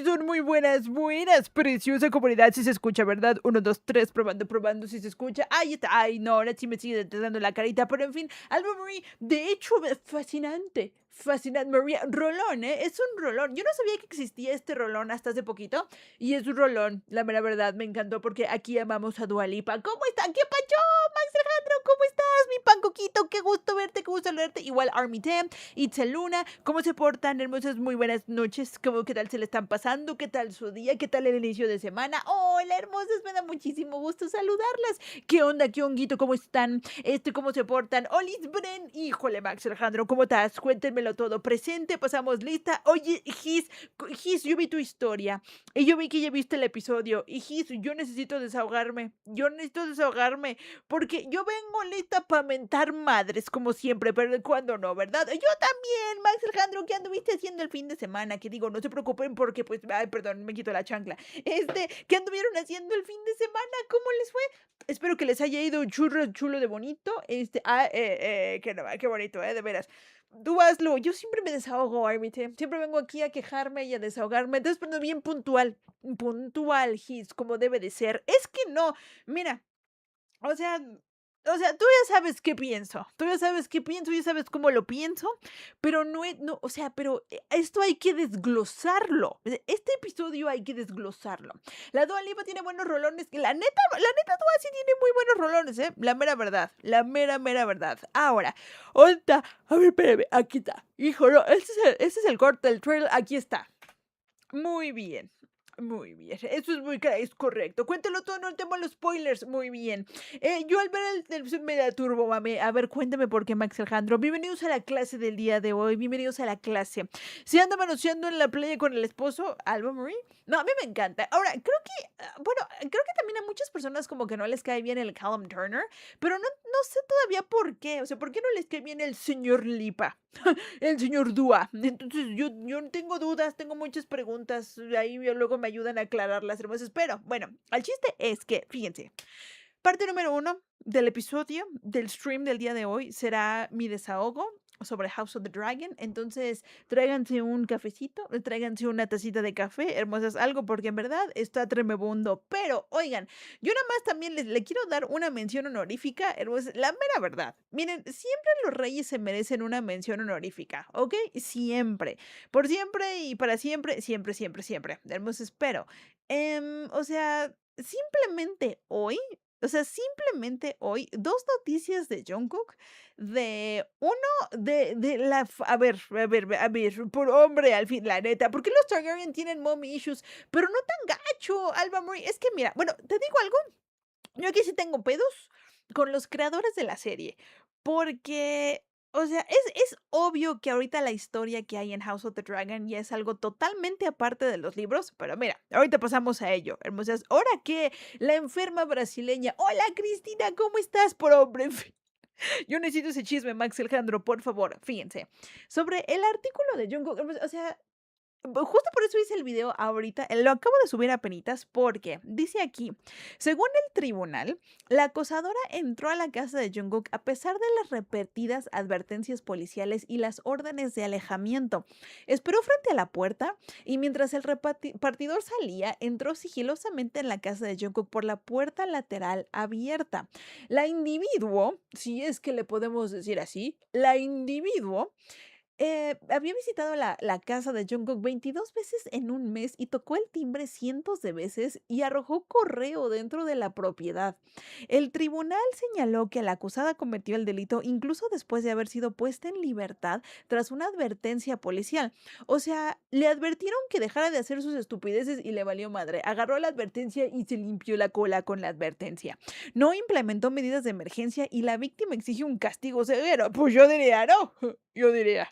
son muy buenas, preciosa comunidad, si se escucha, ¿verdad? 1, 2, 3, probando, si se escucha. Ahí está, ay, no, ahora sí me sigue dando la carita, pero en fin, Alba Marie, de hecho, fascinante, María, rolón, ¿eh? Es un rolón. Yo no sabía que existía este rolón hasta hace poquito, y es un rolón, la mera verdad, me encantó, porque aquí amamos a Dua Lipa. ¿Cómo está? ¿Qué pacho, Max Alejandro? ¿Cómo estás, mi pancoquito? Qué gusto verte, qué gusto leerte. Igual Army Tem, Itzel Luna, ¿cómo se portan, hermosas? Muy buenas noches. ¿Qué tal se le están pasando? ¿Qué tal su día? ¿Qué tal el inicio de semana? Hola, hermosas, me da muchísimo gusto saludarlas. ¿Qué onda? ¿Qué honguito? ¿Cómo están? ¿Cómo se portan? Olis Bren, híjole, Max Alejandro, ¿cómo estás? Cuéntenmelo todo. Presente, pasamos lista. Oye, yo vi tu historia y yo vi que ya viste el episodio. Y yo necesito desahogarme. Porque yo vengo lista para mentar madres, como siempre, pero cuando no, ¿verdad? Yo también, Max Alejandro, ¿qué anduviste haciendo el fin de semana? Que digo, no se preocupen porque, pues, ay, perdón, me quito la chancla. ¿Qué anduvieron haciendo el fin de semana? ¿Cómo les fue? Espero que les haya ido chulo de bonito. Qué bonito, de veras. Tú hazlo, yo siempre me desahogo, Armite. Siempre vengo aquí a quejarme y a desahogarme. Entonces, pero bien puntual, como debe de ser. Es que no, mira, o sea tú ya sabes qué pienso, ya sabes cómo lo pienso, pero no, o sea, pero esto hay que desglosarlo. Este episodio hay que desglosarlo. La Dua Lipa tiene buenos rolones, la neta Dua sí tiene muy buenos rolones, la mera verdad, mera verdad. Ahora, ¿onta? A ver, espérame, aquí está. Hijo, no, este es el corte del trailer, aquí está. Muy bien. Muy bien, eso es correcto. Cuéntalo todo, no tengo los spoilers. Muy bien. Yo al ver el me da turbo, mame. A ver, cuéntame por qué, Max Alejandro. Bienvenidos a la clase del día de hoy. Bienvenidos a la clase. Si anda manoseando en la playa con el esposo, Alba Marie. No, a mí me encanta. Ahora, creo que también a muchas personas como que no les cae bien el Callum Turner, pero no sé todavía por qué. O sea, ¿por qué no les cae bien el señor Lipa? El señor Dua. Entonces yo tengo dudas, tengo muchas preguntas. Ahí luego me ayudan a aclararlas, hermosas. Pero bueno, el chiste es que, fíjense, parte número 1 del episodio del stream del día de hoy será mi desahogo sobre House of the Dragon. Entonces, tráiganse un cafecito, tráiganse una tacita de café, hermosas, algo, porque en verdad está tremebundo. Pero, oigan, yo nada más también le quiero dar una mención honorífica, hermosas, la mera verdad. Miren, siempre los reyes se merecen una mención honorífica, ¿ok? Siempre. Por siempre y para siempre, siempre. Hermosas, pero, o sea, simplemente hoy, dos noticias de Jungkook, de uno, por hombre, al fin, la neta, ¿por qué los Targaryen tienen mommy issues? Pero no tan gacho, Alba Marie, es que mira, bueno, te digo algo, yo aquí sí tengo pedos con los creadores de la serie, porque, o sea, es obvio que ahorita la historia que hay en House of the Dragon ya es algo totalmente aparte de los libros, pero mira, ahorita pasamos a ello, hermosas. Ahora que la enferma brasileña, hola Cristina, ¿cómo estás, por hombre? En fin, yo necesito ese chisme, Max Alejandro, por favor, fíjense. Sobre el artículo de Jungkook, o sea, justo por eso hice el video ahorita, lo acabo de subir apenitas porque dice aquí, según el tribunal, la acosadora entró a la casa de Jungkook a pesar de las repetidas advertencias policiales y las órdenes de alejamiento. Esperó frente a la puerta y mientras el repartidor salía, entró sigilosamente en la casa de Jungkook por la puerta lateral abierta. La individuo, si es que le podemos decir así, la individuo había visitado la casa de Jungkook 22 veces en un mes y tocó el timbre cientos de veces y arrojó correo dentro de la propiedad. El tribunal señaló que la acusada cometió el delito incluso después de haber sido puesta en libertad tras una advertencia policial. O sea, le advirtieron que dejara de hacer sus estupideces y le valió madre. Agarró la advertencia y se limpió la cola con la advertencia. No implementó medidas de emergencia y la víctima exige un castigo severo. Pues yo diría, no, yo diría.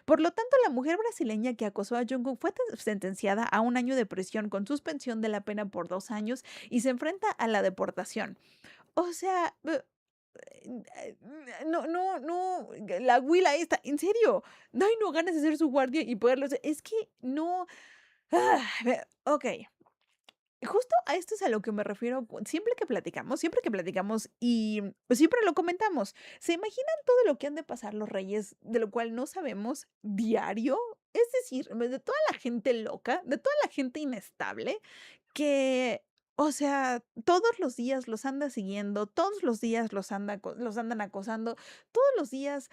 Por lo tanto, la mujer brasileña que acosó a Jungkook fue sentenciada a 1 año de prisión con suspensión de la pena por 2 años y se enfrenta a la deportación. O sea, no, la Willa esta, en serio, no ganas de ser su guardia y poderlo hacer. Es que no. Ok. Justo a esto es a lo que me refiero siempre que platicamos y pues, siempre lo comentamos. ¿Se imaginan todo lo que han de pasar los reyes, de lo cual no sabemos diario? Es decir, de toda la gente loca, de toda la gente inestable que, o sea, todos los días los anda siguiendo, todos los días los andan acosando, todos los días,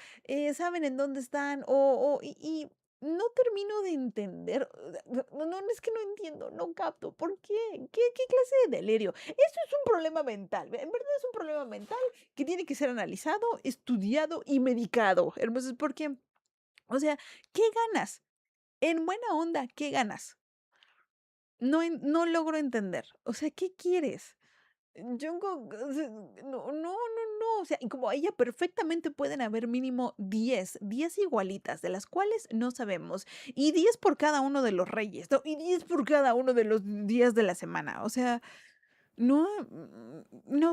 saben en dónde están, y no termino de entender, es que no entiendo, no capto, ¿por qué? ¿Qué clase de delirio? Eso es un problema mental, en verdad es un problema mental que tiene que ser analizado, estudiado y medicado, hermosos, porque, o sea, ¿qué ganas? En buena onda, ¿qué ganas? No logro entender. O sea, ¿qué quieres? Jungkook, o sea, no, o sea, y como ella perfectamente pueden haber mínimo 10 igualitas, de las cuales no sabemos, y 10 por cada uno de los reyes, ¿no? Y 10 por cada uno de los días de la semana. O sea, no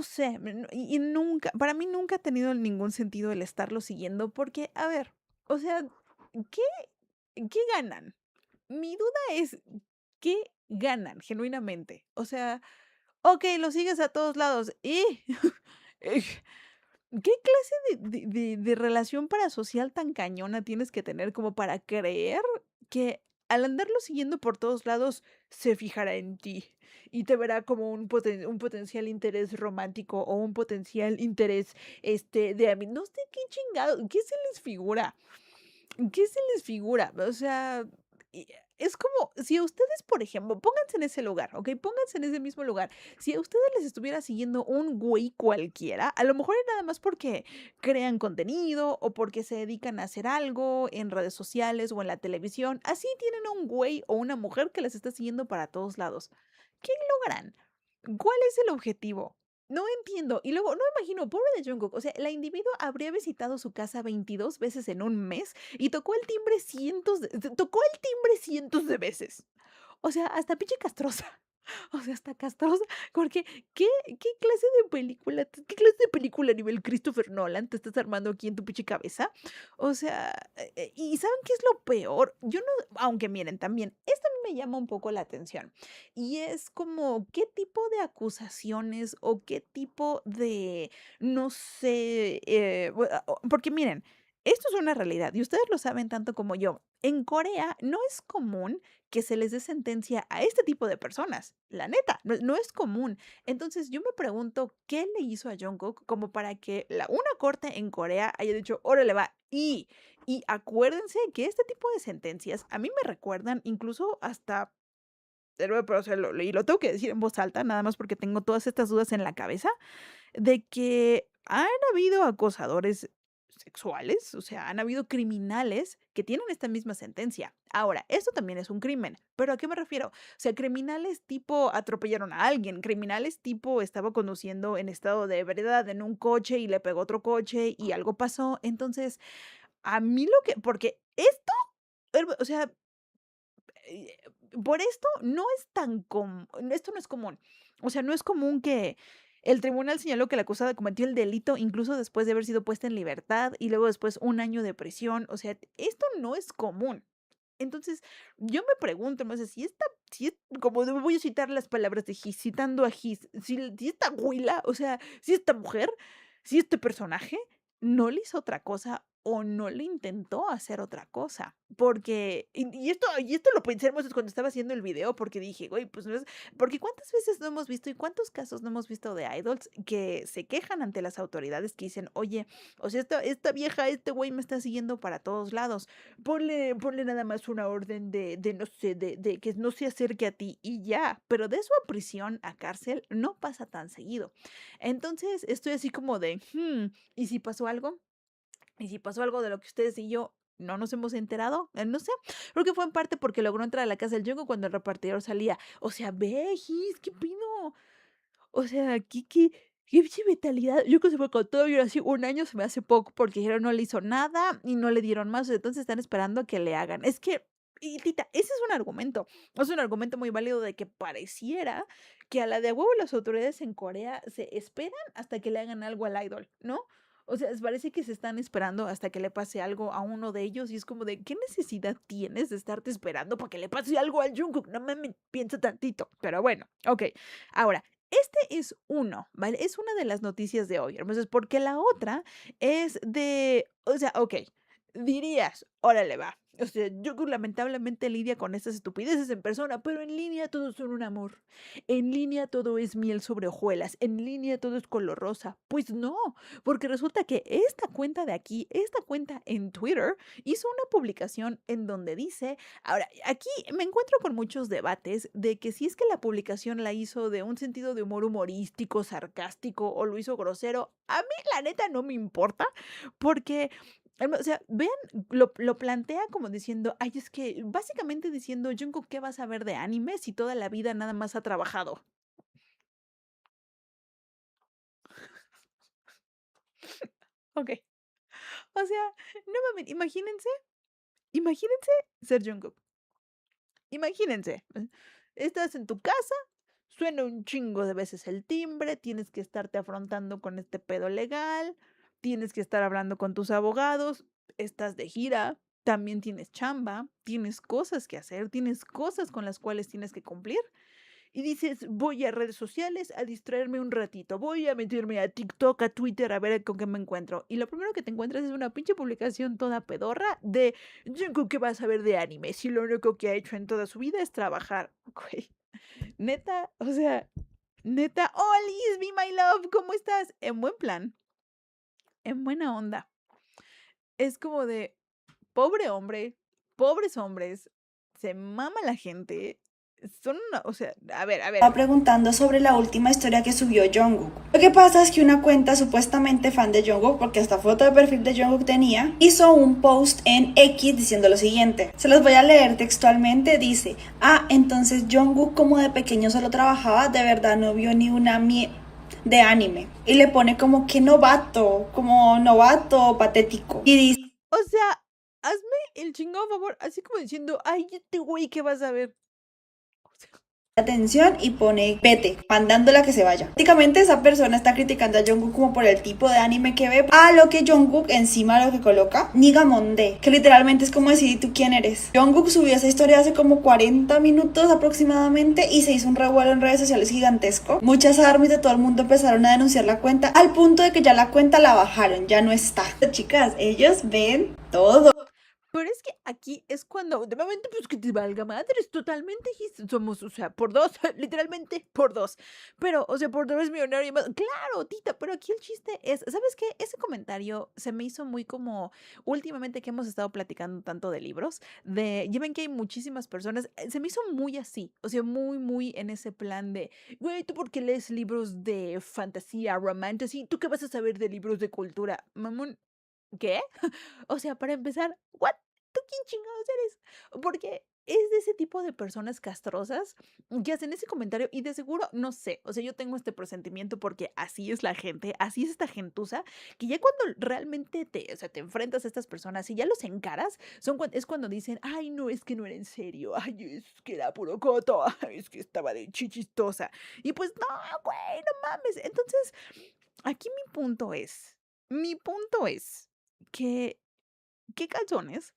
sé, y nunca, para mí nunca ha tenido ningún sentido el estarlo siguiendo, porque, a ver, o sea, ¿qué, qué ganan? Mi duda es, ¿qué ganan genuinamente? O sea, okey, lo sigues a todos lados, ¿y? Eh, ¿Qué clase de relación parasocial tan cañona tienes que tener como para creer que al andarlo siguiendo por todos lados se fijará en ti y te verá como un potencial interés romántico o un potencial interés, de ami no sé qué chingado, ¿qué se les figura? ¿Qué se les figura? O sea, y es como si a ustedes, por ejemplo, pónganse en ese lugar, ¿okey? Pónganse en ese mismo lugar. Si a ustedes les estuviera siguiendo un güey cualquiera, a lo mejor es nada más porque crean contenido o porque se dedican a hacer algo en redes sociales o en la televisión. Así tienen a un güey o una mujer que les está siguiendo para todos lados. ¿Qué logran? ¿Cuál es el objetivo? No entiendo. Y luego, no me imagino, pobre de Jungkook, o sea, la individua habría visitado su casa 22 veces en un mes y tocó el timbre cientos de veces. O sea, hasta pinche castrosa. O sea, hasta castrosa, porque ¿qué clase de película a nivel Christopher Nolan te estás armando aquí en tu pinche cabeza? O sea, ¿y saben qué es lo peor? Yo no, aunque miren, también, esto a mí me llama un poco la atención, y es como, ¿qué tipo de acusaciones o qué tipo de, no sé, porque miren, esto es una realidad y ustedes lo saben tanto como yo. En Corea no es común que se les dé sentencia a este tipo de personas. La neta, no es común. Entonces, yo me pregunto, ¿qué le hizo a Jungkook como para que una corte en Corea haya dicho, órale va? Y acuérdense que este tipo de sentencias a mí me recuerdan incluso hasta, pero o sea, y lo tengo que decir en voz alta, nada más porque tengo todas estas dudas en la cabeza de que han habido acosadores sexuales, o sea, han habido criminales que tienen esta misma sentencia. Ahora, esto también es un crimen, pero ¿a qué me refiero? O sea, criminales tipo atropellaron a alguien, criminales tipo estaba conduciendo en estado de ebriedad en un coche y le pegó otro coche y algo pasó. Entonces, a mí porque esto, o sea, eh, por esto no es tan común, esto no es común. O sea, no es común que el tribunal señaló que la acusada cometió el delito incluso después de haber sido puesta en libertad y luego después un año de prisión. O sea, esto no es común. Entonces, yo me pregunto, no sé, como voy a citar las palabras de Gis, citando a Gis, si esta huila, o sea, si esta mujer, si este personaje no le hizo otra cosa o no le intentó hacer otra cosa. Porque, y esto lo pensé hermoso cuando estaba haciendo el video, porque dije, güey, pues no es, porque cuántas veces no hemos visto y cuántos casos no hemos visto de idols que se quejan ante las autoridades que dicen, oye, o sea, esta vieja, este güey me está siguiendo para todos lados. Ponle nada más una orden de no sé, de que no se acerque a ti y ya. Pero de eso a prisión, a cárcel, no pasa tan seguido. Entonces, estoy así como de, ¿y si pasó algo? ¿Y si pasó algo de lo que ustedes y yo no nos hemos enterado? No sé. Creo que fue en parte porque logró entrar a la casa del Junko cuando el repartidor salía. O sea, ve, Gis, ¿qué pino? O sea, qué pinche mentalidad. Yo creo que se fue con todo y ahora sí, un año se me hace poco porque dijeron no le hizo nada y no le dieron más. Entonces están esperando a que le hagan. Es que, y tita, ese es un argumento. Es un argumento muy válido de que pareciera que a la de a huevo las autoridades en Corea se esperan hasta que le hagan algo al idol, ¿no? O sea, parece que se están esperando hasta que le pase algo a uno de ellos y es como de, ¿qué necesidad tienes de estarte esperando para que le pase algo al Jungkook? No me piensa tantito. Pero bueno, ok. Ahora, este es uno, ¿vale? Es una de las noticias de hoy, entonces, porque la otra es de, o sea, okey, Dirías, órale, va. O sea, yo lamentablemente lidia con estas estupideces en persona, pero en línea todos son un amor. En línea todo es miel sobre hojuelas. En línea todo es color rosa. Pues no, porque resulta que esta cuenta de aquí, esta cuenta en Twitter, hizo una publicación en donde dice, ahora, aquí me encuentro con muchos debates de que si es que la publicación la hizo de un sentido de humor humorístico, sarcástico o lo hizo grosero, a mí la neta no me importa, porque o sea, vean, lo plantea como diciendo, ay, es que básicamente diciendo, Jungkook, ¿qué vas a ver de anime si toda la vida nada más ha trabajado? Ok. O sea, no mames, imagínense ser Jungkook. Imagínense, estás en tu casa, suena un chingo de veces el timbre, tienes que estarte afrontando con este pedo legal, tienes que estar hablando con tus abogados, estás de gira, también tienes chamba, tienes cosas que hacer, tienes cosas con las cuales tienes que cumplir. Y dices, voy a redes sociales a distraerme un ratito, voy a meterme a TikTok, a Twitter, a ver con qué me encuentro. Y lo primero que te encuentras es una pinche publicación toda pedorra de Jungkook que vas a ver de anime, si lo único que ha hecho en toda su vida es trabajar. Güey, neta, o sea, neta, oh, Liz, be my love, ¿cómo estás? En buen plan, en buena onda. Es como de, pobre hombre, pobres hombres, se mama la gente, son una, o sea, a ver, Estaba preguntando sobre la última historia que subió Jungkook. Lo que pasa es que una cuenta supuestamente fan de Jungkook, porque hasta foto de perfil de Jungkook tenía, hizo un post en X diciendo lo siguiente. Se los voy a leer textualmente. Dice, entonces Jungkook como de pequeño solo trabajaba, de verdad no vio ni una de anime. Y le pone como novato, patético. Y dice, o sea, hazme el chingado favor, así como diciendo, ay, este güey, ¿qué vas a ver? O sea, atención y pone vete, mandándola que se vaya. Prácticamente esa persona está criticando a Jungkook como por el tipo de anime que ve, a lo que Jungkook encima lo que coloca, Nigamonde, que literalmente es como decir tú quién eres. Jungkook subió esa historia hace como 40 minutos aproximadamente y se hizo un revuelo en redes sociales gigantesco. Muchas armies de todo el mundo empezaron a denunciar la cuenta al punto de que ya la cuenta la bajaron, ya no está. Chicas, ellos ven todo. pero es que aquí es cuando, de momento, pues que te valga madres, totalmente, somos, o sea, por dos, literalmente por dos. Pero, o sea, por dos millonario y más. Claro, Tita, pero aquí el chiste es, ¿sabes qué? Ese comentario se me hizo muy como, últimamente que hemos estado platicando tanto de libros, ya ven que hay muchísimas personas, se me hizo muy así, o sea, muy, muy en ese plan de, güey, ¿tú por qué lees libros de fantasía, romantasy? ¿Tú qué vas a saber de libros de cultura? Mamón, ¿qué? O sea, para empezar, ¿what? ¿Tú quién chingados eres? Porque es de ese tipo de personas castrosas que hacen ese comentario y de seguro, no sé, o sea, yo tengo este presentimiento porque así es la gente, así es esta gentuza, que ya cuando realmente te, o sea, te enfrentas a estas personas y ya los encaras, es cuando dicen, ay, no, es que no era en serio, ay, es que era puro coto, ay, es que estaba de chichistosa. Y pues, no, güey, no mames. Entonces, aquí mi punto es que ¿qué calzones?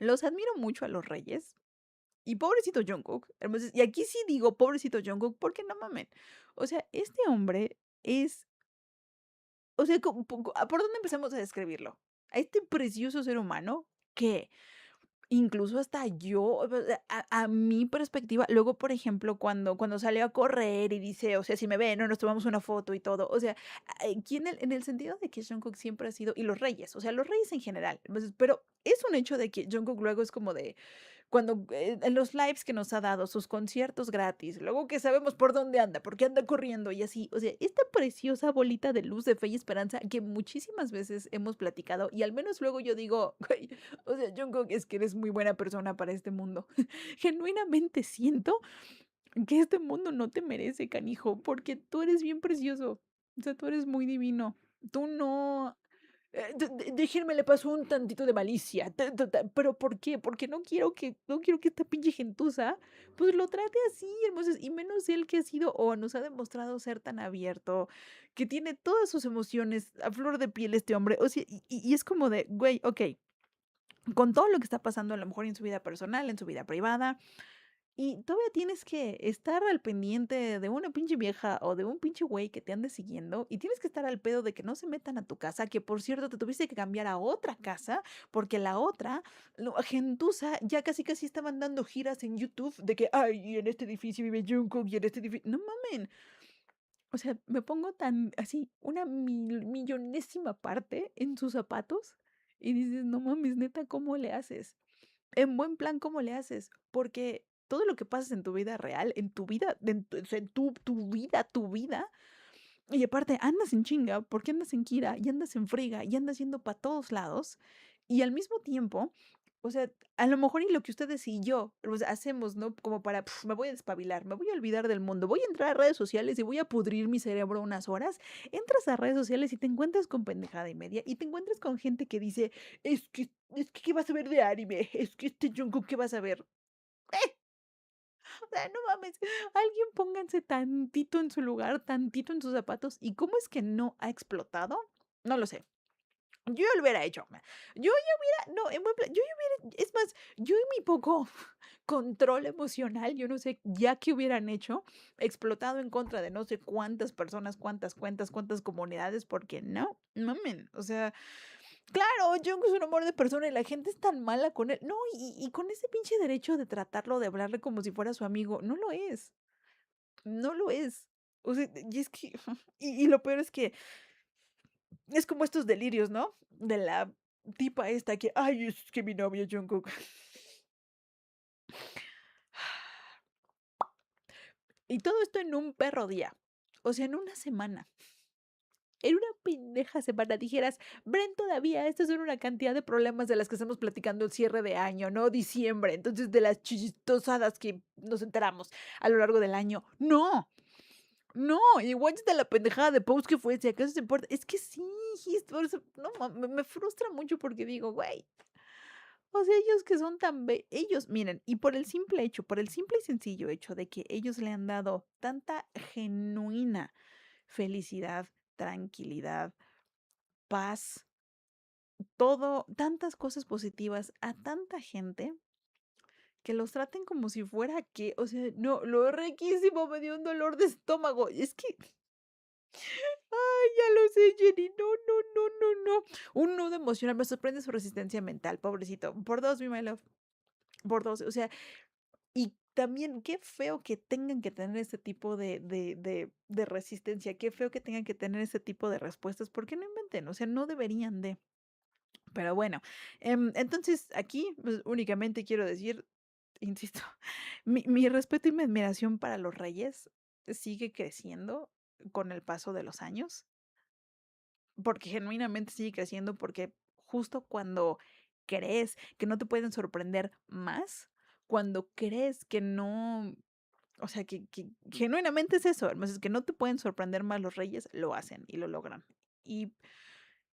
Los admiro mucho a los reyes. Y pobrecito Jungkook. Entonces, y aquí sí digo pobrecito Jungkook porque no mamen. O sea, este hombre es, o sea, ¿por dónde empezamos a describirlo? A este precioso ser humano que incluso hasta yo, o sea, a mi perspectiva, luego, por ejemplo, cuando salió a correr y dice, o sea, si me ven, no nos tomamos una foto y todo, o sea, aquí en el sentido de que Jungkook siempre ha sido, y los reyes, o sea, los reyes en general, entonces, pero es un hecho de que Jungkook luego es como de, cuando en los lives que nos ha dado, sus conciertos gratis, luego que sabemos por dónde anda, porque anda corriendo y así, o sea, esta preciosa bolita de luz, de fe y esperanza que muchísimas veces hemos platicado y al menos luego yo digo, güey, o sea, Jungkook, es que eres muy buena persona para este mundo. Genuinamente siento que este mundo no te merece, canijo, porque tú eres bien precioso, o sea, tú eres muy divino, tú no... déjenme le paso un tantito de malicia. Pero ¿por qué? Porque no quiero que esta pinche gentuza, pues lo trate así, entonces, y menos él que ha sido o nos ha demostrado ser tan abierto, que tiene todas sus emociones a flor de piel este hombre. O sea, y es como de, güey, ok, con todo lo que está pasando a lo mejor en su vida personal, en su vida privada, Y todavía tienes que estar al pendiente de una pinche vieja o de un pinche güey que te ande siguiendo y tienes que estar al pedo de que no se metan a tu casa, que por cierto te tuviste que cambiar a otra casa porque la otra, gentuza, ya casi casi estaban dando giras en YouTube de que, ay, y en este edificio vive Jungkook y en este edificio... No mamen. O sea, me pongo tan así, una millonésima parte en sus zapatos y dices, no mames, neta, ¿cómo le haces? En buen plan, ¿cómo le haces? Porque todo lo que pasas en tu vida real, en tu vida, o sea, en tu vida, y aparte andas en chinga, porque andas en Kira, y andas en friga, y andas yendo para todos lados, y al mismo tiempo, o sea, a lo mejor y lo que ustedes y yo pues, hacemos, ¿no? Como para, me voy a despabilar, me voy a olvidar del mundo, voy a entrar a redes sociales y voy a pudrir mi cerebro unas horas. Entras a redes sociales y te encuentras con pendejada y media, y te encuentras con gente que dice, ¿qué vas a ver de anime? Es que este Jungkook, ¿qué vas a ver? O sea, no mames, alguien pónganse tantito en su lugar, tantito en sus zapatos. ¿Y cómo es que no ha explotado? No lo sé. Yo ya lo hubiera hecho. Yo ya hubiera, no, en buen plan, yo ya hubiera, es más, yo en mi poco control emocional, yo no sé ya qué hubieran hecho, explotado en contra de no sé cuántas personas, cuántas cuentas, cuántas comunidades, porque no, mamen, o sea, claro, Jung es un amor de persona y la gente es tan mala con él. No, y con ese pinche derecho de tratarlo, de hablarle como si fuera su amigo, no lo es. No lo es. O sea, y es que, y lo peor es que es como estos delirios, ¿no? De la tipa esta que, ay, es que mi novio Jungkook. Y todo esto en un perro día. O sea, en una semana. En una pendeja semana dijeras, Bren, todavía, estas son una cantidad de problemas de las que estamos platicando el cierre de año, ¿no? Diciembre, entonces de las chistosadas que nos enteramos a lo largo del año. No, no, igual de la pendejada de post que fue, si acaso se importa. Es que sí, por eso, no, me frustra mucho porque digo, güey, o sea, ellos que son tan, ellos, miren, y por el simple hecho, por el simple y sencillo hecho de que ellos le han dado tanta genuina felicidad, tranquilidad, paz, todo, tantas cosas positivas a tanta gente que los traten como si fuera que, o sea, no, lo riquísimo me dio un dolor de estómago. Es que, ay, ya lo sé, Jenny, no, no, no, no, no. Un nudo emocional, me sorprende su resistencia mental, pobrecito. Por dos, mi my love, por dos, o sea, y también qué feo que tengan que tener este tipo de resistencia, qué feo que tengan que tener este tipo de respuestas, porque no inventen, o sea, no deberían de. Pero bueno, entonces aquí pues, únicamente quiero decir, insisto, mi respeto y mi admiración para los reyes sigue creciendo con el paso de los años, porque genuinamente sigue creciendo, porque justo cuando crees que no te pueden sorprender más, cuando crees que no, o sea, que genuinamente es eso, es que no te pueden sorprender más los reyes, lo hacen y lo logran. Y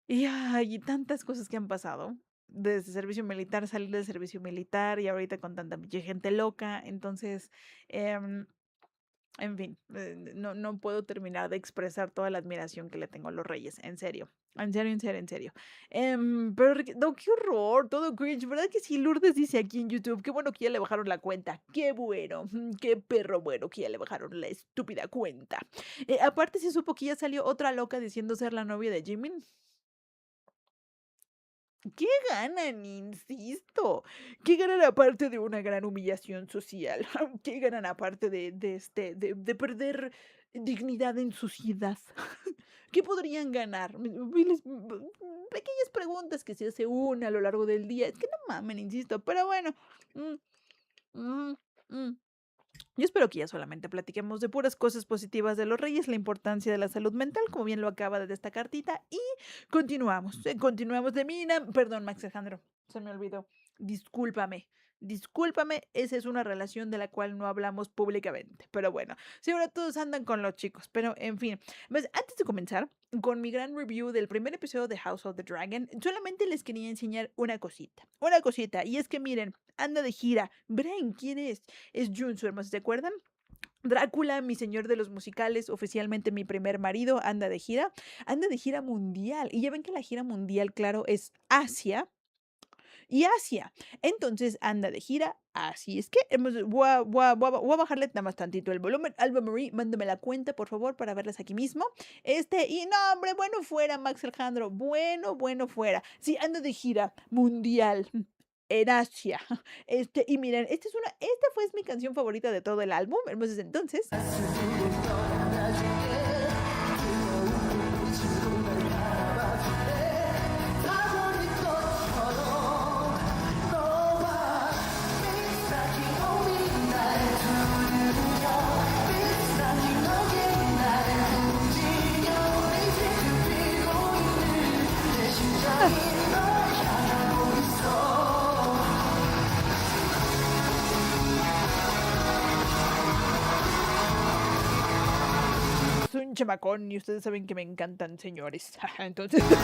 ay, y tantas cosas que han pasado. Desde servicio militar, salir del servicio militar y ahorita con tanta pinche gente loca. Entonces, em, en fin, no puedo terminar de expresar toda la admiración que le tengo a los reyes. En serio. En serio, en serio, en serio. Pero, no, qué horror, todo cringe. ¿Verdad que sí? Lourdes dice aquí en YouTube, qué bueno que ya le bajaron la cuenta. Qué bueno, qué perro bueno que ya le bajaron la estúpida cuenta. Aparte, se supo que ya salió otra loca diciendo ser la novia de Jimin. ¿Qué ganan? Insisto. ¿Qué ganan aparte de una gran humillación social? ¿Qué ganan aparte de perder dignidad en sociedad? ¿Qué podrían ganar? Pequeñas preguntas que se hace una a lo largo del día. Es que no mamen, insisto. Pero bueno. mm, mm, mm. Yo espero que ya solamente platiquemos de puras cosas positivas de los reyes, la importancia de la salud mental, como bien lo acaba de destacar Tita, y continuamos, continuamos de Mina, perdón, Max Alejandro, se me olvidó, discúlpame, discúlpame, esa es una relación de la cual no hablamos públicamente, pero bueno, si ahora todos andan con los chicos, pero en fin, pues antes de comenzar con mi gran review del primer episodio de House of the Dragon, solamente les quería enseñar una cosita, y es que miren, anda de gira, Brain, ¿quién es? Es Jun, su hermano, ¿se acuerdan? Drácula, mi señor de los musicales, oficialmente mi primer marido, anda de gira mundial. Y ya ven que la gira mundial, claro, es Asia. y Asia. Entonces anda de gira. Así es que voy a bajarle nada más tantito el volumen. Alba Marie, mándame la cuenta, por favor, para verlas aquí mismo. Y no, hombre, bueno fuera, Max Alejandro. Bueno fuera. Sí, anda de gira mundial. En Asia. Y miren, esta fue mi canción favorita de todo el álbum. Entonces. Un chamacón y ustedes saben que me encantan, señores. Entonces, entonces,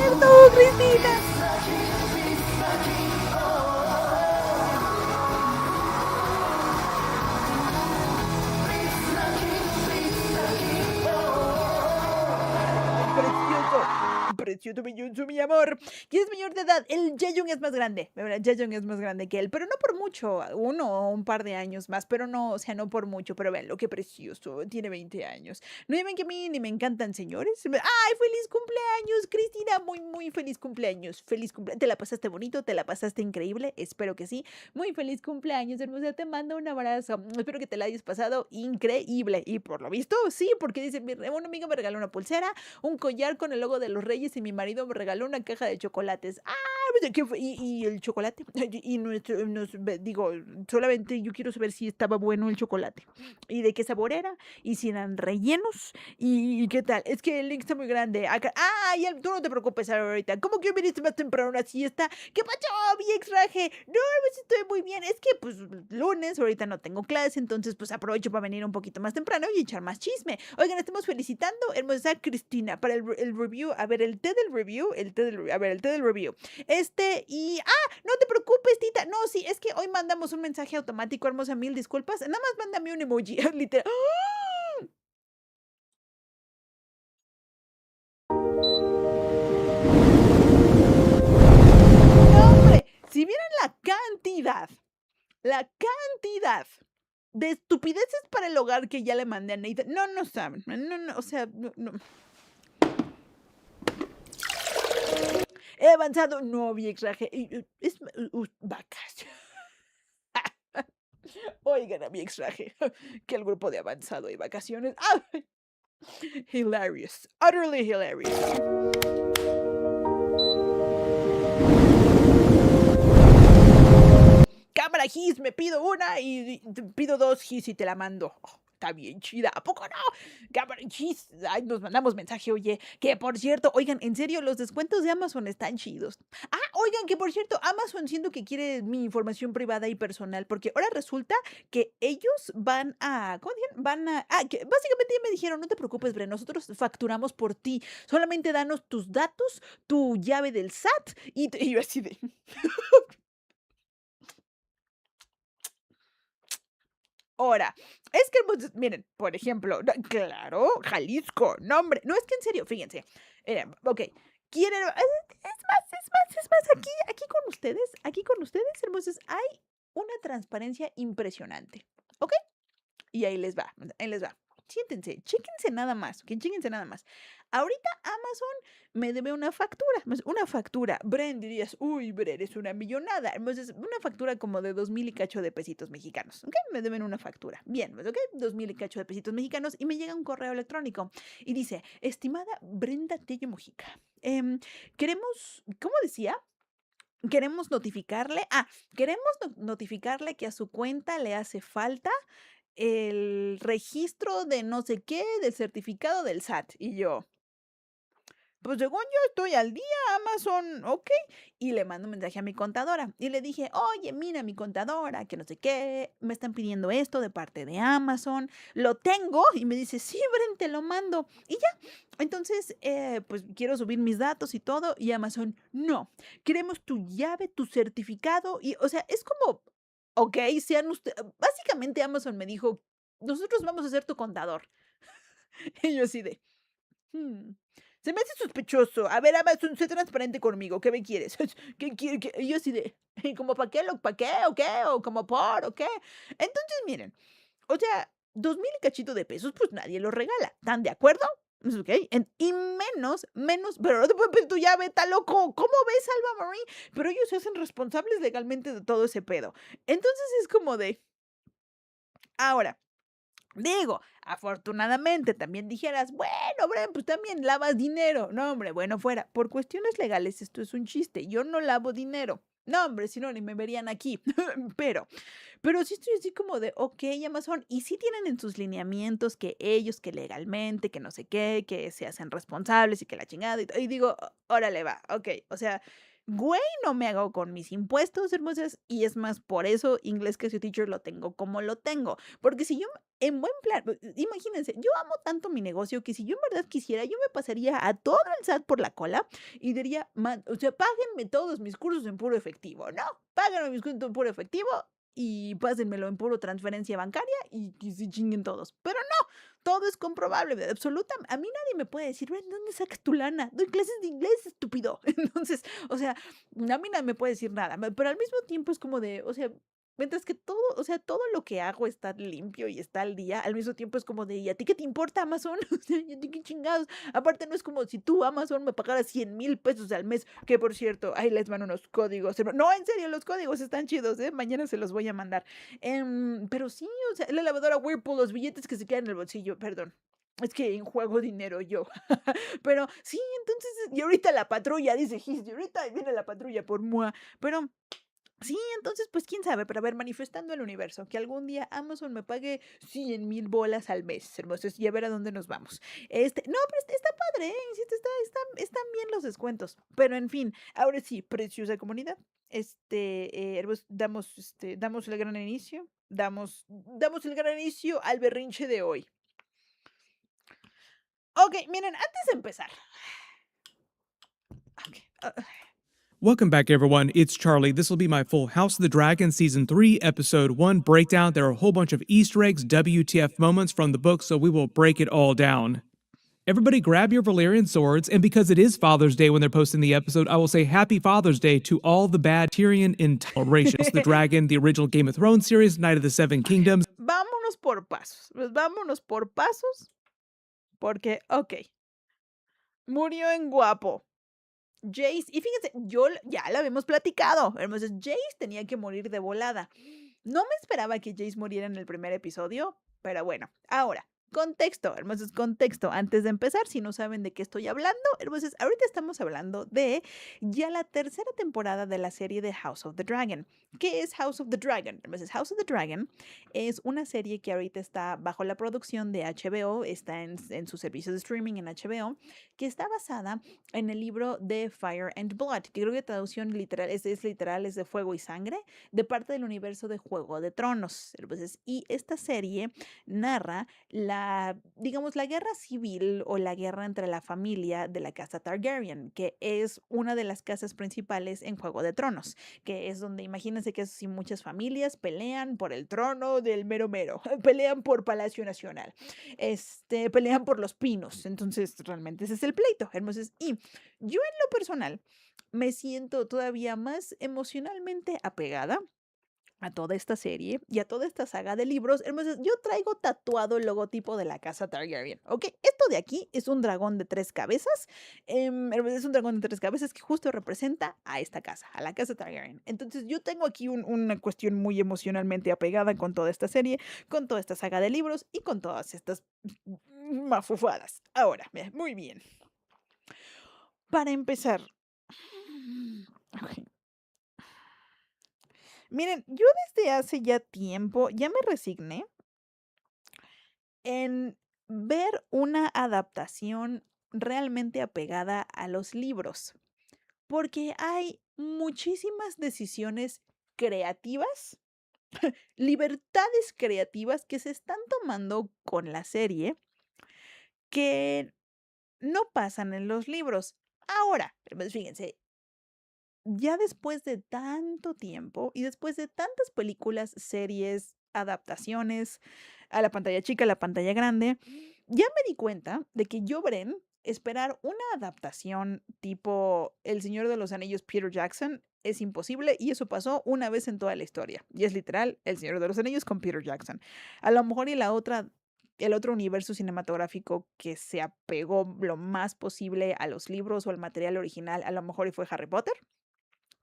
cierto, Cristina. Precioso, precioso, mi amor. ¿Quién es mayor de edad? El Jaeyoung es más grande. Jaeyoung es más grande que él, pero no por mucho. Uno o un par de años más, pero no, o sea, no por mucho. Pero ven, lo que precioso. Tiene 20 años. No llamen que a mí ni me encantan, señores. ¡Ay, feliz cumpleaños, Cristina! Muy feliz cumpleaños. Feliz cumpleaños. ¿Te la pasaste bonito? ¿Te la pasaste increíble? Espero que sí. Muy feliz cumpleaños, hermosa. Te mando un abrazo. Espero que te la hayas pasado increíble. Y por lo visto, sí, porque dice, una amiga me regaló una pulsera, un collar con el logo de los Reyes y mi marido me regaló una caja de chocolates. ¡Ah! ¿Qué fue? ¿Y el chocolate? Y digo, solamente yo quiero saber si estaba bueno el chocolate. ¿Y de qué sabor era? ¿Y si eran rellenos? ¿Y qué tal? Es que el link está muy grande. Ya, tú no te preocupes ahorita. ¿Cómo que viniste más temprano a una siesta? ¿Qué pasó, mi extraje? No, pues estoy muy bien. Es que, pues, lunes, ahorita no tengo clase, entonces, pues, aprovecho para venir un poquito más temprano y echar más chisme. Oigan, estamos felicitando, hermosa Cristina, para el review. A ver, el té del review. A ver, el té del review. No te preocupes, tita. No, sí, es que hoy mandamos un mensaje automático, hermosa, mil disculpas. Nada más mándame un emoji, literal. ¡Ah! No, hombre, si vieran la cantidad de estupideces para el hogar que ya le mandé a Nathan. No saben. No, o sea, no. He avanzado. No, extraje. Es vacas. Oigan a mi extraje. Que el grupo de avanzado y vacaciones. ¡Ay! Hilarious. Utterly hilarious. Cámara Gis, me pido una y pido dos Gis y te la mando. Oh, está bien chida. ¿A poco no? Cámara Gis. Ay, nos mandamos mensaje, oye. Que por cierto, oigan, en serio, los descuentos de Amazon están chidos. Oigan, que por cierto, Amazon siento que quiere mi información privada y personal, porque ahora resulta que ellos van a, ¿cómo dijeron? Que básicamente me dijeron, no te preocupes, Bre, nosotros facturamos por ti. Solamente danos tus datos, tu llave del SAT y yo así de... Ahora, es que, pues, miren, por ejemplo, claro, Jalisco, no, hombre, no, es que en serio, fíjense, ok, quieren, es más, aquí con ustedes, hermosos, hay una transparencia impresionante, ¿ok? Y ahí les va, ahí les va. Siéntense, chéquense nada más, ¿ok? Chéquense nada más. Ahorita Amazon me debe una factura. Bren, dirías, uy, Bren, es una millonada. Entonces, una factura como de 2,000 y cacho de pesitos mexicanos, ¿ok? Me deben una factura. Bien, pues, ¿ok? 2,000 y cacho de pesitos mexicanos y me llega un correo electrónico y dice, estimada Brenda Tello Mojica, queremos, ¿cómo decía? Queremos notificarle que a su cuenta le hace falta el registro de no sé qué, del certificado del SAT. Y yo, Pues según yo estoy al día, Amazon, ok. Y le mando un mensaje a mi contadora y le dije, oye, mira, mi contadora, que no sé qué, me están pidiendo esto de parte de Amazon, lo tengo. Y me dice, sí, Bren, te lo mando. Y ya, entonces, pues quiero subir mis datos y todo. Y Amazon, no, queremos tu llave, tu certificado. Y, o sea, es como, ok, sean ustedes, básicamente Amazon me dijo, nosotros vamos a ser tu contador. Y yo así de... Hmm, se me hace sospechoso. A ver, Amazon, sé transparente conmigo. ¿Qué me quieres? ¿Qué quiere? Y yo así de, ¿como para qué? ¿Para qué? ¿O qué? ¿O como por? ¿O qué? Entonces, miren, o sea, 2,000 y cachito de pesos, pues nadie los regala. ¿Están de acuerdo? Pues, ok. Y menos, pero no te puedes pedir tu llave, está loco. ¿Cómo ves, Alba Marie? Pero ellos se hacen responsables legalmente de todo ese pedo. Entonces es como de, ahora. Digo, afortunadamente también dijeras, bueno, Bren, pues también lavas dinero. No, hombre, bueno, fuera. Por cuestiones legales esto es un chiste. Yo no lavo dinero. No, hombre, si no, ni me verían aquí. Pero pero sí estoy así como de, okey, Amazon, y sí tienen en sus lineamientos que ellos, que legalmente, que no sé qué, que se hacen responsables y que la chingada y digo, órale, va, okey. O sea, güey, no me hago con mis impuestos, hermosas, y es más, por eso Inglés que Casio Teacher lo tengo como lo tengo, porque si yo en buen plan, imagínense, yo amo tanto mi negocio que si yo en verdad quisiera, yo me pasaría a todo el SAT por la cola y diría: "Man, o sea, páguenme todos mis cursos en puro efectivo, ¿no? Páguenme mis cursos en puro efectivo y pásenmelo en puro transferencia bancaria y que se chinguen todos". Pero no, todo es comprobable, absoluta a mí nadie me puede decir: "Ven, ¿dónde sacas tu lana? Doy clases de inglés, estúpido". Entonces, o sea, a mí nadie me puede decir nada, pero al mismo tiempo es como de, o sea, mientras que todo, o sea, todo lo que hago está limpio y está al día, al mismo tiempo es como de, ¿y a ti qué te importa, Amazon? O sea, ¿y a ti qué chingados? Aparte, no es como si tú, Amazon, me pagaras 100,000 pesos al mes, que por cierto, ahí les van unos códigos. No, en serio, los códigos están chidos, ¿eh? Mañana se los voy a mandar. Pero sí, o sea, la lavadora Whirlpool, los billetes que se quedan en el bolsillo, perdón. Es que enjuago dinero yo. Pero sí, entonces, y ahorita la patrulla, dice Gis, y ahorita viene la patrulla por Mua. Pero sí, entonces, pues quién sabe, pero a ver, manifestando el universo, que algún día Amazon me pague 100,000 bolas al mes, hermosos, y a ver a dónde nos vamos. No, pero está padre, insisto, están bien los descuentos. Pero en fin, ahora sí, preciosa comunidad. Pues, damos el gran inicio, damos el gran inicio al berrinche de hoy. Ok, miren, antes de empezar. Ok, Welcome back, everyone. It's Charlie. This will be my full House of the Dragon Season 3, Episode 1 breakdown. There are a whole bunch of Easter eggs, WTF moments from the book, so we will break it all down. Everybody grab your Valyrian swords, and because it is Father's Day when they're posting the episode, I will say Happy Father's Day to all the bad Tyrion in House of the Dragon, the original Game of Thrones series, Night of the Seven Kingdoms. vámonos por pasos, pues vámonos por pasos, porque, ok, murió en guapo. Jace, y fíjense, ya lo habíamos platicado, entonces Jace tenía que morir de volada. No me esperaba que Jace muriera en el primer episodio, pero bueno, ahora, contexto, hermosos, contexto. Antes de empezar, si no saben de qué estoy hablando, hermosos, ahorita estamos hablando de ya la tercera temporada de la serie de House of the Dragon. ¿Qué es House of the Dragon? Hermosos, House of the Dragon es una serie que ahorita está bajo la producción de HBO, está en su servicio de streaming en HBO, que está basada en el libro de Fire and Blood, que creo que traducción literal es literal, es de fuego y sangre, de parte del universo de Juego de Tronos. Entonces, y esta serie narra digamos, la guerra civil o la guerra entre la familia de la casa Targaryen, que es una de las casas principales en Juego de Tronos, que es donde imagínense que si muchas familias pelean por el trono del mero mero, pelean por Palacio Nacional, pelean por los pinos, entonces realmente ese es el pleito, entonces, y yo en lo personal me siento todavía más emocionalmente apegada a toda esta serie y a toda esta saga de libros. Entonces, yo traigo tatuado el logotipo de la casa Targaryen, ¿ok? Esto de aquí es un dragón de 3 cabezas, es un dragón de 3 cabezas que justo representa a esta casa, a la casa Targaryen. Entonces, yo tengo aquí una cuestión muy emocionalmente apegada con toda esta serie, con toda esta saga de libros y con todas estas mafufadas. Ahora, muy bien. Para empezar, ok, miren, yo desde hace ya tiempo ya me resigné en ver una adaptación realmente apegada a los libros, porque hay muchísimas decisiones creativas, libertades creativas que se están tomando con la serie que no pasan en los libros. Ahora, pues fíjense, ya después de tanto tiempo y después de tantas películas, series, adaptaciones a la pantalla chica, a la pantalla grande, ya me di cuenta de que yo, Bren, esperar una adaptación tipo El Señor de los Anillos, Peter Jackson, es imposible y eso pasó una vez en toda la historia. Y es literal El Señor de los Anillos con Peter Jackson. A lo mejor y el otro universo cinematográfico que se apegó lo más posible a los libros o al material original, a lo mejor y fue Harry Potter.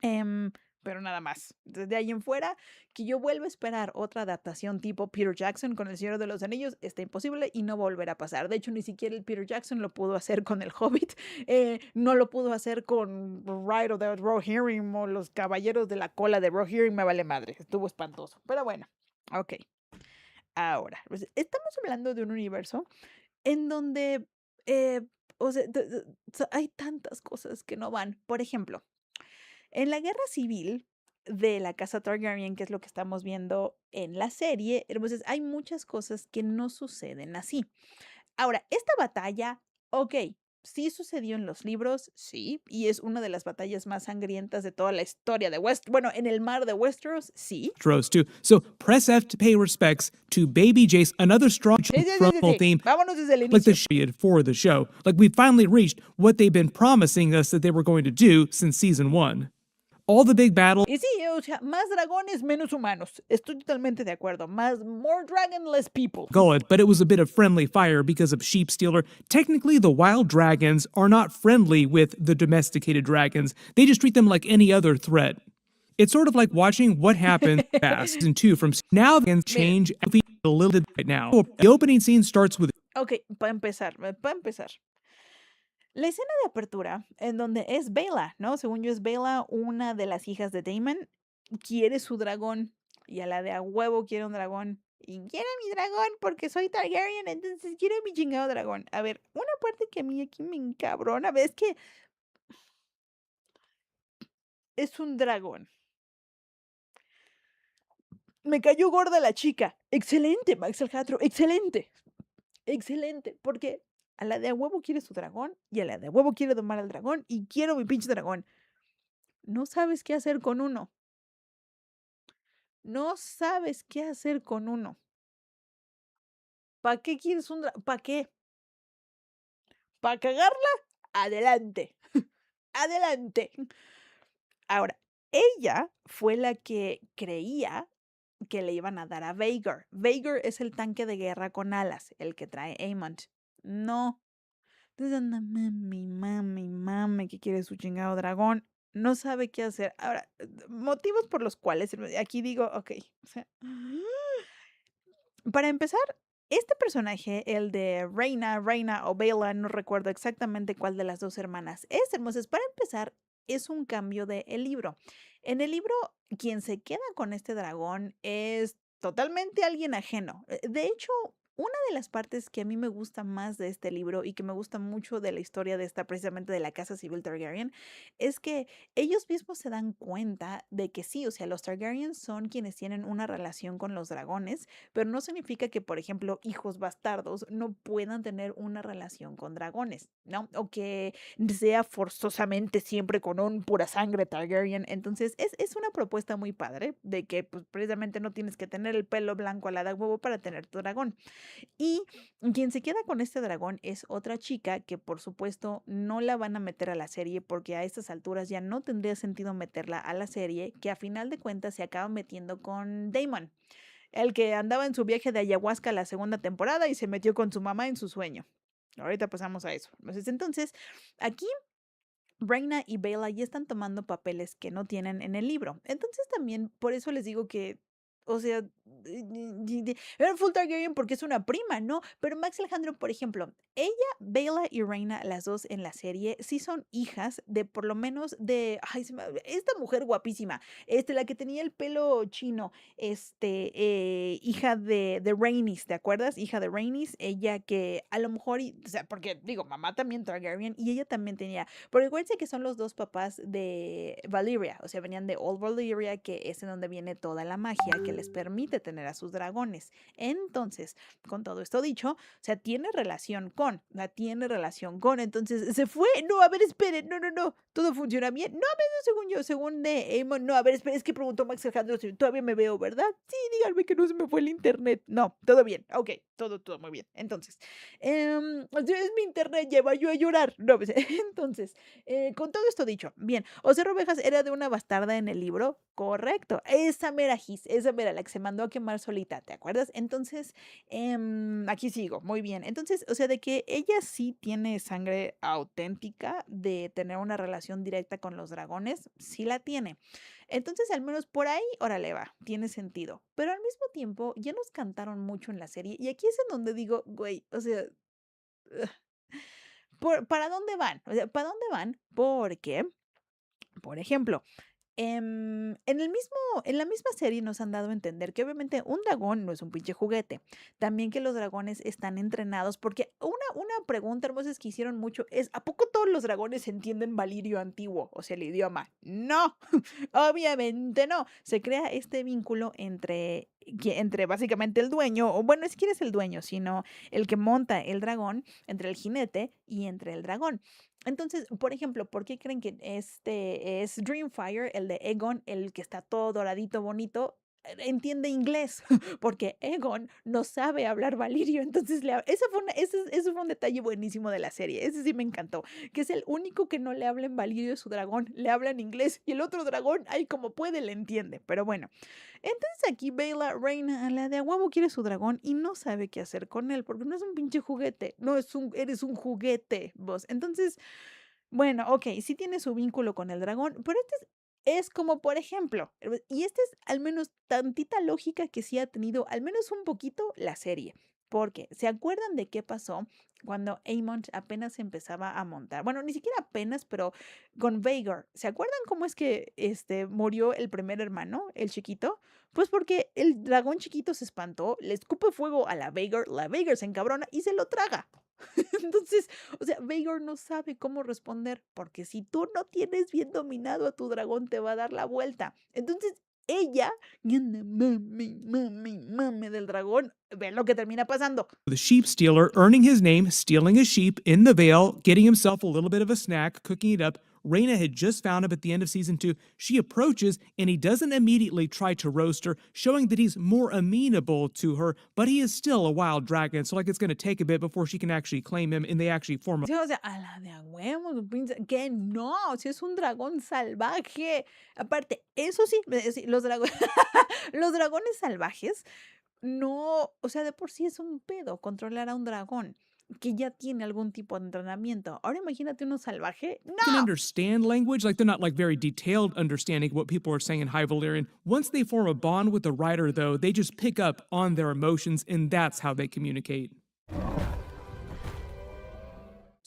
Em, pero nada más. Desde ahí en fuera, que yo vuelva a esperar otra adaptación tipo Peter Jackson con El Señor de los Anillos está imposible y no volverá a pasar. De hecho, ni siquiera el Peter Jackson lo pudo hacer con El Hobbit, no lo pudo hacer con Ride of the Rohirrim o Los Caballeros de la Cola de Rohirrim, me vale madre, estuvo espantoso. Pero bueno, ok. Ahora, pues, estamos hablando de un universo en donde, eh, o sea, hay tantas cosas que no van. Por ejemplo, en la guerra civil de la casa Targaryen, que es lo que estamos viendo en la serie, entonces hay muchas cosas que no suceden así. Ahora, esta batalla, ok, sí sucedió en los libros, sí, y es una de las batallas más sangrientas de toda la historia de bueno, en el mar de Westeros, sí. Westeros too. So press F to pay respects to Baby Jace, another strong Sí, sí, sí, sí, frontal sí. theme Vámonos desde el like the inicio. shit for the show. Like we finally reached what they've been promising us that they were going to do since season 1. All the big battles, Y sí, o sea, más dragones, menos humanos. Estoy totalmente de acuerdo. More dragon, less people. Gullet, but it was a bit of friendly fire because of Sheep Stealer. Technically, the wild dragons are not friendly with the domesticated dragons. They just treat them like any other threat. It's sort of like watching what happens fast season 2 from now and Miren, change a little bit right now. The opening scene starts with ok, para empezar. La escena de apertura, en donde es Bella, ¿no? Según yo es Bella, una de las hijas de Daemon, quiere su dragón. Y a la de a huevo quiere un dragón. Y quiere mi dragón porque soy Targaryen, entonces quiero mi chingado dragón. A ver, una parte que a mí aquí me encabrona, es que es un dragón. Me cayó gorda la chica. Excelente, Max Alejandro, excelente. Excelente, porque a la de a huevo quiere su dragón y a la de a huevo quiere domar al dragón y quiero mi pinche dragón. No sabes qué hacer con uno. No sabes qué hacer con uno. ¿Para qué quieres un dragón? ¿Para qué? ¿Para cagarla? Adelante. Adelante. Ahora, ella fue la que creía que le iban a dar a Vhagar. Vhagar es el tanque de guerra con alas, el que trae Aemond. No. Entonces anda mami, que quiere su chingado dragón. No sabe qué hacer. Ahora, motivos por los cuales aquí digo, ok, o sea, para empezar, este personaje, el de Reina o Bella, no recuerdo exactamente cuál de las dos hermanas es. Entonces, para empezar, es un cambio del libro. En el libro, quien se queda con este dragón es totalmente alguien ajeno. De hecho, una de las partes que a mí me gusta más de este libro y que me gusta mucho de la historia de esta, precisamente de la Casa Civil Targaryen, es que ellos mismos se dan cuenta de que sí, o sea, los Targaryen son quienes tienen una relación con los dragones, pero no significa que, por ejemplo, hijos bastardos no puedan tener una relación con dragones, ¿no? O que sea forzosamente siempre con un pura sangre Targaryen. Entonces, es una propuesta muy padre de que, pues, precisamente no tienes que tener el pelo blanco a la de huevo para tener tu dragón. Y quien se queda con este dragón es otra chica que, por supuesto, no la van a meter a la serie porque a estas alturas ya no tendría sentido meterla a la serie, que a final de cuentas se acaba metiendo con Daemon, el que andaba en su viaje de ayahuasca la segunda temporada y se metió con su mamá en su sueño. Ahorita pasamos a eso. Entonces, aquí Reina y Bella ya están tomando papeles que no tienen en el libro. Entonces también por eso les digo que O sea, era full Targaryen porque es una prima, ¿no? Pero Max Alejandro, por ejemplo, ella, Bella y Reina, las dos en la serie, sí son hijas de por lo menos de, ay, esta mujer guapísima, la que tenía el pelo chino, hija de Rhaenys, ¿te acuerdas? Hija de Rhaenys, ella que a lo mejor, o sea, porque digo, mamá también Targaryen y ella también tenía, porque acuérdense que son los dos papás de Valyria, o sea, venían de Old Valyria, que es en donde viene toda la magia que les permite tener a sus dragones. Entonces, con todo esto dicho, o sea, tiene relación con, entonces se fue, no, a ver, esperen, no, todo funciona bien, no, a ver, no, según yo, según de Aemon, no, a ver, esperen, es que preguntó Max Alejandro si todavía me veo, ¿verdad? Sí, díganme que no se me fue el internet, no, todo bien, ok, todo muy bien, entonces, es mi internet, lleva yo a llorar, no, pues, entonces, con todo esto dicho, bien, Ocer Ovejas era de una bastarda en el libro, correcto, esa mera esa mera la que se mandó a quemar solita, ¿te acuerdas? Entonces, aquí sigo, muy bien. Entonces, o sea, de que ella sí tiene sangre auténtica de tener una relación directa con los dragones, sí la tiene. Entonces, al menos por ahí, órale va, tiene sentido. Pero al mismo tiempo, ya nos cantaron mucho en la serie y aquí es en donde digo, güey, o sea, ugh, ¿para dónde van? O sea, ¿para dónde van? Porque, por ejemplo, en la misma serie nos han dado a entender que obviamente un dragón no es un pinche juguete. También que los dragones están entrenados, porque una pregunta hermosa es que hicieron mucho es, ¿a poco todos los dragones entienden valirio antiguo? O sea, el idioma. No, obviamente no. Se crea este vínculo entre básicamente el dueño, o bueno, es quién es el dueño, sino el que monta el dragón, entre el jinete y entre el dragón. Entonces, por ejemplo, ¿por qué creen que este es Dreamfire, el de Egon, el que está todo doradito, bonito? Entiende inglés, porque Egon no sabe hablar valirio, entonces ese fue un detalle buenísimo de la serie, ese sí me encantó, que es el único que no le habla en valirio a su dragón, le habla en inglés, y el otro dragón, ahí como puede, le entiende, pero bueno, entonces aquí Bella Reina, la de a huevo quiere su dragón y no sabe qué hacer con él, porque no es un pinche juguete, no es eres un juguete, vos, entonces bueno, ok, sí tiene su vínculo con el dragón, pero es como, por ejemplo, y esta es al menos tantita lógica que sí ha tenido, al menos un poquito, la serie. Porque, ¿se acuerdan de qué pasó cuando Aemon apenas empezaba a montar? Bueno, ni siquiera apenas, pero con Vhagar. ¿Se acuerdan cómo es que murió el primer hermano, el chiquito? Pues porque el dragón chiquito se espantó, le escupe fuego a la Vhagar se encabrona y se lo traga. Entonces, o sea, Vhagar no sabe cómo responder, porque si tú no tienes bien dominado a tu dragón, te va a dar la vuelta. Entonces, ella, mame del dragón, ve lo que termina pasando. The sheep stealer earning his name, stealing a sheep in the Vale, getting himself a little bit of a snack, cooking it up. Rhaena had just found him at the end of season 2. She approaches, and he doesn't immediately try to roast her, showing that he's more amenable to her, but he is still a wild dragon, so like it's going to take a bit before she can actually claim him, and they actually form a Sí, o sea, a la de a huevo, que no, si es un dragón salvaje. Aparte, eso sí, sí, los dragones, los dragones salvajes, no, o sea, de por sí es un pedo controlar a un dragón que ya tiene algún tipo de entrenamiento. Ahora imagínate uno salvaje. can ¡No! understand language, like they're not like very detailed understanding what people are saying in High Valyrian. Once they form a bond with the writer, though, they just pick up on their emotions, and that's how they communicate.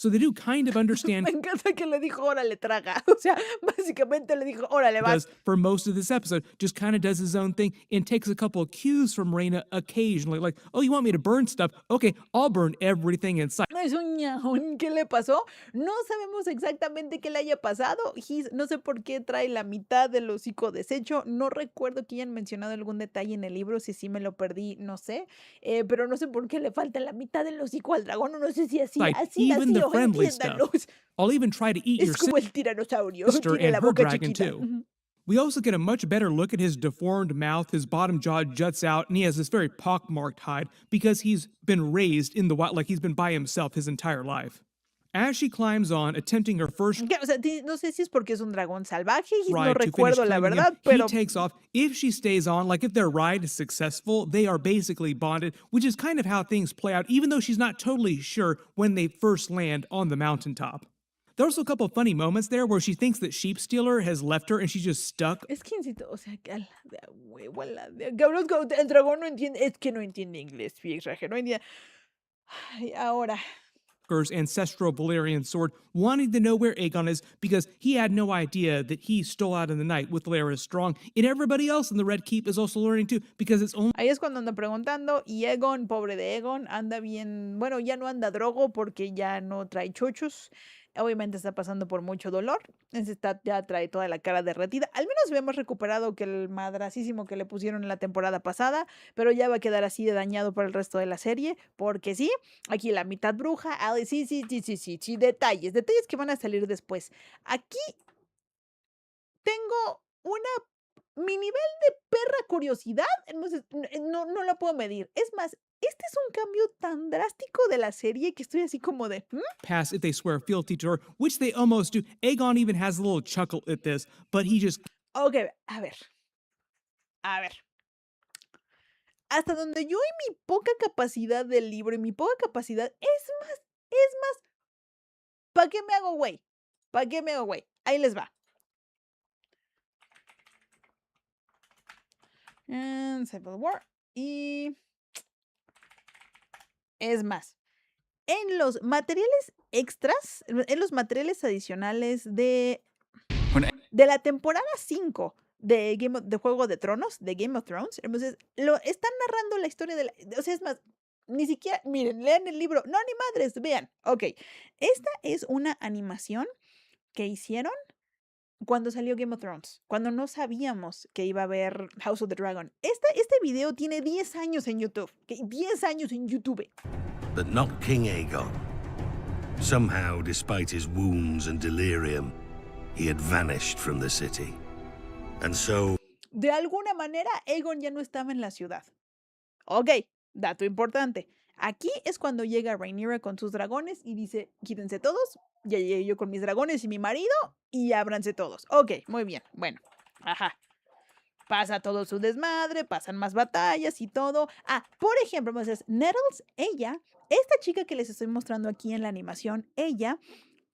So they do kind of understand Me encanta que le dijo, órale, traga. O sea, básicamente le dijo, órale, vas. does for most of this episode, just kind of does his own thing and takes a couple of cues from Rhaena occasionally, like, oh, you want me to burn stuff? Okay, I'll burn everything in sight. No es un ñajón, ¿qué le pasó? No sabemos exactamente qué le haya pasado. No sé por qué trae la mitad del hocico deshecho. No recuerdo que hayan mencionado algún detalle en el libro. Si sí me lo perdí, no sé. Pero no sé por qué le falta la mitad del hocico al dragón. No sé si así, Like, así even the nació, friendly entiéndanlo. stuff. I'll even try to eat your Es como el tiranosaurio. sister Tiene and la her boca dragon, chiquita. too. Ujú. We also get a much better look at his deformed mouth. His bottom jaw juts out, and he has this very pockmarked hide because he's been raised in the wild, like he's been by himself his entire life. As she climbs on, attempting her first O sea, no sé si es porque es un dragón salvaje. No ride to finish recuerdo la claiming him, verdad, he pero takes off. If she stays on, like if their ride is successful, they are basically bonded, which is kind of how things play out, even though she's not totally sure when they first land on the mountaintop. There are also a couple of funny moments there where she thinks that Sheep Stealer has left her and she's just stuck. Es que insisto, o sea, que a la de a huevo, a la de cabrón, el dragón no entiende, es que no entiende inglés, fíjate, no entiende. Ay, ahora, Ancestral Valyrian sword, wanting to know where Aegon is because he had no idea that he stole out in the night with Larys Strong, and everybody else in the Red Keep is also learning too because it's only ahí es cuando anda preguntando y Egon, pobre de Egon, anda bien, bueno, ya no anda drogo porque ya no trae chochos. Obviamente está pasando por mucho dolor. Ya trae toda la cara derretida. Al menos vemos recuperado que el madrasísimo que le pusieron en la temporada pasada, pero ya va a quedar así de dañado por el resto de la serie, porque sí, aquí la mitad bruja, sí, detalles que van a salir después. Aquí tengo una mi nivel de perra curiosidad, entonces no la puedo medir. Es más, este es un cambio tan drástico de la serie que estoy así como de, pass if they swear fealty to her, which they almost do. Aegon even has a little chuckle at this, but he just Ok, a ver. Hasta donde yo y mi poca capacidad del libro y mi poca capacidad, es más, ¿para qué me hago güey? ¿Para qué me hago güey? Ahí les va. Civil War. Y es más, en los materiales extras, en los materiales adicionales de la temporada 5 de Juego de Tronos, de Game of Thrones, entonces lo están narrando la historia de o sea, es más, ni siquiera, miren, lean el libro, no, ni madres, vean, ok, esta es una animación que hicieron cuando salió Game of Thrones, cuando no sabíamos que iba a haber House of the Dragon. Este video tiene 10 años en YouTube, 10 años en YouTube. But not King Aegon. Somehow, despite his wounds and delirium, he had vanished from the city. And so... De alguna manera, Aegon ya no estaba en la ciudad. Ok, dato importante. Aquí es cuando llega Rhaenyra con sus dragones y dice, quítense todos, ya llegué yo con mis dragones y mi marido, y ábranse todos. Ok, muy bien, bueno, ajá. Pasa todo su desmadre, pasan más batallas y todo. Ah, por ejemplo, entonces, Nettles, esta chica que les estoy mostrando aquí en la animación, ella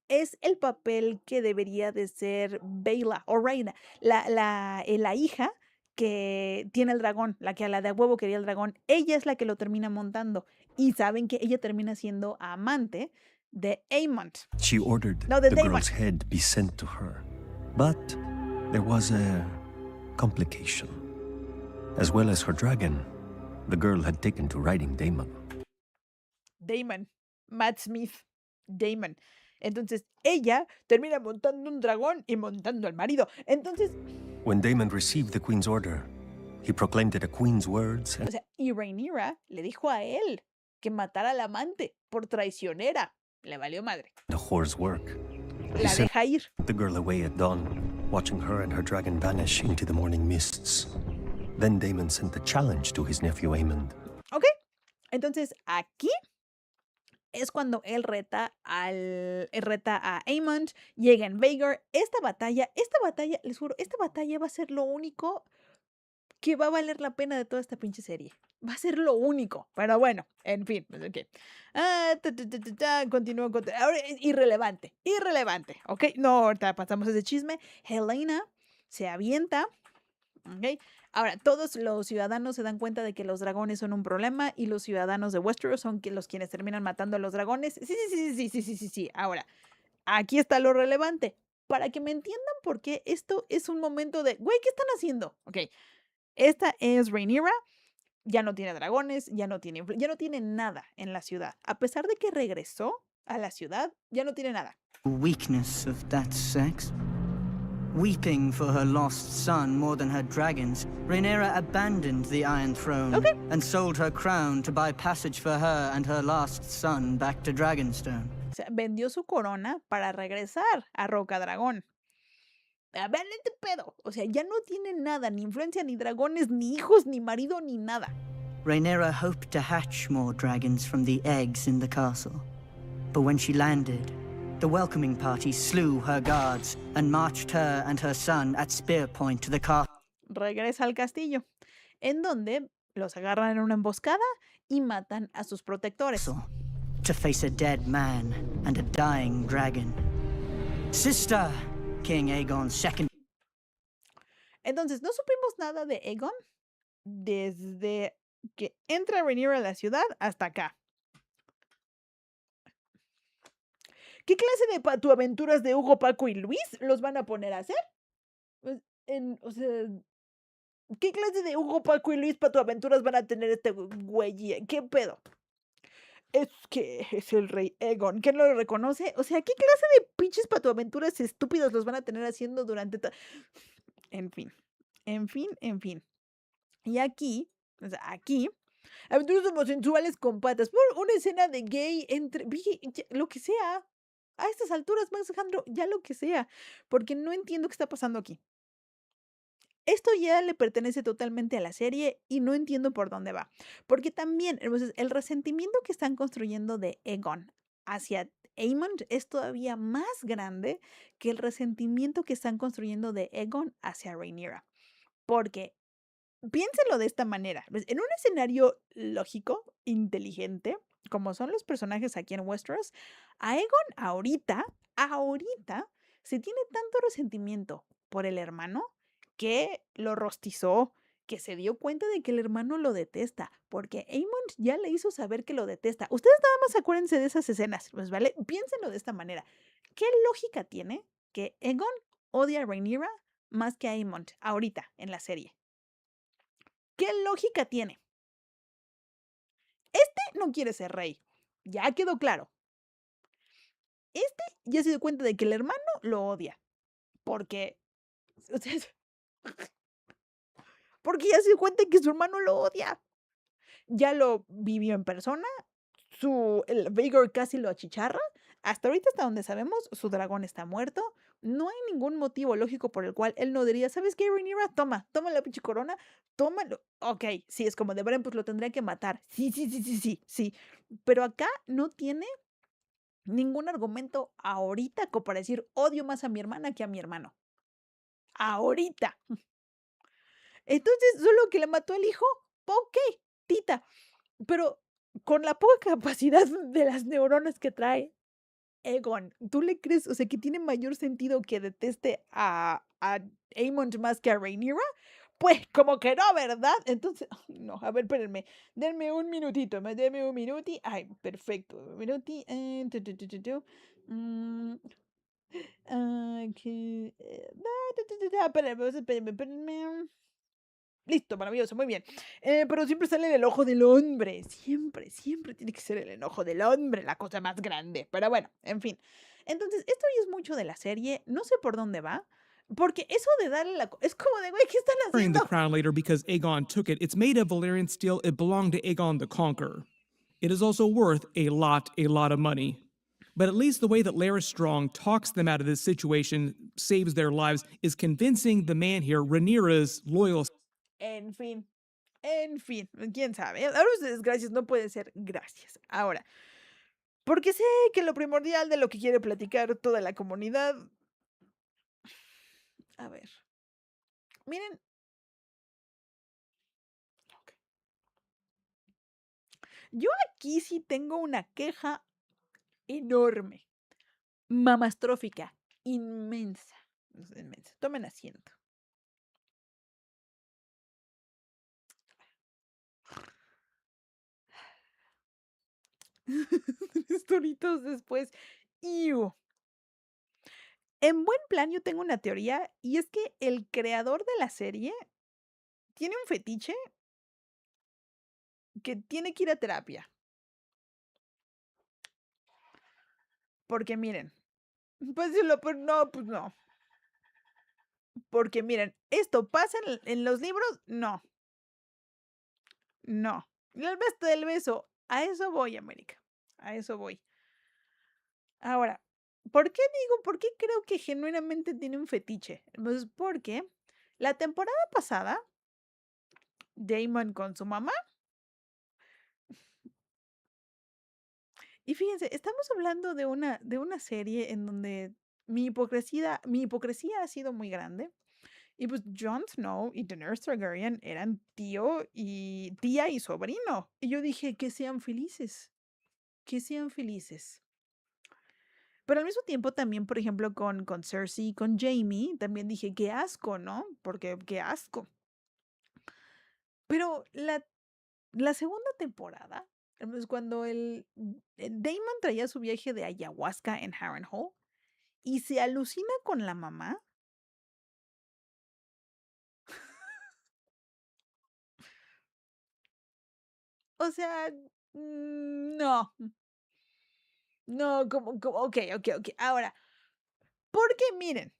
es el papel que debería de ser Baela o Reina, la hija que tiene el dragón, la que a la de a huevo quería el dragón. Ella es la que lo termina montando. Y saben que ella termina siendo amante de Aemond. She ordered No, the Daemon. girl's head be sent to her. But there was a complication. As well as her dragon, the girl had taken to riding Daemon. Daemon. Matt Smith. Daemon. Entonces, ella termina montando un dragón y montando al marido. Entonces... When Daemon received the queen's order, he proclaimed it a queen's words. O sea, y Rhaenyra le dijo a él que matara al amante por traicionera. Le valió madre. The whore's work. He La sent deja ir. the girl away at dawn, watching her and her dragon vanish into the morning mists. Then Daemon sent a challenge to his nephew Aemond. ¿Ok? Entonces, aquí es cuando él reta a Aemond, llega en Vhagar. Esta batalla, les juro, esta batalla va a ser lo único que va a valer la pena de toda esta pinche serie. Va a ser lo único. Pero bueno, en fin. Pues, okay. Continúo. Ahora es irrelevante. ¿Ok? No, ahorita pasamos ese chisme. Helena se avienta. ¿Ok? Ahora, todos los ciudadanos se dan cuenta de que los dragones son un problema y los ciudadanos de Westeros son los quienes terminan matando a los dragones. Sí. Ahora, aquí está lo relevante. Para que me entiendan por qué esto es un momento de, güey, ¿qué están haciendo? Ok, esta es Rhaenyra, ya no tiene dragones, ya no tiene nada en la ciudad. A pesar de que regresó a la ciudad, ya no tiene nada. Weakness of that sex. Weeping for her lost son more than her dragons, Rhaenyra abandoned the Iron Throne and sold her crown to buy passage for her and her lost son back to Dragonstone. O sea, vendió su corona para regresar a Roca Dragón. A ver, este pedo. O sea, ya no tiene nada, ni influencia, ni dragones, ni hijos, ni marido, ni nada. Rhaenyra hoped to hatch more dragons from the eggs in the castle. But when she landed, the welcoming party slew her guards and marched her and her son at spear point to the castle. Regresa al castillo, en donde los agarran en una emboscada y matan a sus protectores. To face a dead man and a dying dragon. Sister, King Aegon's second. Entonces, no supimos nada de Aegon desde que entra Rhaenyra a la ciudad hasta acá. ¿Qué clase de patuaventuras de Hugo, Paco y Luis los van a poner a hacer? Pues, o sea, ¿qué clase de Hugo, Paco y Luis patuaventuras van a tener este güey? ¿Qué pedo? Es que es el rey Aegon. ¿Quién no lo reconoce? O sea, ¿qué clase de pinches patuaventuras estúpidos los van a tener haciendo durante... En fin, en fin, en fin. Y aquí, o sea, aquí, aventuras homosexuales con patas. Por una escena de gay entre... Lo que sea. A estas alturas, Max Alejandro, ya lo que sea. Porque no entiendo qué está pasando aquí. Esto ya le pertenece totalmente a la serie y no entiendo por dónde va. Porque también, entonces, el resentimiento que están construyendo de Aegon hacia Aemond es todavía más grande que el resentimiento que están construyendo de Aegon hacia Rhaenyra. Porque piénsenlo de esta manera. En un escenario lógico, inteligente, como son los personajes aquí en Westeros, a Aegon ahorita, se tiene tanto resentimiento por el hermano que lo rostizó, que se dio cuenta de que el hermano lo detesta, porque Aemond ya le hizo saber que lo detesta. Ustedes nada más acuérdense de esas escenas, pues, ¿vale? Piénsenlo de esta manera. ¿Qué lógica tiene que Aegon odia a Rhaenyra más que a Aemond ahorita en la serie? ¿Qué lógica tiene? Este no quiere ser rey. Ya quedó claro. Este ya se dio cuenta de que el hermano lo odia. Porque. O sea, porque ya se dio cuenta de que su hermano lo odia. Ya lo vivió en persona. El Vigor casi lo achicharra. Hasta ahorita, hasta donde sabemos, su dragón está muerto. No hay ningún motivo lógico por el cual él no diría, ¿sabes qué, Rhaenyra? Toma la pinche corona, tómalo. Ok, sí, es como de Bren, pues lo tendría que matar. Sí. Pero acá no tiene ningún argumento ahorita como para decir, odio más a mi hermana que a mi hermano. Ahorita. Entonces, solo que le mató al hijo, ok, tita. Pero con la poca capacidad de las neuronas que trae Aegon, ¿tú le crees, o sea, que tiene mayor sentido que deteste a Aemond más que a Rhaenyra? Pues como que no, ¿verdad? Entonces, ay, no, a ver, espérenme, denme un minutito, denme un minuti. Ay, perfecto, un minuti. Mm, espérenme. Listo, maravilloso, muy bien. Pero siempre sale en el ojo del hombre. Siempre tiene que ser el enojo del hombre, la cosa más grande. Pero bueno, en fin. Entonces, esto ya es mucho de la serie. No sé por dónde va. Porque eso de darle es como de, güey, ¿qué están Carrying the haciendo? crown later because Aegon took it. It's made of Valyrian steel. It belonged to Aegon the Conqueror. It is also worth a lot of money. But at least the way that Larys Strong talks them out of this situation, saves their lives, is convincing the man here, Rhaenyra's loyal. En fin. En fin. ¿Quién sabe? Ahora ustedes, gracias, no pueden ser gracias. Ahora, porque sé que lo primordial de lo que quiere platicar toda la comunidad. A ver. Miren. Yo aquí sí tengo una queja enorme, mamastrófica, inmensa. Inmensa. Tomen asiento. Tres toritos después. ¡Iu! En buen plan, yo tengo una teoría y es que el creador de la serie tiene un fetiche que tiene que ir a terapia. Porque miren, pues decirlo, pero no, pues no. Porque miren, ¿esto pasa en los libros? No. No. El beso del beso. A eso voy, América. A eso voy. Ahora, ¿por qué digo, por qué creo que genuinamente tiene un fetiche? Pues porque la temporada pasada, Damon con su mamá, y fíjense, estamos hablando de una serie en donde mi hipocresía ha sido muy grande. Y pues Jon Snow y Daenerys Targaryen eran tía y sobrino. Y yo dije, que sean felices. Que sean felices. Pero al mismo tiempo también, por ejemplo, con Cersei y con Jaime, también dije: "Qué asco", ¿no? Porque qué asco. Pero la segunda temporada, es cuando Daemon traía su viaje de ayahuasca en Harrenhal y se alucina con la mamá. O sea, no, no, como okey. Ahora, porque miren,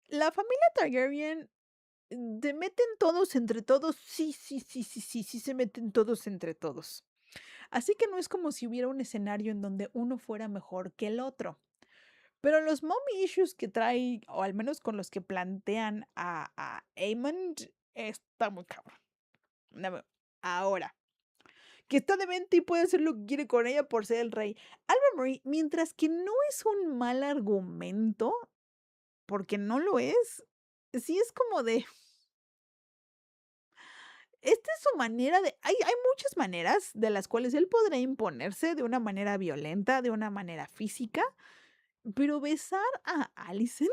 la familia Targaryen, se meten todos entre todos, sí se meten todos entre todos. Así que no es como si hubiera un escenario en donde uno fuera mejor que el otro. Pero los mommy issues que trae, o al menos con los que plantean a Aemond, está muy cabrón. No, ahora, que está demente y puede hacer lo que quiere con ella por ser el rey. Alba Marie, mientras que no es un mal argumento, porque no lo es, sí es como de, esta es su manera de, hay muchas maneras de las cuales él podrá imponerse de una manera violenta, de una manera física, pero besar a Alicent.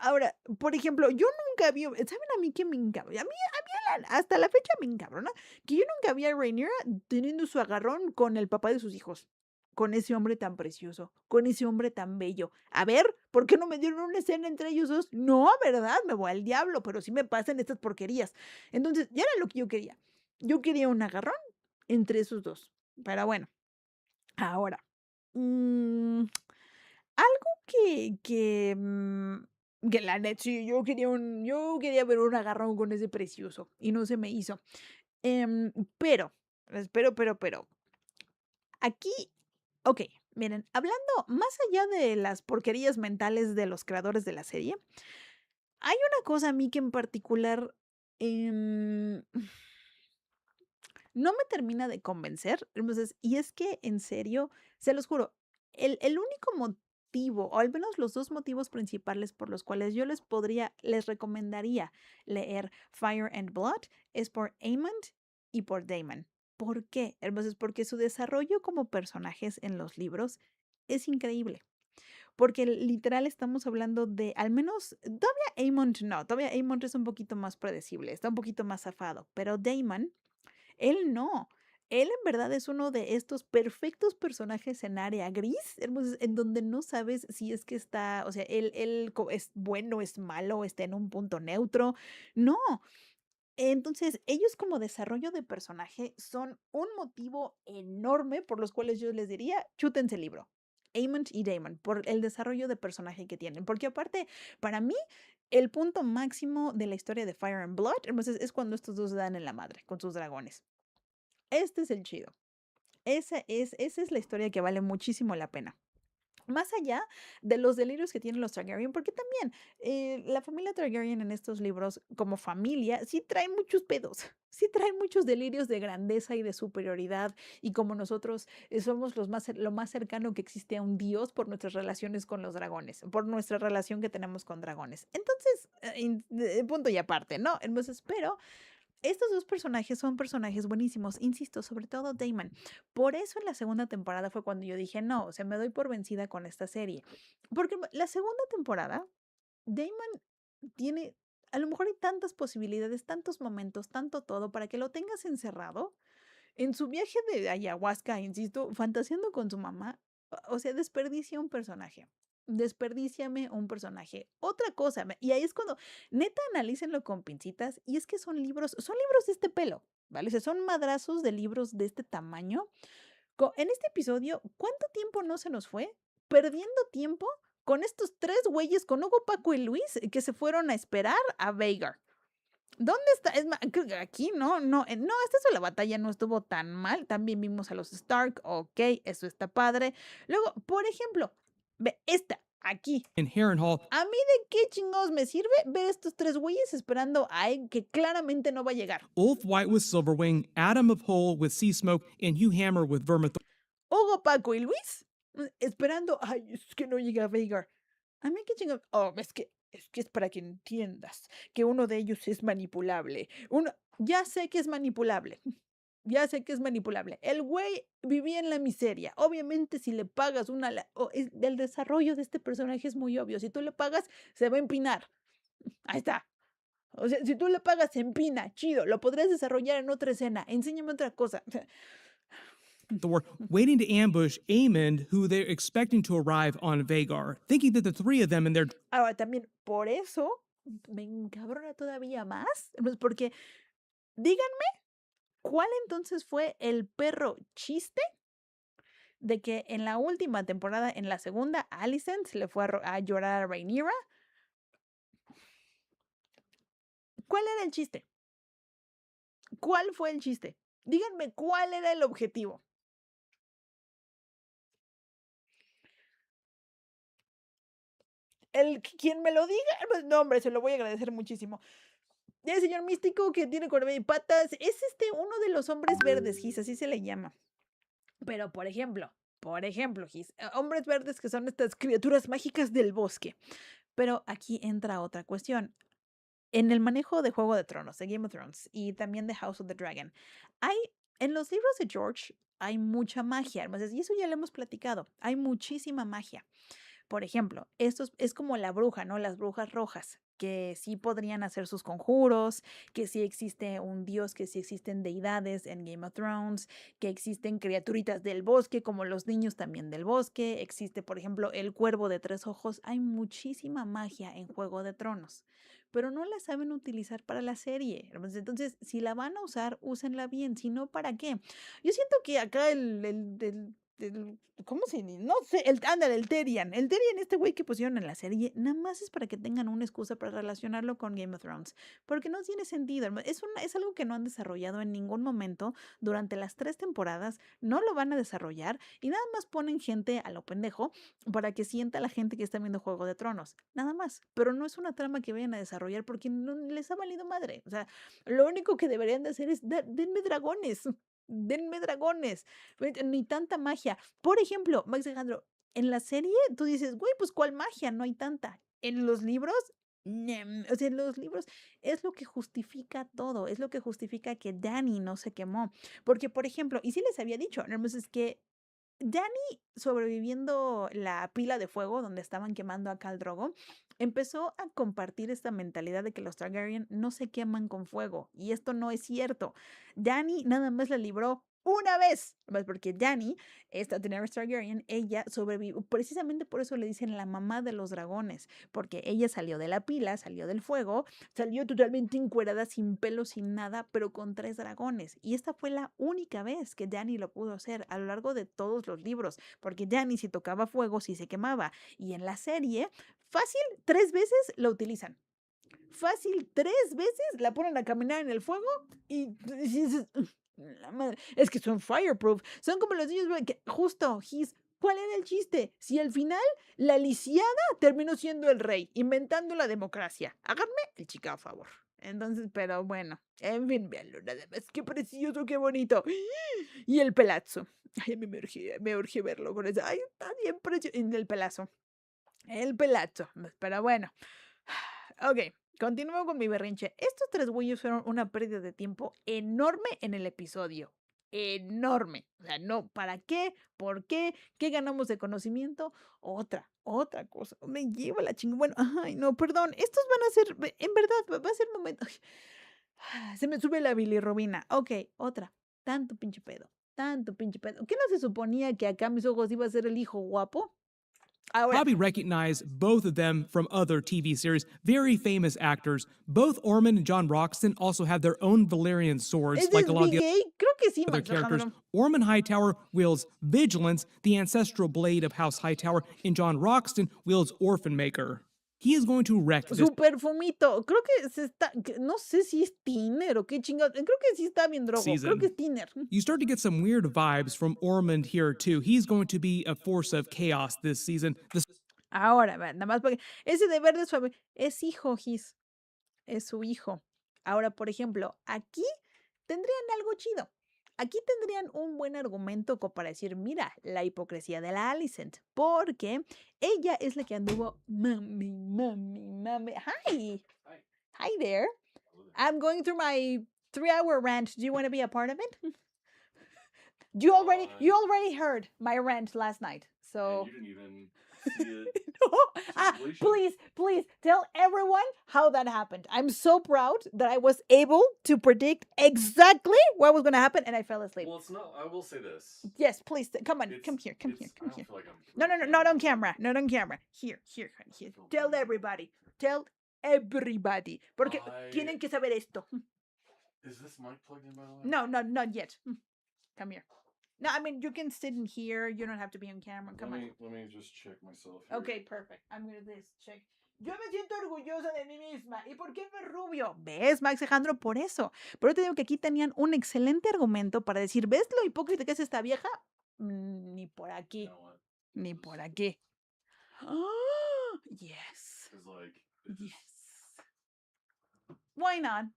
Ahora, por ejemplo, yo nunca vi, ¿saben a mí qué me encabrona? Hasta la fecha me encabrona que yo nunca vi a Rhaenyra teniendo su agarrón con el papá de sus hijos, con ese hombre tan precioso, con ese hombre tan bello. A ver, ¿por qué no me dieron una escena entre ellos dos? No, ¿verdad? Me voy al diablo, pero sí me pasan estas porquerías. Entonces, ya era lo que yo quería. Yo quería un agarrón entre esos dos. Pero bueno, ahora. mm, Algo que la net sí, yo quería ver un agarrón con ese precioso y no se me hizo. Pero, pero, aquí, okey, miren, hablando más allá de las porquerías mentales de los creadores de la serie, hay una cosa a mí que en particular, em no me termina de convencer, entonces, y es que, en serio, se los juro, el único motivo, o al menos los 2 motivos principales por los cuales yo les recomendaría leer Fire and Blood es por Aemond y por Daemon. ¿Por qué? Entonces, porque su desarrollo como personajes en los libros es increíble, porque literal estamos hablando de al menos todavía Aemond no, todavía Aemond es un poquito más predecible, está un poquito más zafado, pero Daemon él no. Él en verdad es uno de estos perfectos personajes en área gris, entonces, en donde no sabes si es que está, o sea, él es bueno, es malo, está en un punto neutro. No. Entonces, ellos como desarrollo de personaje son un motivo enorme por los cuales yo les diría, chútense el libro. Aemond y Daemon, por el desarrollo de personaje que tienen. Porque aparte, para mí, el punto máximo de la historia de Fire and Blood, entonces, es cuando estos dos se dan en la madre con sus dragones. Este es el chido. Esa es la historia que vale muchísimo la pena. Más allá de los delirios que tienen los Targaryen, porque también la familia Targaryen en estos libros, como familia, sí trae muchos pedos, sí trae muchos delirios de grandeza y de superioridad, y como nosotros somos lo más cercano que existe a un dios por nuestras relaciones con los dragones, por nuestra relación que tenemos con dragones. Entonces, punto y aparte, ¿no? Entonces, pero estos 2 personajes son personajes buenísimos, insisto, sobre todo Damon. Por eso en la segunda temporada fue cuando yo dije: "No, o sea, me doy por vencida con esta serie". Porque la segunda temporada, Damon tiene a lo mejor hay tantas posibilidades, tantos momentos, tanto todo para que lo tengas encerrado en su viaje de ayahuasca, insisto, fantaseando con su mamá, o sea, desperdicia un personaje. Desperdíciame un personaje. Otra cosa, y ahí es cuando neta analícenlo con pincitas, y es que son libros de este pelo, ¿vale? O sea, son madrazos de libros de este tamaño. En este episodio, ¿cuánto tiempo no se nos fue? Perdiendo tiempo con estos 3 güeyes, con Hugo, Paco y Luis, que se fueron a esperar a Veigar. ¿Dónde está? Es más, creo que aquí no, hasta eso la batalla no estuvo tan mal. También vimos a los Stark, ok, eso está padre. Luego, por ejemplo, ve esta, aquí. In Harrenhal, ¿A mí de qué chingados me sirve ver estos 3 güeyes esperando a él que claramente no va a llegar? Ulf White with Silverwing, Adam of Hull with Sea Smoke, and Hugh Hammer with Vermithor. Hugo, Paco y Luis esperando, ay, es que no llega Veigar. A mí qué chingados. Oh, es que es para que entiendas que uno de ellos es manipulable. Ya sé que es manipulable. Ya sé que es manipulable. El güey vivía en la miseria. Obviamente, si le pagas el desarrollo de este personaje es muy obvio. Si tú le pagas, se va a empinar. Ahí está. O sea, si tú le pagas, se empina. Chido. Lo podrías desarrollar en otra escena. Enséñame otra cosa. Thor waiting to ambush Aemond, who they're expecting to arrive on Vagar, thinking that the three of them and their Ahora, también por eso me encabrona todavía más. Pues porque, díganme, ¿cuál entonces fue el perro chiste de que en la última temporada, en la segunda, Alicent se le fue a llorar a Rhaenyra? ¿Cuál era el chiste? ¿Cuál fue el chiste? Díganme cuál era el objetivo. Quien me lo diga, pues, no, hombre, se lo voy a agradecer muchísimo. El señor místico que tiene cuerno y patas es uno de los hombres verdes, Gis, así se le llama. Pero, por ejemplo, Gis, hombres verdes que son estas criaturas mágicas del bosque. Pero aquí entra otra cuestión. En el manejo de Juego de Tronos, de Game of Thrones y también de House of the Dragon, en los libros de George hay mucha magia, hermanos, y eso ya lo hemos platicado. Hay muchísima magia. Por ejemplo, esto es como la bruja, ¿no? Las brujas rojas, que sí podrían hacer sus conjuros, que sí existe un dios, que sí existen deidades en Game of Thrones, que existen criaturitas del bosque, como los niños también del bosque. Existe, por ejemplo, el cuervo de 3 ojos. Hay muchísima magia en Juego de Tronos, pero no la saben utilizar para la serie. Entonces, si la van a usar, úsenla bien, si no, ¿para qué? Yo siento que acá ¿cómo se dice? No sé, ándale, el Tyrion, este güey que pusieron en la serie, nada más es para que tengan una excusa para relacionarlo con Game of Thrones, porque no tiene sentido, es algo que no han desarrollado en ningún momento durante las 3 temporadas, no lo van a desarrollar y nada más ponen gente a lo pendejo para que sienta la gente que está viendo Juego de Tronos, nada más, pero no es una trama que vayan a desarrollar porque no les ha valido madre, o sea, lo único que deberían de hacer es denme dragones. Denme dragones, ni tanta magia. Por ejemplo, Max Alejandro, en la serie tú dices, güey, pues ¿cuál magia? No hay tanta. En los libros, o sea, en los libros es lo que justifica todo, es lo que justifica que Dany no se quemó. Porque, por ejemplo, y sí les había dicho, ¿no? Pues es que Dany, sobreviviendo la pila de fuego donde estaban quemando a Khal Drogo, empezó a compartir esta mentalidad de que los Targaryen no se queman con fuego. Y esto no es cierto. Dany nada más la libró una vez. Porque Dany, esta Daenerys Targaryen, ella sobrevivió. Precisamente por eso le dicen la mamá de los dragones. Porque ella salió de la pila, salió del fuego, salió totalmente encuerada, sin pelo, sin nada, pero con 3 dragones. Y esta fue la única vez que Dany lo pudo hacer a lo largo de todos los libros. Porque Dany, si tocaba fuego, sí se quemaba. Y en la serie, fácil, 3 veces lo utilizan. Fácil, 3 veces la ponen a caminar en el fuego y dices, la madre, es que son fireproof. Son como los niños, que justo, ¿cuál era el chiste? Si al final la lisiada terminó siendo el rey, inventando la democracia. Háganme el chica a favor. Entonces, pero bueno, en fin, véanlo nada más. Qué precioso, qué bonito. Y el pelazo. Ay, a mí me urge verlo con eso. Ay, está bien precioso. En el pelazo. El pelazo. Pero bueno. Ok, continúo con mi berrinche. Estos 3 güeyes fueron una pérdida de tiempo enorme en el episodio. Enorme. O sea, no, ¿para qué? ¿Por qué? ¿Qué ganamos de conocimiento? Otra cosa. Me lleva la chingada. Bueno, ay, no, perdón. Estos van a ser, en verdad, va a ser momento. Se me sube la bilirrubina. Ok, otra. Tanto pinche pedo. Tanto pinche pedo. ¿Qué no se suponía que acá a mis ojos iba a ser el hijo guapo? Ahora, probably recognize both of them from other TV series. Very famous actors. Both Ormond and John Roxton also have their own Valyrian swords, ¿es like a lot of the gay? Creo que sí, other Max characters. Alejandro. Ormond Hightower wields Vigilance, the ancestral blade of House Hightower, and John Roxton wields Orphan Maker. He is going to wreck this Su perfumito. Creo que no sé si es Tiner o qué chingados. Creo que sí está bien drogo. Creo que es Tiner. You start to get some weird vibes from Ormond here too. He's going to be a force of chaos this season. Ahora, nada más porque ese de verde es hijo, es su hijo. Ahora, por ejemplo, aquí tendrían algo chido. Aquí tendrían un buen argumento para decir, mira, la hipocresía de la Alicent, porque ella es la que anduvo, mami. Hi there. I'm going through my 3-hour rant. Do you want to be a part of it? You already heard my rant last night. So And you didn't even see it. no. Please tell everyone how that happened. I'm so proud that I was able to predict exactly what was going to happen, and I fell asleep. Well, it's not. I will say this. Yes, please come on, It's- come here. I don't feel like I'm. No, not on camera, not on camera. Here. Tell everybody. Porque tienen que saber esto. Is this mic plugged in, by the way? No, not yet. Come here. No, I mean, you can sit in here. You don't have to be on camera. Come on. Let me just check myself here. Okay, perfect. I'm going to check. Yo me siento orgullosa de mí misma. ¿Y por qué no es rubio? ¿Ves, Max Alejandro? Por eso. Pero te digo que aquí tenían un excelente argumento para decir, ¿ves lo hipócrita que es esta vieja? Ni por aquí. You know what? Ni por aquí. Yes. It's like. Yes. Why not? It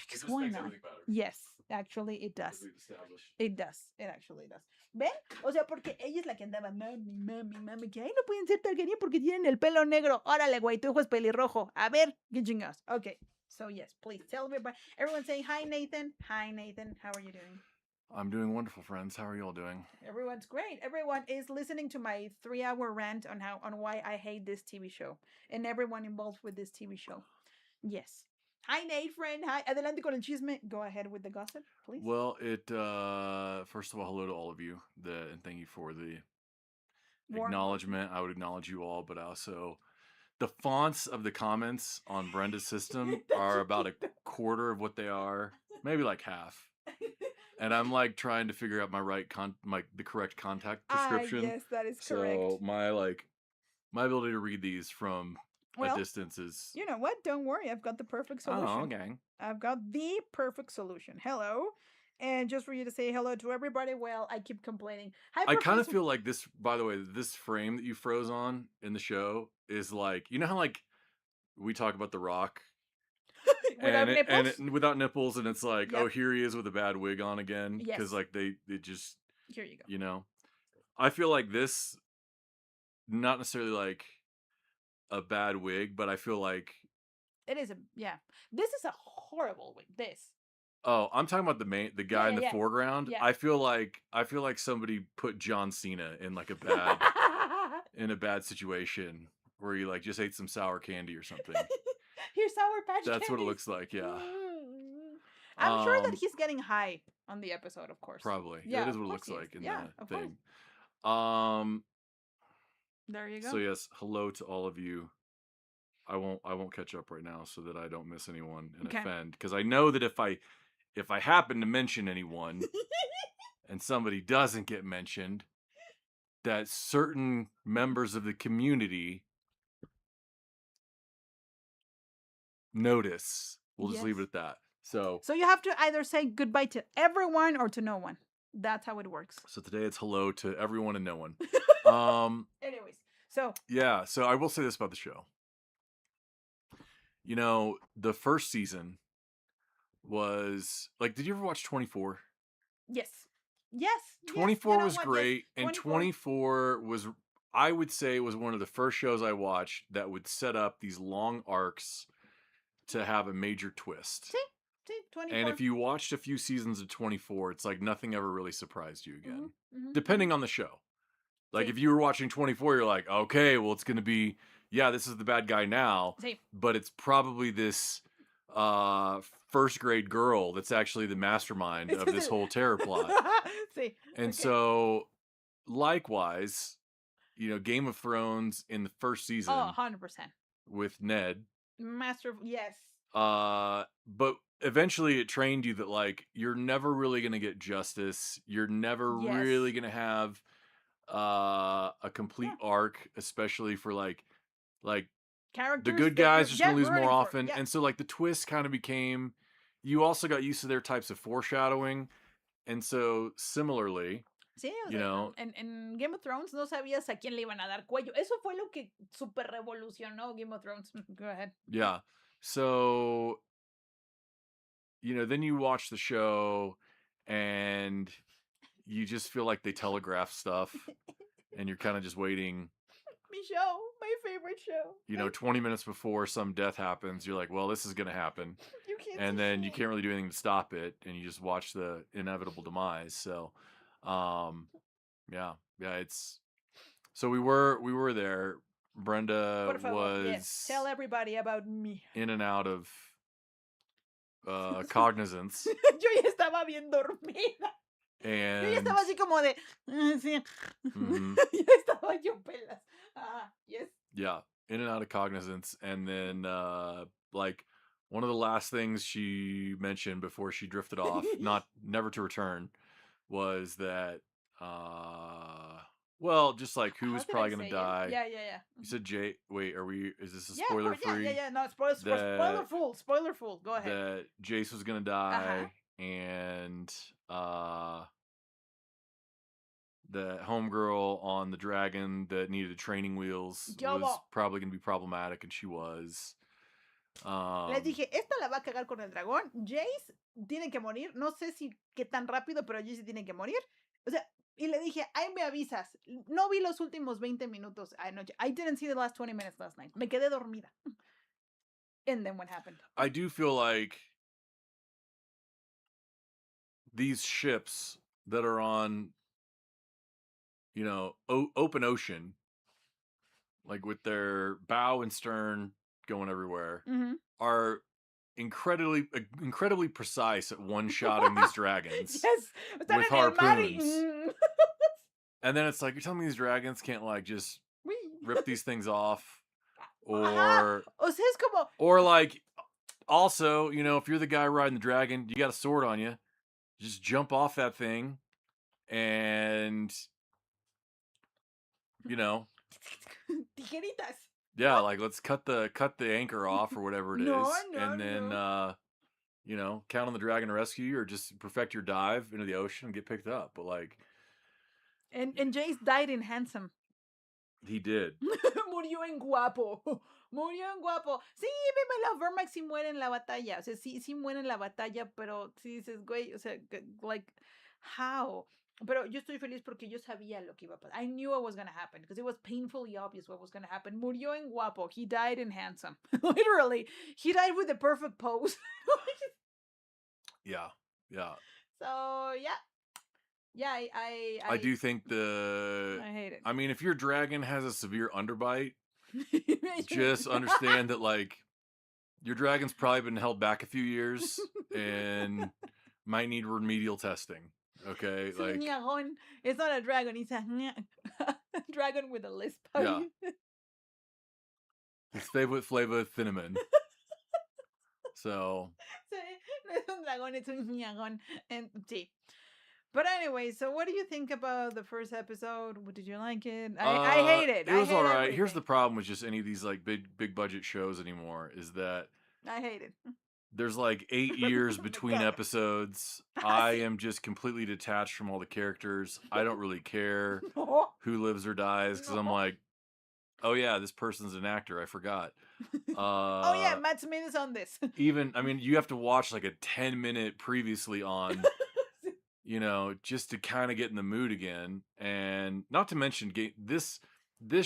Because just why makes not? everything better. Yes, actually it As does. we've established. It does. It actually does. ¿Ven? O sea, porque ella es la que andaba, mami, que ay, no pueden ser Targaryen porque tienen el pelo negro. Órale, güey, tu hijo es pelirrojo. A ver, qué chingados. Okay, so yes, please tell everybody. Everyone saying hi, Nathan. Hi, Nathan. How are you doing? I'm doing wonderful, friends. How are you all doing? Everyone's great. Everyone is listening to my 3-hour rant on why I hate this TV show and everyone involved with this TV show. Yes. Hi, Nate, friend. Hi. Adelante con el chisme. Go ahead with the gossip, please. Well, first of all, hello to all of you, and thank you for the Warm acknowledgement. I would acknowledge you all, but also the fonts of the comments on Brenda's system are about a quarter of what they are, maybe like half. And I'm like trying to figure out the correct contact description. Yes, that is correct. So my ability to read these from a distance is. You know what? Don't worry. I've got the perfect solution. Oh, okay. I've got the perfect solution. Hello. And just for you to say hello to everybody, well, I keep complaining. Hi, I kind of feel like this, by the way, this frame that you froze on in the show is like, you know how like we talk about The Rock without nipples. Without nipples, and it's like, Yep. oh, here he is with a bad wig on again. Yes. Because like they just, Here you go. you know, I feel like this, not necessarily like a bad wig, but I feel like It is This is a horrible wig. This. oh, I'm talking about the guy in the foreground. Yeah. I feel like somebody put John Cena in like a bad situation where he like just ate some sour candy or something. Here's Sour Patch That's what it Candies. looks like, yeah. I'm sure that he's getting high on the episode, of course. Probably. Yeah, That is of what it course looks he is. like in Yeah, the of thing. There you go. So yes, hello to all of you. I won't catch up right now so that I don't miss anyone and offend, because I know that if I happen to mention anyone and somebody doesn't get mentioned, that certain members of the community notice. We'll just leave it at that. So you have to either say goodbye to everyone or to no one. That's how it works. So today it's hello to everyone and no one. Anyways, so yeah, so I will say this about the show. You know, the first season was like, did you ever watch 24? Yes. 24 was great, and 24 was, I would say, was one of the first shows I watched that would set up these long arcs to have a major twist. See, 24. And if you watched a few seasons of 24, it's like nothing ever really surprised you again, Mm-hmm. depending on the show. Like if you were watching 24, you're like, okay, well, it's going to be, yeah, this is the bad guy now, but it's probably this first grade girl that's actually the mastermind of this whole terror plot. And so likewise, you know, Game of Thrones in the first season. Oh, 100%. With Ned. Yes. But eventually it trained you that like you're never really going to get justice. You're never really going to have a complete arc, especially for like characters. The good guys are just going to lose more often. And so like the twist kind of became, you also got used to their types of foreshadowing. And so similarly, sí, o you sea, know, en Game of Thrones no sabías a quién le iban a dar cuello. Eso fue lo que super revolucionó Game of Thrones. Go ahead. Yeah. So, you know, then you watch the show and you just feel like they telegraph stuff and you're kind of just waiting. My favorite show. You know, 20 minutes before some death happens, you're like, well, this is going to happen. And then you can't really do anything to stop it. And you just watch the inevitable demise. So, Yeah, it's so we were there. Brenda Por favor, yes. was Tell everybody about me. in and out of cognizance. Yo ya estaba bien dormida. Yo ya And estaba así como de. Sí. Mhm. Ya estaba yo pelas. Yes. yeah, in and out of cognizance, and then like one of the last things she mentioned before she drifted off, never to return, was that well, just like who How was did I probably gonna say it? die. Yeah. You said Jay. Wait, is this a Yeah, spoiler yeah, free? yeah. No, spoiler full. Spoiler full. Go ahead. That Jace was gonna die, and the homegirl on the dragon that needed training wheels was probably gonna be problematic, and she was. Les dije, esta la va a cagar con el dragón. Jace tiene que morir. No sé si qué tan rápido, pero Jace tiene que morir. O sea, y le dije, ahí me avisas. No vi los últimos 20 minutos anoche. I didn't see the last 20 minutes last night. Me quedé dormida. And then what happened? I do feel like these ships that are on, open ocean, like with their bow and stern going everywhere, are incredibly precise at one-shotting these dragons. Yes. With harpoons. And then it's like, you're telling me these dragons can't like just rip these things off? Or O sea, es como... Or like, also, if you're the guy riding the dragon, you got a sword on you, just jump off that thing and, Tijeritas. Yeah, like let's cut the anchor off or whatever it is. And then count on the dragon to rescue you, or just perfect your dive into the ocean and get picked up. But like, and Jace died in handsome. He did. Murió en guapo. Murió en guapo. Sí, la Vermax sí muere en la batalla. O sea, sí muere en la batalla, pero sí dices, güey, o sea, like, how? Pero yo estoy feliz porque yo sabía lo que iba a pasar. I knew it was going to happen because it was painfully obvious what was going to happen. Murió en guapo. He died in handsome. Literally. He died with the perfect pose. Yeah. So, yeah. Yeah, I do think I hate it. I mean, if your dragon has a severe underbite, just understand that like your dragon's probably been held back a few years and might need remedial testing. Okay, it's like it's not a dragon; it's a dragon with a lisp. Yeah, it's flavor cinnamon. So no es un dragón, it's un ñagón. And sí. But anyway, so what do you think about the first episode? Did you like it? I hate it. It was all right. Everything. Here's the problem with just any of these like big budget shows anymore is that I hate it. There's like 8 years between episodes. I am just completely detached from all the characters. I don't really care who lives or dies because I'm like, oh yeah, this person's an actor. I forgot. Oh yeah, Matt Smith is on this. Even, I mean, you have to watch like a 10-minute previously on, just to kind of get in the mood again. And not to mention this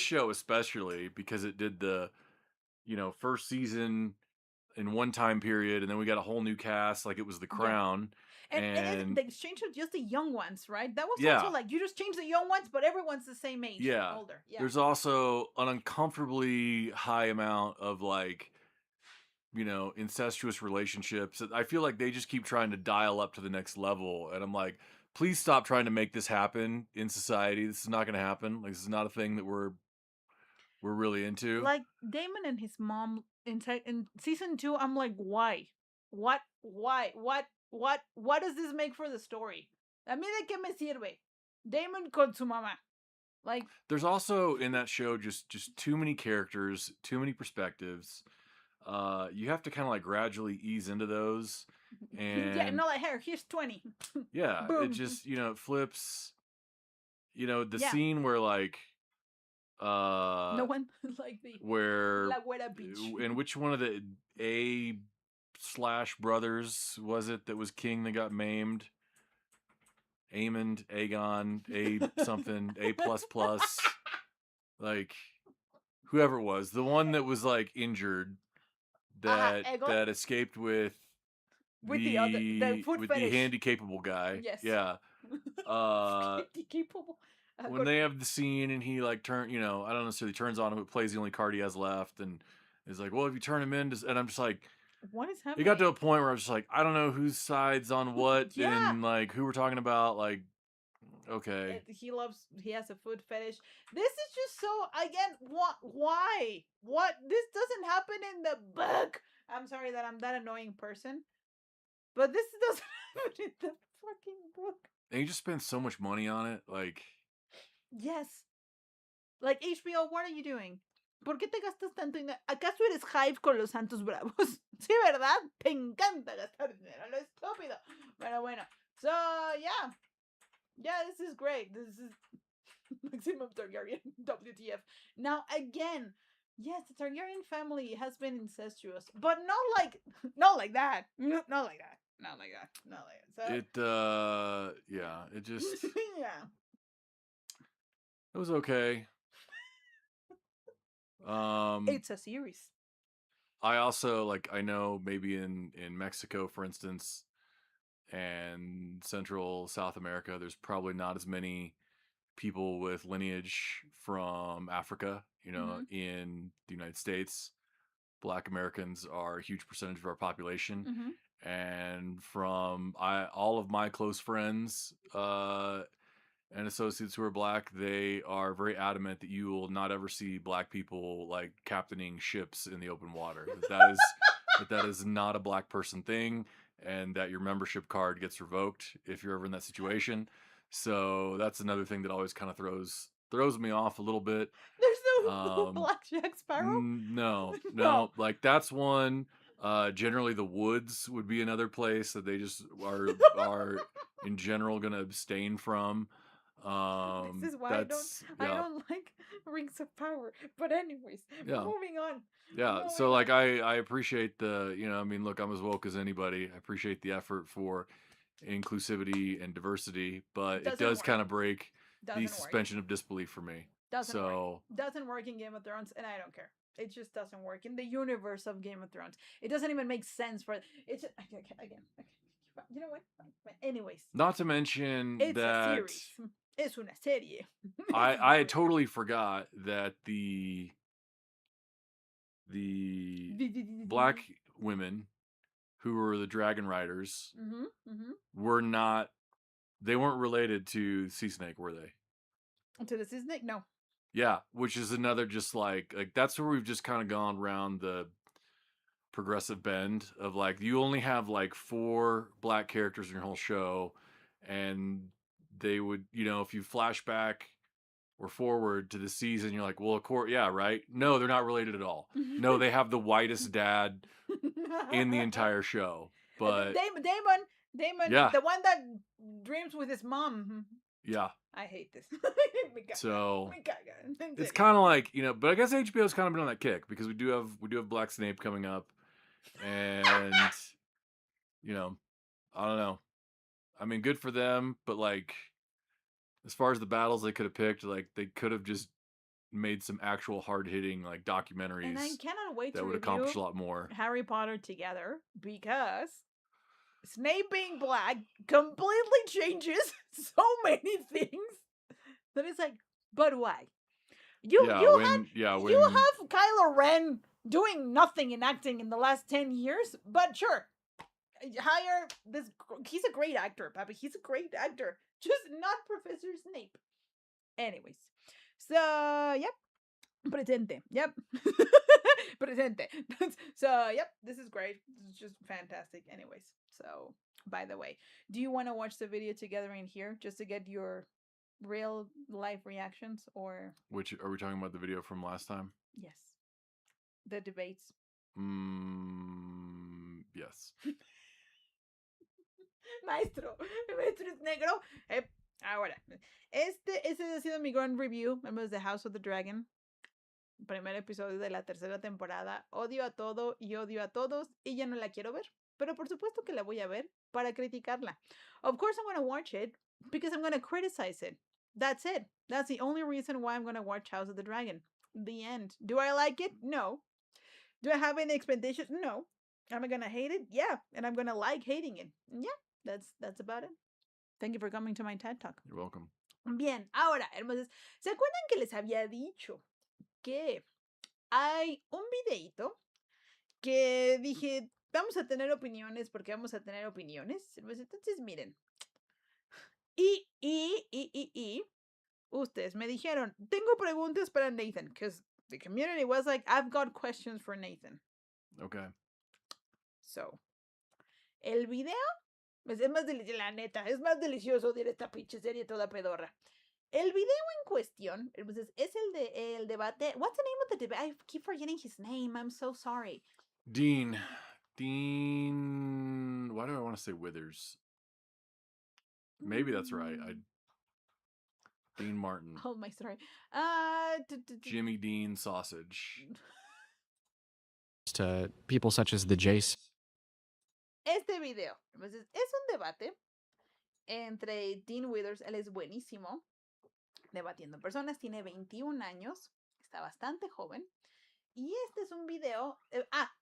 show especially because it did the, first season in one time period, and then we got a whole new cast, like it was The Crown. Yeah. And they changed just the young ones, right? That was also like, you just changed the young ones, but everyone's the same age, older. Yeah. There's also an uncomfortably high amount of like, incestuous relationships. I feel like they just keep trying to dial up to the next level, and I'm like, please stop trying to make this happen in society. This is not going to happen. Like, this is not a thing that we're really into. Like Damon and his mom in season 2, I'm like, why? What does this make for the story? A mí de qué me sirve? Damon con su mamá. Like, there's also in that show just too many characters, too many perspectives. You have to kind of like gradually ease into those. And like, here's 20. Yeah, it just, it flips. The scene where like no one like where La Güera Beach. And which one of the A/brothers was it that was king that got maimed? Aegon, something, A++, like whoever it was, the one that was like injured that escaped with With the food with fetish. the handy-capable guy. Yes. Yeah. Capable. When they have the scene and he like I don't necessarily turns on him, but plays the only card he has left, and is like, well, if you turn him in, and I'm just like, what is it happening? got to a point where I was just like, I don't know whose side's on what, Yeah. and like who we're talking about. Like, okay, He has a food fetish. This is just so, again, why? What? This doesn't happen in the book. I'm sorry that I'm that annoying person, but this doesn't happen in the fucking book. and you just spend so much money on it, like. Yes. Like, HBO, what are you doing? ¿Por qué te gastas tanto dinero? ¿Acaso eres Hive con los Santos Bravos? Sí, ¿verdad? Te encanta gastar dinero, lo estúpido. Pero bueno, so, yeah. Yeah, this is great. This is Maximum Targaryen, WTF. Now, again, yes, the Targaryen family has been incestuous, but not like that. Not like that. Not like that. So, Yeah, it just, yeah. it was okay. It's a series. I also, like, I know maybe in Mexico, for instance, and Central South America, there's probably not as many people with lineage from Africa, in the United States. Black Americans are a huge percentage of our population. And from all of my close friends and associates who are black, they are very adamant that you will not ever see black people like captaining ships in the open water. That is not a black person thing, and that your membership card gets revoked if you're ever in that situation. So that's another thing that always kind of throws me off a little bit. There's no Black Jack Sparrow? No. Like, that's one. Generally the woods would be another place that they just are in general gonna abstain from. This is why I don't like Rings of Power. But anyways, moving on. Yeah, so like I appreciate the, I mean, look, I'm as woke as anybody. I appreciate the effort for inclusivity and diversity, but it does kind of break the suspension of disbelief for me. Doesn't work in Game of Thrones, and I don't care. It just doesn't work in the universe of Game of Thrones. It doesn't even make sense for it's just, again. You know what? Anyways, not to mention it's that a series. Es una serie. I totally forgot that the black women who were the dragon riders they weren't related to Sea Snake, were they? To the Sea Snake? No. Yeah, which is another just like that's where we've just kind of gone around the progressive bend of like, you only have like 4 black characters in your whole show, and they would, if you flash back or forward to the season, you're like, well, of course, yeah, right? No, they're not related at all. No, they have the whitest dad in the entire show. But Damon, yeah. The one that dreams with his mom. Yeah. I hate this. So it's kind of like, but I guess HBO's kind of been on that kick, because we do have Black Snape coming up, and I don't know. I mean, good for them, but like, as far as the battles they could have picked, like, they could have just made some actual hard-hitting like documentaries, and I cannot wait that to would accomplish a lot more. Harry Potter together, because Snape being black completely changes so many things that it's like, but why? You have Kylo Ren doing nothing in acting in the last 10 years, but sure, hire this. He's a great actor, Papi. He's a great actor, just not Professor Snape. Anyways, so yep, presente. Yep. Presente. So, yep, this is great. This is just fantastic. Anyways, so, by the way, do you want to watch the video together in here just to get your real life reactions, or... Which, are we talking about the video from last time? Yes. The debates. Yes. Maestro es negro. Ahora, ese ha sido mi gran review. Vemos The House of the Dragon. Primer episodio de la 3ª temporada. Odio a todo y odio a todos, y ya no la quiero ver. Pero por supuesto que la voy a ver para criticarla. Of course I'm going to watch it because I'm going to criticize it. That's it. That's the only reason why I'm going to watch House of the Dragon. The end. Do I like it? No. Do I have any expectations? No. Am I gonna hate it? Yeah. And I'm gonna like hating it. Yeah, that's about it. Thank you for coming to my TED Talk. You're welcome. Bien, ahora, entonces, ¿se acuerdan que les había dicho que hay un videíto que dije, vamos a tener opiniones porque vamos a tener opiniones? Pues entonces, miren. Y ustedes me dijeron, tengo preguntas para Nathan, because the community was like, I've got questions for Nathan. Okay. So, el video pues, es más delicioso, la neta, es más delicioso de esta pinche serie toda pedorra. El video en cuestión, entonces, es el debate. What's the name of the debate? I keep forgetting his name. I'm so sorry. Dean. Why do I want to say Withers? Maybe that's right. Dean Martin. Oh my sorry. Jimmy Dean Sausage. To people such as the Jace. Este video, entonces, es un debate entre Dean Withers, él es buenísimo, debatiendo personas, tiene 21 años, está bastante joven. Y este es un video,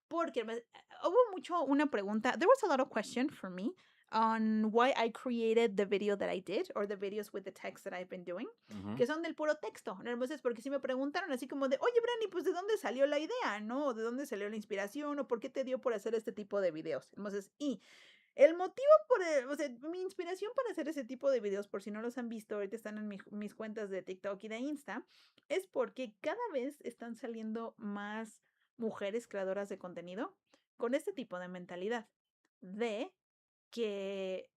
porque hubo mucho una pregunta. There was a lot of question for me on why I created the video that I did, or the videos with the text that I've been doing, que son del puro texto. Entonces, porque si me preguntaron así como de, oye, Brani, pues, ¿de dónde salió la idea? ¿No? ¿De dónde salió la inspiración? ¿O por qué te dio por hacer este tipo de videos? Entonces, el motivo mi inspiración para hacer ese tipo de videos, por si no los han visto, ahorita están en mis cuentas de TikTok y de Insta, es porque cada vez están saliendo más mujeres creadoras de contenido con este tipo de mentalidad de que,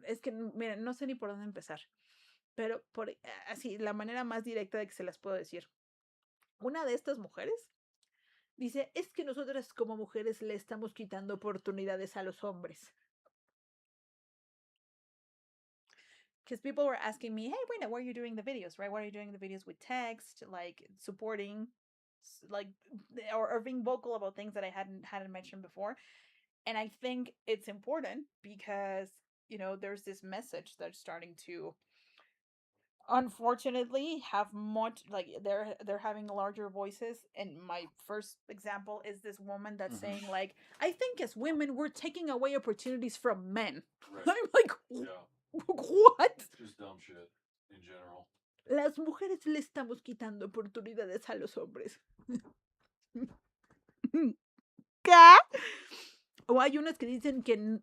es que, miren, no sé ni por dónde empezar, pero así, la manera más directa de que se las puedo decir. Una de estas mujeres dice, es que nosotras como mujeres le estamos quitando oportunidades a los hombres. Because people were asking me, hey, Brenda, why are you doing the videos, right? Why are you doing the videos with text, like supporting, like, or being vocal about things that I hadn't mentioned before? And I think it's important because, there's this message that's starting to, unfortunately, have much, like, they're having larger voices. And my first example is this woman that's saying, like, I think as women we're taking away opportunities from men. Right. I'm like, what? Just dumb shit in general. Las mujeres le estamos quitando oportunidades a los hombres. ¿Qué? O hay unas que dicen que no,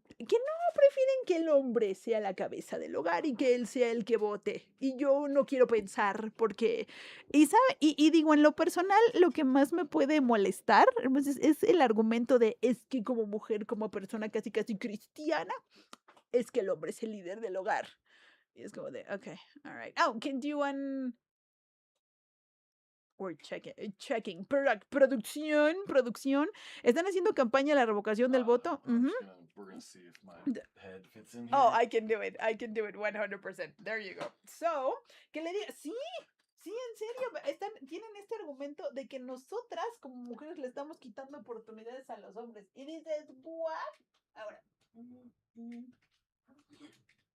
prefieren que el hombre sea la cabeza del hogar y que él sea el que vote. Y yo no quiero pensar porque... Y digo, en lo personal, lo que más me puede molestar es el argumento de, es que como mujer, como persona casi cristiana, es que el hombre es el líder del hogar. Y es como de, okay, all right. Oh, can do one... We're checking. Producción. Están haciendo campaña a la revocación del voto. We're gonna see if my head fits in here. Oh, I can do it 100%. There you go. So, que le diga, sí, en serio, tienen este argumento de que nosotras como mujeres le estamos quitando oportunidades a los hombres. Y dices, what? Ahora,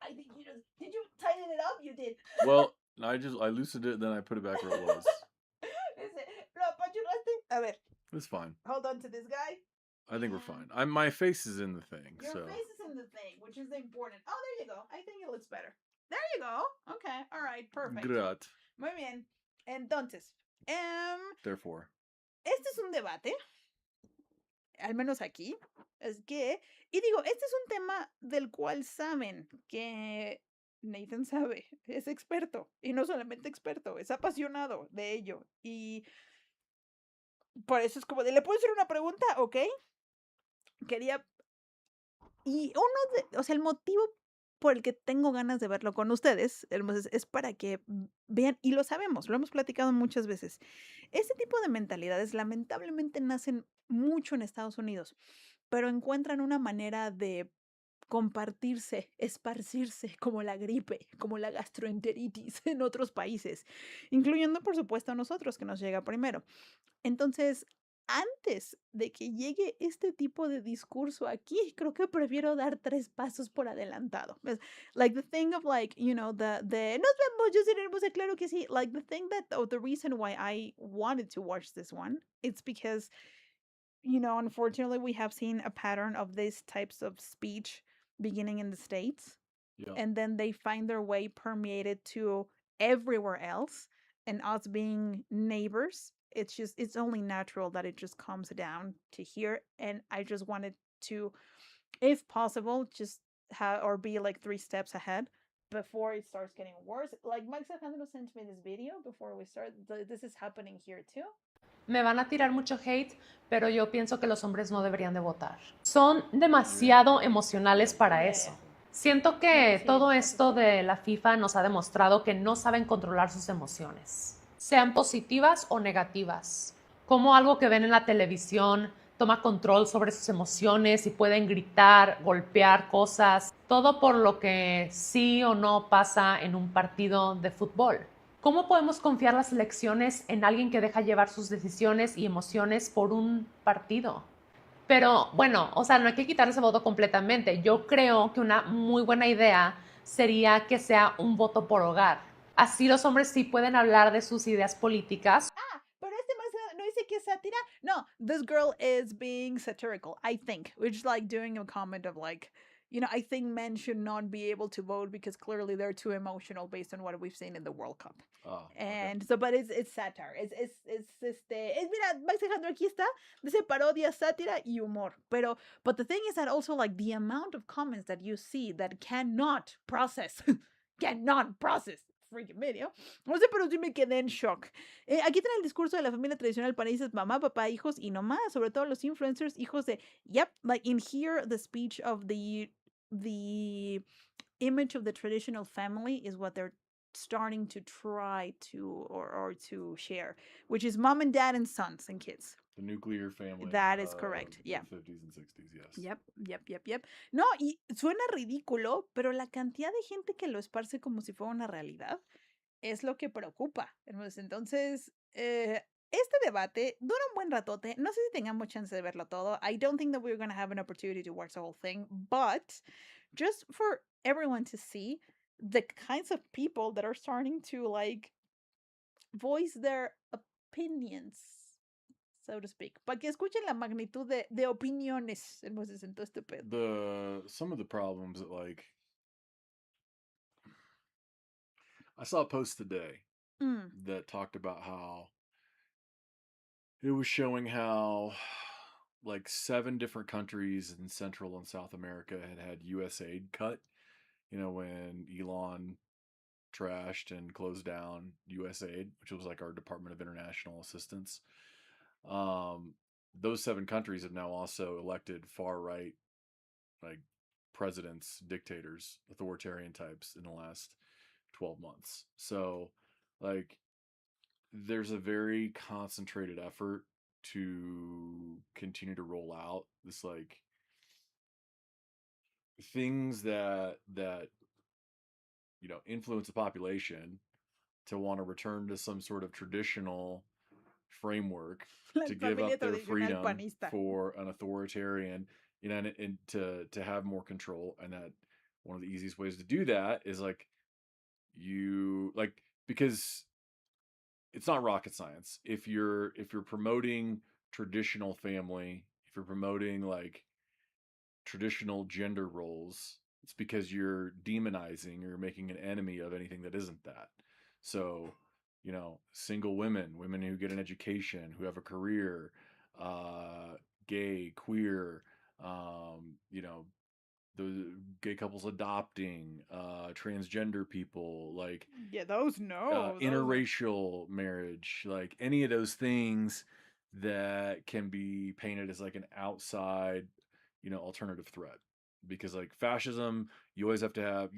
I think did you tighten it up? You did. Well, I loosened it, then I put it back where it was. ¿Lo apachurraste? A ver. It's fine. Hold on to this guy. I think we're fine. My face is in the thing. Your face is in the thing, which is important. Oh, there you go. I think it looks better. There you go. Okay. All right. Perfect. Grat. Muy bien. Entonces, Therefore. Este es un debate, al menos aquí, es que, y digo, este es un tema del cual saben que Nathan sabe, es experto, y no solamente experto, es apasionado de ello, y por eso es como de, ¿le puedo hacer una pregunta? ¿Ok? Y el motivo por el que tengo ganas de verlo con ustedes, es para que vean, y lo sabemos, lo hemos platicado muchas veces, este tipo de mentalidades lamentablemente nacen mucho en Estados Unidos, pero encuentran una manera de compartirse, esparcirse como la gripe, como la gastroenteritis en otros países, incluyendo por supuesto a nosotros que nos llega primero. Entonces, antes de que llegue este tipo de discurso aquí, creo que prefiero dar 3 pasos por adelantado. Like the thing of like, nos vemos, yo seré hermosa, claro que sí. Like the thing the reason why I wanted to watch this one, it's because, unfortunately, we have seen a pattern of these types of speech beginning in the States, Yeah. and then they find their way permeated to everywhere else. And us being neighbors, it's only natural that it just comes down to here. And I just wanted to, if possible, just have or be like 3 steps ahead before it starts getting worse. Like Max Alejandro sent me this video before we start. This is happening here too. Me van a tirar mucho hate, pero yo pienso que los hombres no deberían de votar. Son demasiado emocionales para eso. Siento que todo esto de la FIFA nos ha demostrado que no saben controlar sus emociones, sean positivas o negativas. Como algo que ven en la televisión toma control sobre sus emociones y pueden gritar, golpear cosas, todo por lo que sí o no pasa en un partido de fútbol. ¿Cómo podemos confiar las elecciones en alguien que deja llevar sus decisiones y emociones por un partido? Pero bueno, o sea, no hay que quitar ese voto completamente. Yo creo que una muy buena idea sería que sea un voto por hogar. Así los hombres sí pueden hablar de sus ideas políticas. Pero no dice que es sátira. No, this girl is being satirical, I think. Which is like doing a comment of like, I think men should not be able to vote because clearly they're too emotional based on what we've seen in the World Cup. Oh, And so, but it's satire. Mira, Max Alejandro aquí está, dice parodia, sátira y humor. But the thing is that also like the amount of comments that you see that cannot process, freaking video. No sé, pero sí me quedé en shock. Aquí tiene el discurso de la familia tradicional países, mamá, papá, hijos y no más, sobre todo los influencers, hijos de, yep, like in here, the speech of the image of the traditional family is what they're starting to try to or to share, which is mom and dad and sons and kids. The nuclear family. That is correct. Yeah. 50s and 60s, yes. Yep. No, y suena ridículo, pero la cantidad de gente que lo esparce como si fuera una realidad es lo que preocupa. Entonces, este debate dura un buen ratote. No sé si tengamos chance de verlo todo. I don't think that we're going to have an opportunity to watch the whole thing, but just for everyone to see the kinds of people that are starting to like voice their opinions, so to speak, para que escuchen la magnitud de opiniones. Entonces, este pedo. Some of the problems that like I saw a post today that talked about how it was showing how like 7 different countries in Central and South America had US aid cut. When Elon trashed and closed down USAID, which was like our Department of International Assistance. Those 7 countries have now also elected far right, like presidents, dictators, authoritarian types in the last 12 months. So, like, there's a very concentrated effort to continue to roll out this like things that influence the population to want to return to some sort of traditional framework to give up their freedom for an authoritarian, and to have more control. And that one of the easiest ways to do that is because it's not rocket science. If you're promoting traditional family, if you're promoting like traditional gender roles, it's because you're demonizing or making an enemy of anything that isn't that. So, single women who get an education, who have a career, gay, queer, the gay couples adopting, transgender people, like those interracial marriage, like any of those things that can be painted as like an outside, alternative threat. Because like fascism, you always have to have.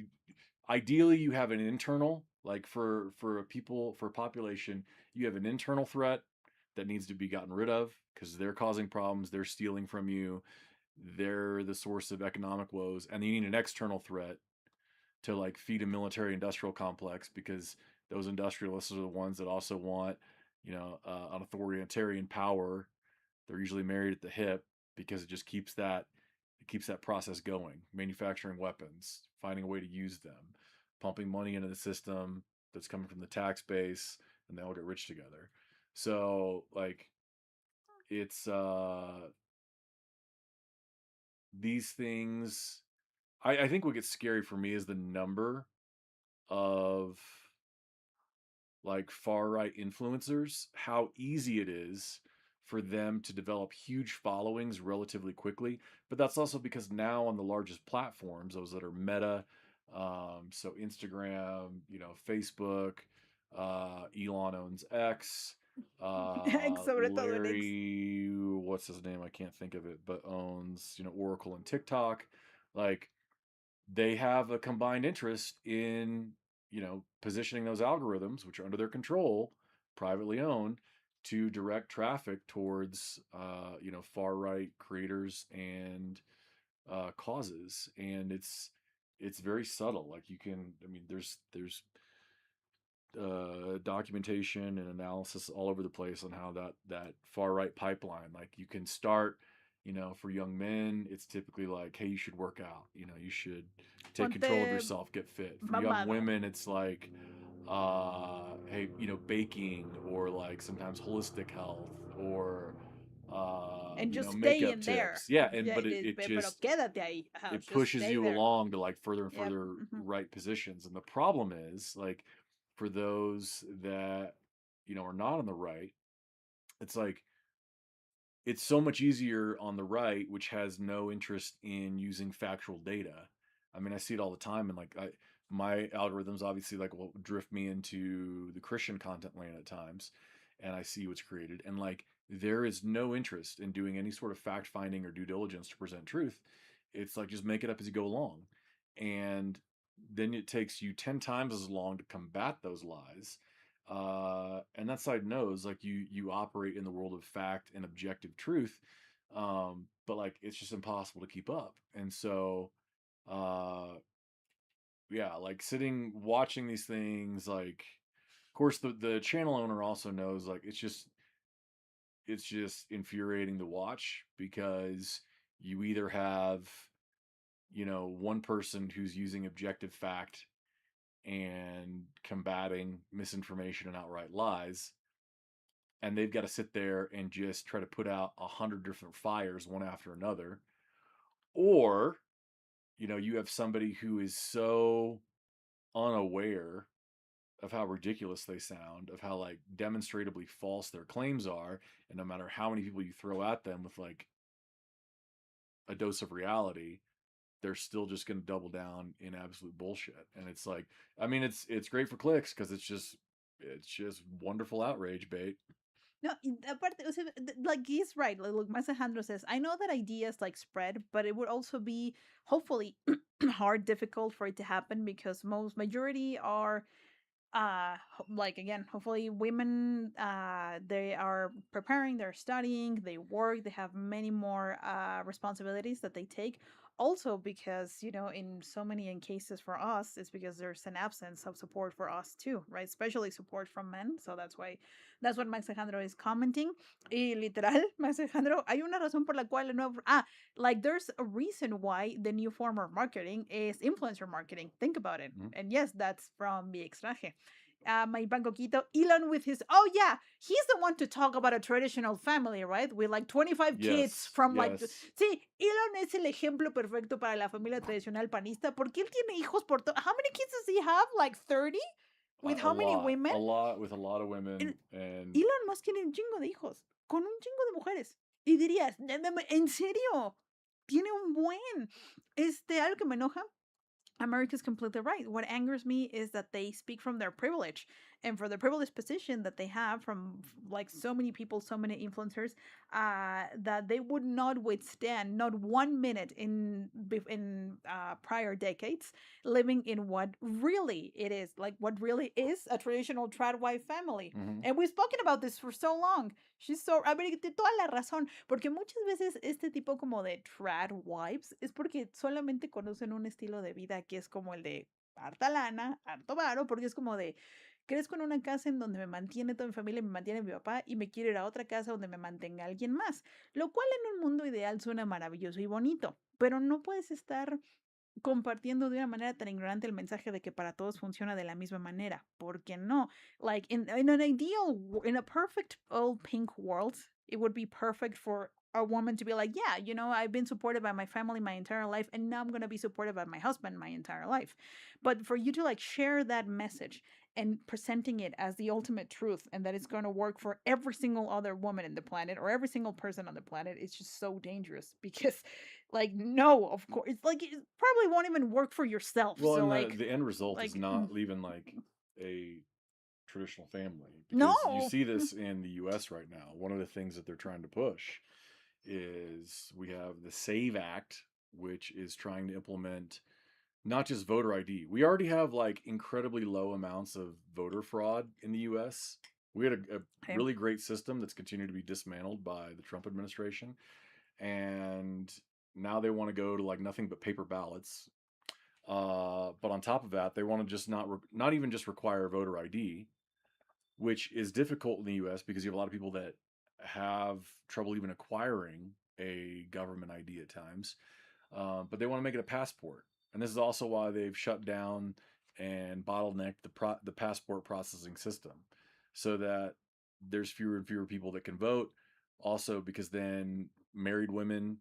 Ideally, you have an internal, like for a population, you have an internal threat that needs to be gotten rid of because they're causing problems, they're stealing from you, they're the source of economic woes, and you need an external threat to like feed a military industrial complex because those industrialists are the ones that also want, an authoritarian power. They're usually married at the hip because it just keeps that process going. Manufacturing weapons, finding a way to use them, pumping money into the system that's coming from the tax base, and they all get rich together. So like it's these things. I think what gets scary for me is the number of like far right influencers, how easy it is for them to develop huge followings relatively quickly. But that's also because now on the largest platforms, those that are Meta, so Instagram, Facebook, Elon owns X, Sobre todo el ex. Larry, what's his name? I can't think of it, but owns, Oracle and TikTok. Like, they have a combined interest in positioning those algorithms, which are under their control, privately owned, to direct traffic towards far right creators and causes. And it's very subtle. Like, there's documentation and analysis all over the place on how that far right pipeline, like, you can start, for young men, it's typically like, hey, you should work out, you should take control of Ponte yourself, get fit. For young mamado. women, it's like, hey, baking, or like sometimes holistic health, or And just stay makeup in there. tips. Yeah, Yeah, but it pero just quédate ahí. Ajá, it just pushes stay you there. along to like further and Yep. further right positions. And the problem is, like, for those that are not on the right, it's like it's so much easier on the right, which has no interest in using factual data. I mean, I see it all the time, and like my algorithms obviously like will drift me into the Christian content land at times, and I see what's created, and like there is no interest in doing any sort of fact finding or due diligence to present truth. It's like, just make it up as you go along, and then it takes you 10 times as long to combat those lies. And that side knows, like, you operate in the world of fact and objective truth, but like it's just impossible to keep up. And so uh yeah, like sitting watching these things, like, of course the channel owner also knows, like, it's just infuriating to watch, because you either have one person who's using objective fact and combating misinformation and outright lies, and they've got to sit there and just try to put out 100 different fires one after another. Or you have somebody who is so unaware of how ridiculous they sound, of how like demonstrably false their claims are, and no matter how many people you throw at them with like a dose of reality, they're still just going to double down in absolute bullshit. And it's like, I mean, it's great for clicks, because it's just wonderful outrage bait. No, aparte, o sea, like he's right. Like, look, Mas Alejandro says, I know that ideas like spread, but it would also be hopefully hard, difficult for it to happen, because most majority are like, again, hopefully women, they are preparing, they're studying, they work, they have many more responsibilities that they take. Also because, in so many in cases for us, it's because there's an absence of support for us too, right? Especially support from men. So that's what Max Alejandro is commenting. Y literal, Max Alejandro, hay una razón por la cual el nuevo, like, there's a reason why the new form of marketing is influencer marketing. Think about it. Mhm. And yes, that's from Mi Extraje. My Bancoquito, Elon with his, oh yeah, he's the one to talk about a traditional family, right? With like 25 kids Yes, from like, yes. sí, Elon es el ejemplo perfecto para la familia tradicional panista, porque él tiene hijos por todo. How many kids does he have? Like 30? With how many women? A lot, with a lot of women. And Elon Musk tiene un chingo de hijos, con un chingo de mujeres. Y dirías, ¿en serio? Tiene un buen. Algo que me enoja, America's completely right. What angers me is that they speak from their privilege, and for the privileged position that they have from like so many people, so many influencers, that they would not withstand not 1 minute in prior decades living in what really it is, like what really is a traditional trad wife family. Mhm. And we've spoken about this for so long. I mean, de toda la razón, porque muchas veces este tipo como de trad wives es porque solamente conocen un estilo de vida que es como el de harta lana, harto varo, porque es como de, crezco en una casa en donde me mantiene toda mi familia, me mantiene mi papá y me quiero ir a otra casa donde me mantenga alguien más, lo cual en un mundo ideal suena maravilloso y bonito, pero no puedes estar compartiendo de una manera tan ignorante el mensaje de que para todos funciona de la misma manera, porque no, like in an ideal, in a perfect old pink world, it would be perfect for a woman to be like, yeah, you know, I've been supported by my family my entire life, and now I'm going to be supported by my husband my entire life. But for you to like share that message and presenting it as the ultimate truth and that it's going to work for every single other woman in the planet or every single person on the planet, it's just so dangerous because like no, of course, it's like it probably won't even work for yourself. Well, So and like the end result is like not leaving like a traditional family, no. because you see this in the US right now. One of the things that they're trying to push is we have the SAVE Act, which is trying to implement not just voter ID. We already have like incredibly low amounts of voter fraud in the US. We had a Okay. really great system that's continued to be dismantled by the Trump administration. And now they want to go to like nothing but paper ballots. But on top of that, they want to just not even just require voter ID, which is difficult in the US because you have a lot of people that have trouble even acquiring a government ID at times. But they want to make it a passport. And this is also why they've shut down and bottlenecked the passport processing system so that there's fewer and fewer people that can vote. Also, because then married women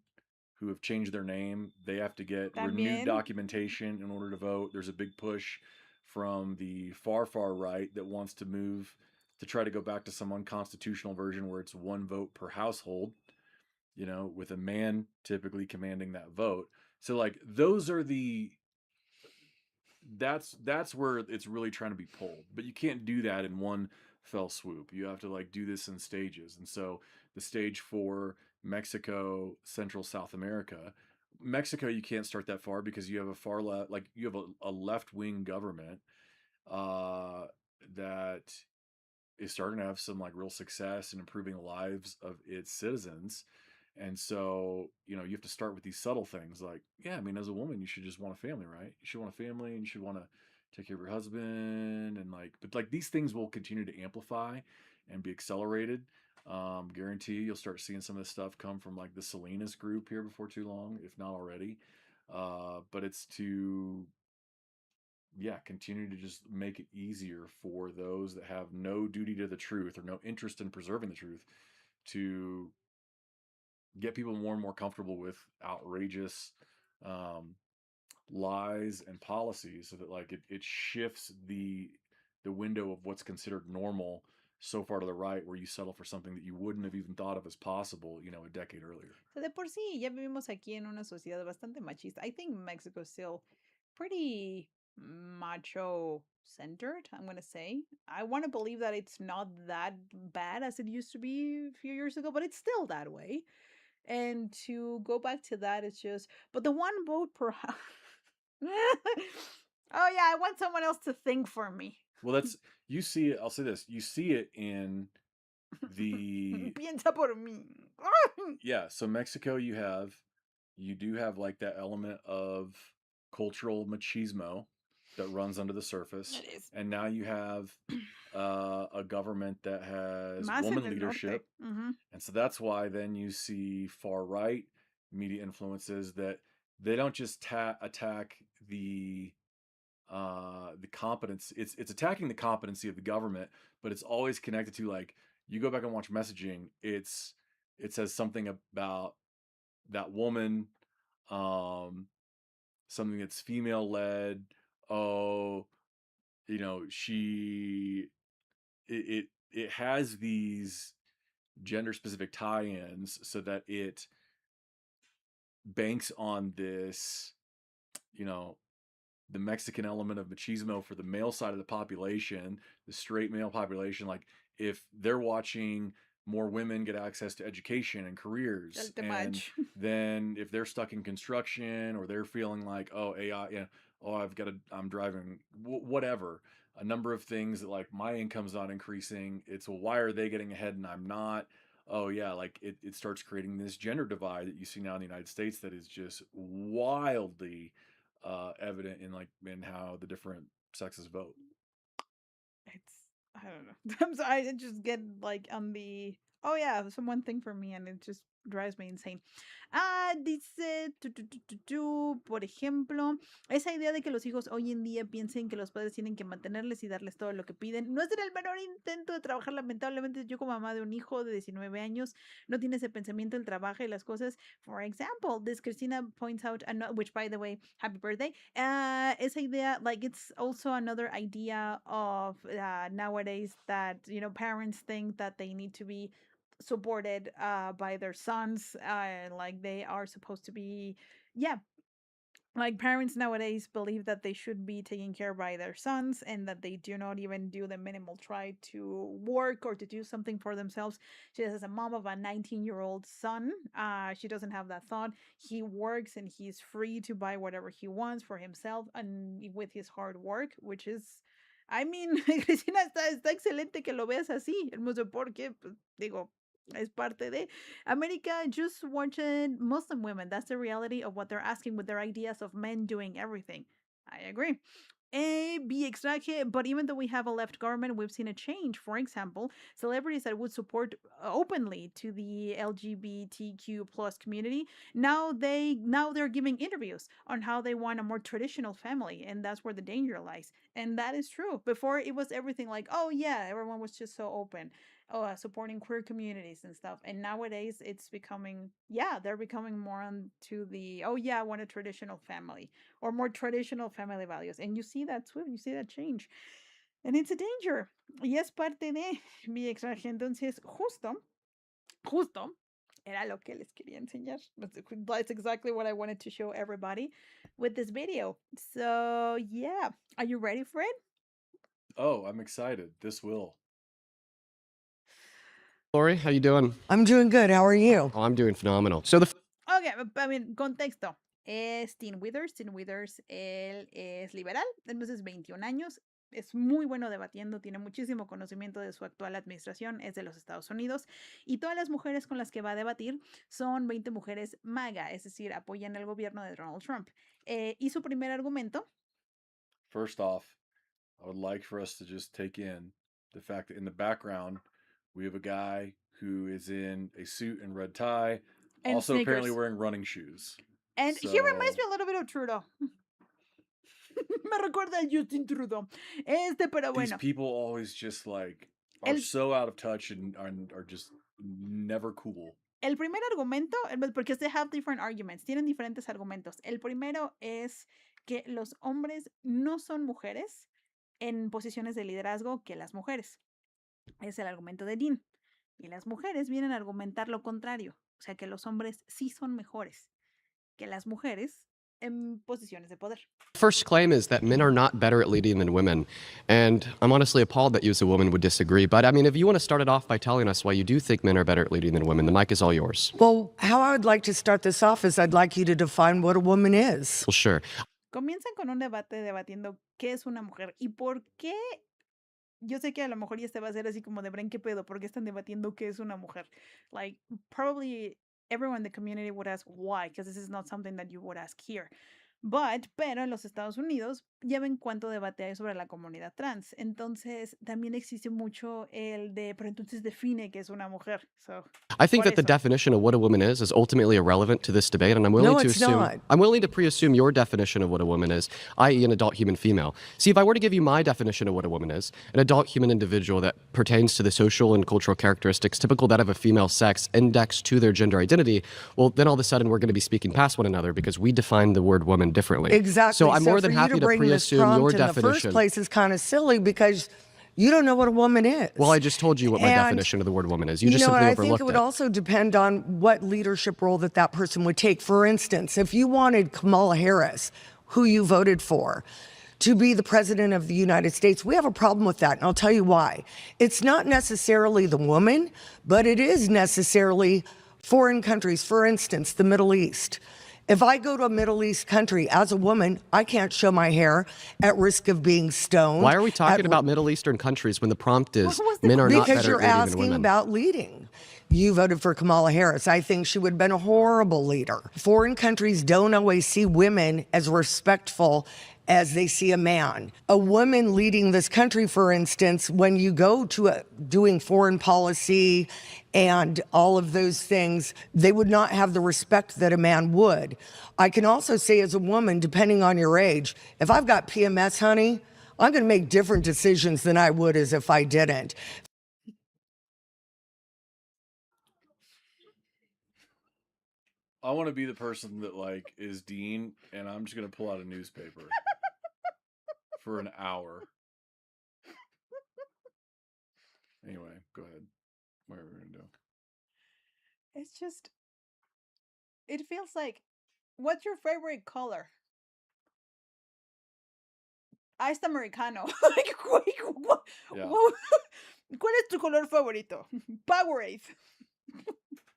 who have changed their name, they have to get renewed También. documentation in order to vote. There's a big push from the far, far right that wants to move to try to go back to some unconstitutional version where it's one vote per household, you know, with a man typically commanding that vote. So like those are that's where it's really trying to be pulled. But you can't do that in one fell swoop. You have to like do this in stages. And so the stage for Mexico, Central South America, Mexico, you can't start that far because you have a far left, like you have a left wing government that is starting to have some like real success in improving the lives of its citizens. And so, you know, you have to start with these subtle things like, yeah, I mean, as a woman, you should just want a family, right? You should want a family and you should want to take care of your husband. And like, but like these things will continue to amplify and be accelerated. Guarantee you'll start seeing some of this stuff come from like the Salinas group here before too long, if not already. But it's to, yeah, continue to just make it easier for those that have no duty to the truth or no interest in preserving the truth to get people more and more comfortable with outrageous um, lies and policies so that like it shifts the window of what's considered normal so far to the right where you settle for something that you wouldn't have even thought of as possible, you know, a decade earlier. So de por sí, ya vivimos aquí en una sociedad bastante machista. I think Mexico is still pretty macho centered, I'm going to say. I want to believe that it's not that bad as it used to be a few years ago, but it's still that way. And to go back to that, it's just, but the one vote per house. Oh, yeah, I want someone else to think for me. Well, that's, you see it, I'll say this, you see it in the Piensa por mí. yeah, so Mexico you do have like that element of cultural machismo that runs under the surface. It is. And now you have a government that has Más en woman el norte. leadership. And so that's why then you see far right media influences that they don't just attack the competence. It's attacking the competency of the government, but it's always connected to like you go back and watch messaging. It says something about that woman, something that's female led. Oh, you know, it has these gender specific tie-ins so that it banks on this, you know, the Mexican element of machismo for the male side of the population, the straight male population. Like if they're watching more women get access to education and careers, and then if they're stuck in construction or they're feeling like, oh, AI, yeah, oh, I'm driving, whatever, a number of things that like my income's not increasing. It's, well, why are they getting ahead and I'm not? Oh yeah, like it starts creating this gender divide that you see now in the United States that is just wildly evident in like in how the different sexes vote. It's, I don't know. I'm sorry, I just get like on the Oh yeah, it's one thing for me and it just drives me insane. Dice, por ejemplo, esa idea de que los hijos hoy en día piensen que los padres tienen que mantenerles y darles todo lo que piden, no es en el menor intento de trabajar. Lamentablemente, yo como mamá de un hijo de 19 años, no tiene ese pensamiento del trabajo y las cosas. For example, this Christina points out, which by the way, happy birthday, esa idea, like it's also another idea of nowadays that, parents think that they need to be supported by their sons, like they are supposed to be, yeah, like parents nowadays believe that they should be taken care by their sons and that they do not even do the minimal try to work or to do something for themselves. She has a mom of a 19-year-old son. She doesn't have that thought. He works and he's free to buy whatever he wants for himself and with his hard work, which is, I mean, Cristina, está excelente que lo veas así. No sé por qué, pues, digo, es parte de America just watching Muslim women. That's the reality of what they're asking with their ideas of men doing everything. I agree. A, B, exactly. But even though we have a left government, we've seen a change. For example, celebrities that would support openly to the LGBTQ plus community, now they're giving interviews on how they want a more traditional family, and that's where the danger lies. And that is true. Before it was everything like, oh yeah, everyone was just so open, supporting queer communities and stuff. And nowadays it's becoming, yeah, they're becoming more on to the, oh yeah, I want a traditional family or more traditional family values. And you see that too, you see that change. And it's a danger. Y es parte de mi exaje. Entonces, justo, era lo que les quería enseñar. That's exactly what I wanted to show everybody with this video. So, yeah. Are you ready for it? Oh, I'm excited. This will. Lori, how you doing? I'm doing good. How are you? Oh, I'm doing phenomenal. So Okay, I mean, contexto. Es Tim Withers. Tim Withers, él es liberal, entonces 21 años. Es muy bueno debatiendo, tiene muchísimo conocimiento de su actual administración, es de los Estados Unidos. Y todas las mujeres con las que va a debatir son 20 mujeres MAGA, es decir, apoyan el gobierno de Donald Trump. Y su primer argumento. First off, I would like for us to just take in the fact that in the background, we have a guy who is in a suit and red tie, and also sneakers. Apparently wearing running shoes. And he reminds me a little bit of Trudeau. Me recuerda a Justin Trudeau. Pero bueno. These people always just like are so out of touch and are just never cool. El primer argumento, porque they have different arguments, tienen diferentes argumentos. El primero es que los hombres no son mujeres en posiciones de liderazgo que las mujeres. Es el argumento de Dean. Y las mujeres vienen a argumentar lo contrario. O sea, que los hombres sí son mejores que las mujeres en posiciones de poder. First claim is that men are not better at leading than women. And I'm honestly appalled that you as a woman would disagree. But I mean, if you want to start it off by telling us why you do think men are better at leading than women, the mic is all yours. Well, how I would like to start this off is I'd like you to define what a woman is. Well, sure. Comienzan con un debate debatiendo qué es una mujer y por qué. Yo sé que a lo mejor ya este va a ser así como de Bren, ¿qué pedo? ¿Por qué están debatiendo qué es una mujer? Like, probably everyone in the community would ask why, because this is not something that you would ask here. Pero en los Estados Unidos ya ven cuánto debate hay sobre la comunidad trans. Entonces, también existe mucho el de, pero entonces define qué es una mujer. So, I think that the definition of what a woman is ultimately irrelevant to this debate, and I'm willing I'm willing to pre-assume your definition of what a woman is, i.e. an adult human female. See, if I were to give you my definition of what a woman is, an adult human individual that pertains to the social and cultural characteristics typical that of a female sex indexed to their gender identity, well, then all of a sudden we're going to be speaking past one another because we define the word woman differently. Exactly. So I'm more than happy to pre-assume your definition. In the first place is kind of silly because you don't know what a woman is. Well, I just told you what my definition of the word woman is. You just simply overlooked it. I think it would also depend on what leadership role that person would take. For instance, if you wanted Kamala Harris, who you voted for, to be the president of the United States, we have a problem with that, and I'll tell you why. It's not necessarily the woman, but it is necessarily foreign countries, for instance, the Middle East. If I go to a Middle East country as a woman, I can't show my hair at risk of being stoned. Why are we talking about Middle Eastern countries when the prompt is men are not better at leading than women? Because you're asking about leading. You voted for Kamala Harris. I think she would have been a horrible leader. Foreign countries don't always see women as respectful as they see a man. A woman leading this country, for instance, when you go to doing foreign policy and all of those things, they would not have the respect that a man would. I can also say as a woman, depending on your age, if I've got PMS, honey, I'm going to make different decisions than I would as if I didn't. I want to be the person that like is Dean, and I'm just gonna pull out a newspaper for an hour. Anyway, go ahead. What are we gonna do? It's just, it feels like, what's your favorite color? Iced Americano. Like, Yeah. ¿Cuál es tu color favorito? Powerade.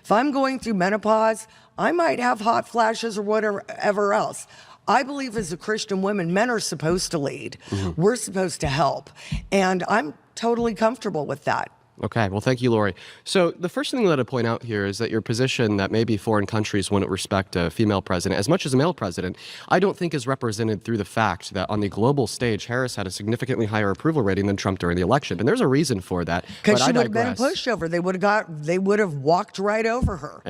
If I'm going through menopause, I might have hot flashes or whatever else. I believe as a Christian woman, men are supposed to lead. We're supposed to help. And I'm totally comfortable with that. Okay, well, thank you, Lori. So the first thing that I'd point out here is that your position that maybe foreign countries wouldn't respect a female president as much as a male president, I don't think is represented through the fact that on the global stage, Harris had a significantly higher approval rating than Trump during the election. And there's a reason for that. Because she would have been a pushover. They would have walked right over her.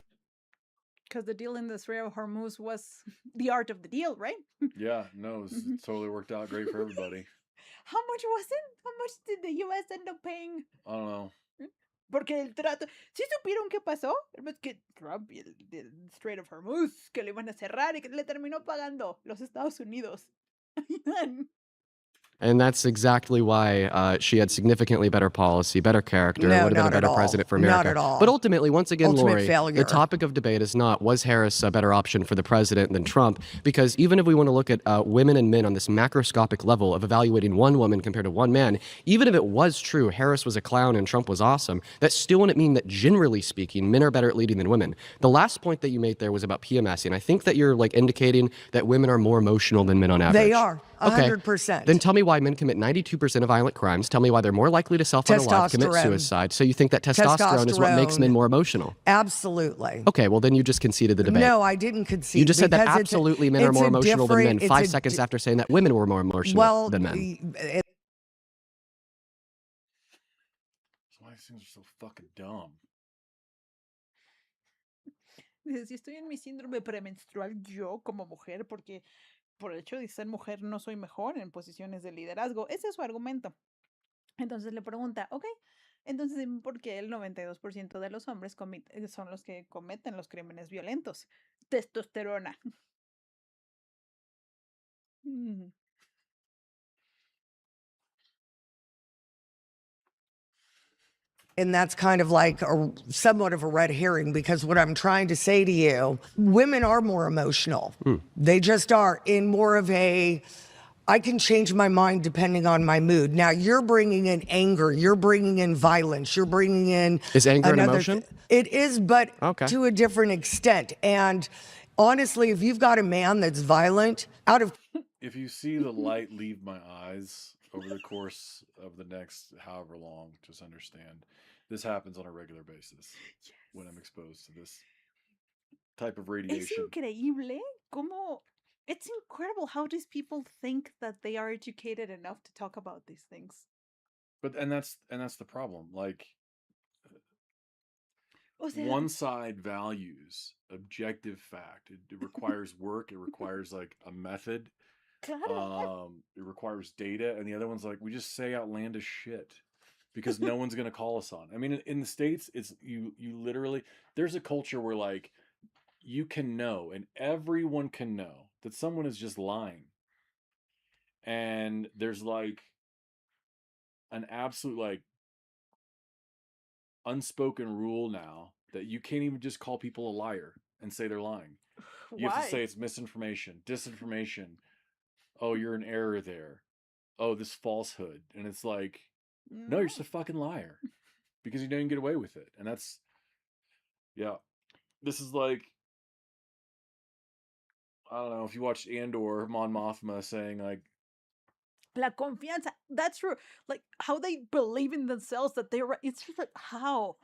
Because the deal in the Strait of Hormuz was the art of the deal, right? Yeah, no, it totally worked out great for everybody. How much was it? How much did the U.S. end up paying? I don't know. Porque el trato... ¿Sí supieron qué pasó? Es que Trump y el Strait of Hormuz, que le iban a cerrar y que le terminó pagando los Estados Unidos. And that's exactly why she had significantly better policy, better character, No, would have been a not at better all. president for America. Not at all. But ultimately, once again, Ultimate Lori, failure. the topic of debate is not, was Harris a better option for the president than Trump? Because even if we want to look at women and men on this macroscopic level of evaluating one woman compared to one man, even if it was true Harris was a clown and Trump was awesome, that still wouldn't mean that generally speaking, men are better at leading than women. The last point that you made there was about PMS, and I think that you're like indicating that women are more emotional than men on average. They are. 100%. Then tell me why men commit 92% of violent crimes. Tell me why they're more likely to self-unalive, commit suicide. So you think that testosterone is what makes men more emotional? Absolutely. Okay, well then you just conceded the debate. No, I didn't concede. You just said that because absolutely men are more emotional than men 5 seconds after saying that women were more emotional than men. That's why these things are so fucking dumb. Dice, si estoy en mi síndrome premenstrual yo como mujer, porque por el hecho de ser mujer no soy mejor en posiciones de liderazgo. Ese es su argumento. Entonces le pregunta, ok, entonces dime por qué el 92% de los hombres son los que cometen los crímenes violentos. Testosterona. And that's kind of like somewhat of a red herring, because what I'm trying to say to you, women are more emotional. They just are, in more of a, I can change my mind depending on my mood. Now you're bringing in anger, you're bringing in violence, you're bringing in... Is anger an emotion? It is, but to a different extent. And honestly, if you've got a man that's violent, out of... If you see the light leave my eyes over the course of the next however long, just understand this happens on a regular basis when I'm exposed to this type of radiation. Es increíble cómo... It's incredible how these people think that they are educated enough to talk about these things. But and that's the problem. Like, one side values objective fact. It requires work. It requires like a method. Claro. It requires data, and the other one's like, we just say outlandish shit because no one's gonna call us on. I mean, in the States, it's you literally, there's a culture where like you can know, and everyone can know that someone is just lying, and there's like an absolute like unspoken rule now that you can't even just call people a liar and say they're lying. You have to say it's misinformation, disinformation. Oh, you're in error there. Oh, this falsehood. And it's like, no, you're just a fucking liar because you didn't get away with it. And that's, yeah. This is like, I don't know, if you watched Andor, Mon Mothma saying like, La confianza. That's true. Like how they believe in themselves that they're right. It's just like, how?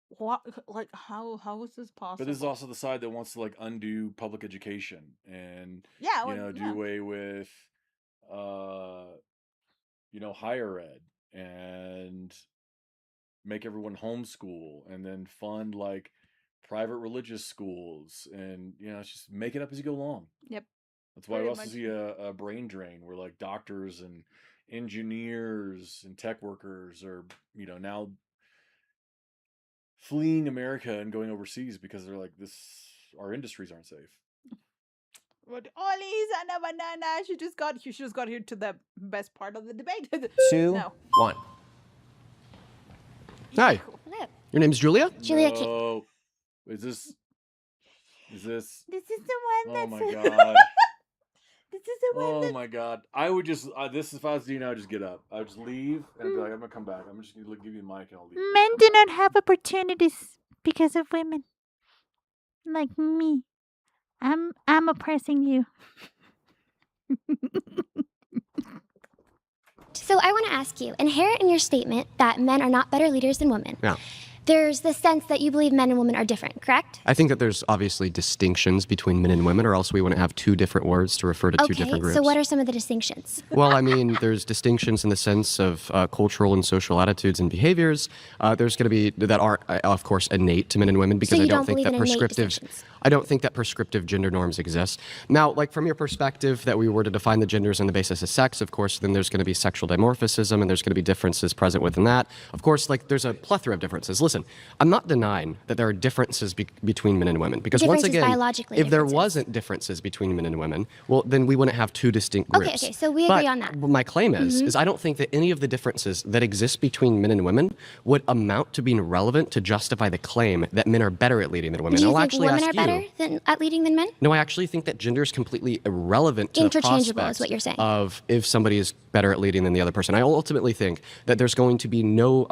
What? Like how is this possible? but this is also the side that wants to like undo public education and Yeah, do away with higher ed and make everyone homeschool and then fund like private religious schools and it's just make it up as you go along. Yep. That's why we Pretty also much. see a brain drain where like doctors and engineers and tech workers are now fleeing America and going overseas because they're like our industries aren't safe. But Ollie's and a banana. She just got here to the best part of the debate. 2, No. 1. Hi. Hello. Your name's Julia? Julia King. Oh, is this? This is the one Oh that's. my god. This is the one Oh that's. my god. I would just if I was you now, I'd just get up. I would just leave and be like, I'm gonna come back. I'm just gonna give you the mic and I'll leave. Men do not have opportunities because of women. Like me. I'm oppressing you. So I want to ask you, inherent in your statement that men are not better leaders than women, Yeah. there's the sense that you believe men and women are different, correct? I think that there's obviously distinctions between men and women, or else we wouldn't have two different words to refer to two different groups. So what are some of the distinctions? Well, I mean, there's distinctions in the sense of cultural and social attitudes and behaviors. There's going to be that are, of course, innate to men and women because So you I don't don't think believe that in innate prescriptive. distinctions? I don't think that prescriptive gender norms exist. Now, like from your perspective, that we were to define the genders on the basis of sex, of course, then there's going to be sexual dimorphism and there's going to be differences present within that. Of course, like there's a plethora of differences. Listen, I'm not denying that there are differences between men and women because once Differences again, biologically, if there differences. wasn't differences between men and women, well, then we wouldn't have two distinct groups. Okay, so we agree But on that. my claim is I don't think that any of the differences that exist between men and women would amount to being relevant to justify the claim that men are better at leading than women. Do you I'll think actually women ask are better at leading than men? No, I actually think that gender is completely irrelevant to the Interchangeable prospects is what you're saying. of if somebody is better at leading than the other person. I ultimately think that there's going to be no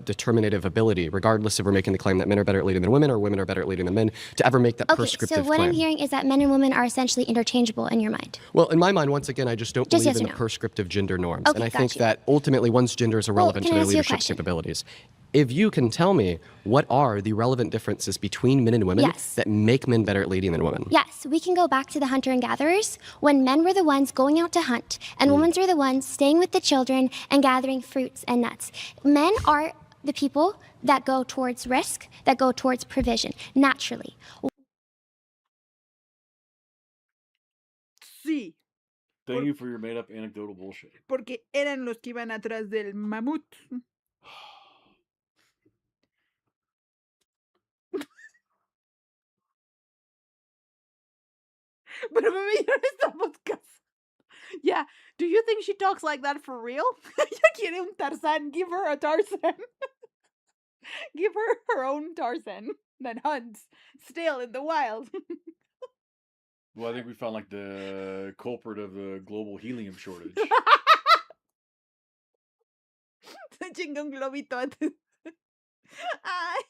determinative ability, regardless if we're making the claim that men are better at leading than women or women are better at leading than men, to ever make that Okay, prescriptive so what claim. I'm hearing is that men and women are essentially interchangeable in your mind. Well, in my mind, once again, I just don't Just believe yes in or the no. prescriptive gender norms. Okay, And I got think you. that ultimately one's gender is irrelevant can to I their ask you a leadership question? capabilities. If you can tell me what are the relevant differences between men and women Yes. that make men better at leading than women? Yes, we can go back to the hunter and gatherers when men were the ones going out to hunt and women were the ones staying with the children and gathering fruits and nuts. Men are the people that go towards risk, that go towards provision, naturally. Sí, Thank you for your made up anecdotal bullshit. porque eran los que iban atrás del mamut. Pero me vieron esta podcast. Yeah, do you think she talks like that for real? Ella quiere un Tarzan. Give her a Tarzan. Give her her own Tarzan that hunts still in the wild. Well, I think we found like the culprit of the global helium shortage. Se chinga un globito antes. Ay.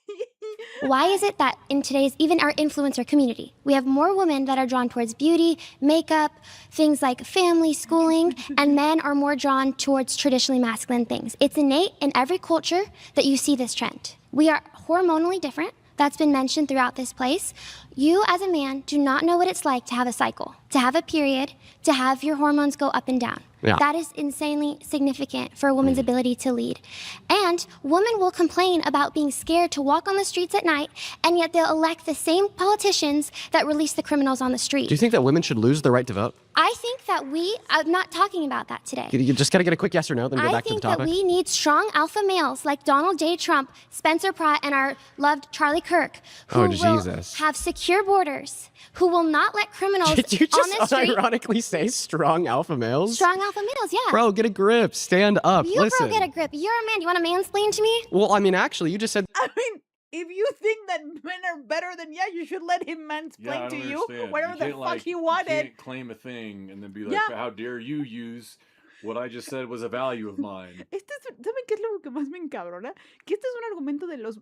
Why is it that in today's, even our influencer community, we have more women that are drawn towards beauty, makeup, things like family, schooling, and men are more drawn towards traditionally masculine things? It's innate in every culture that you see this trend. We are hormonally different. That's been mentioned throughout this place. You, as a man, do not know what it's like to have a cycle, to have a period, to have your hormones go up and down. Yeah. That is insanely significant for a woman's ability to lead. And women will complain about being scared to walk on the streets at night, and yet they'll elect the same politicians that release the criminals on the street. Do you think that women should lose the right to vote? I think that I'm not talking about that today. You just got to get a quick yes or no, then go I back to the think topic. that we need strong alpha males like Donald J. Trump, Spencer Pratt, and our loved Charlie Kirk, who Oh, will Jesus. have secure borders, who will not let criminals Did you on the just street. unironically say strong alpha males? Strong alpha males, yeah. Bro, get a grip. Stand up. You, Listen. bro, get a grip. You're a man. You want to mansplain to me? Well, I mean, actually, you just said. I mean, if you think that men are better, then yeah, you should let him mansplain Yeah, I to don't you understand. whatever You the can't, fuck like, he You wanted. can't claim a thing and then be like, Yeah. how dare you use what I just said was a value of mine. ¿Saben qué es lo que más me encabrona? Que este es un argumento de los...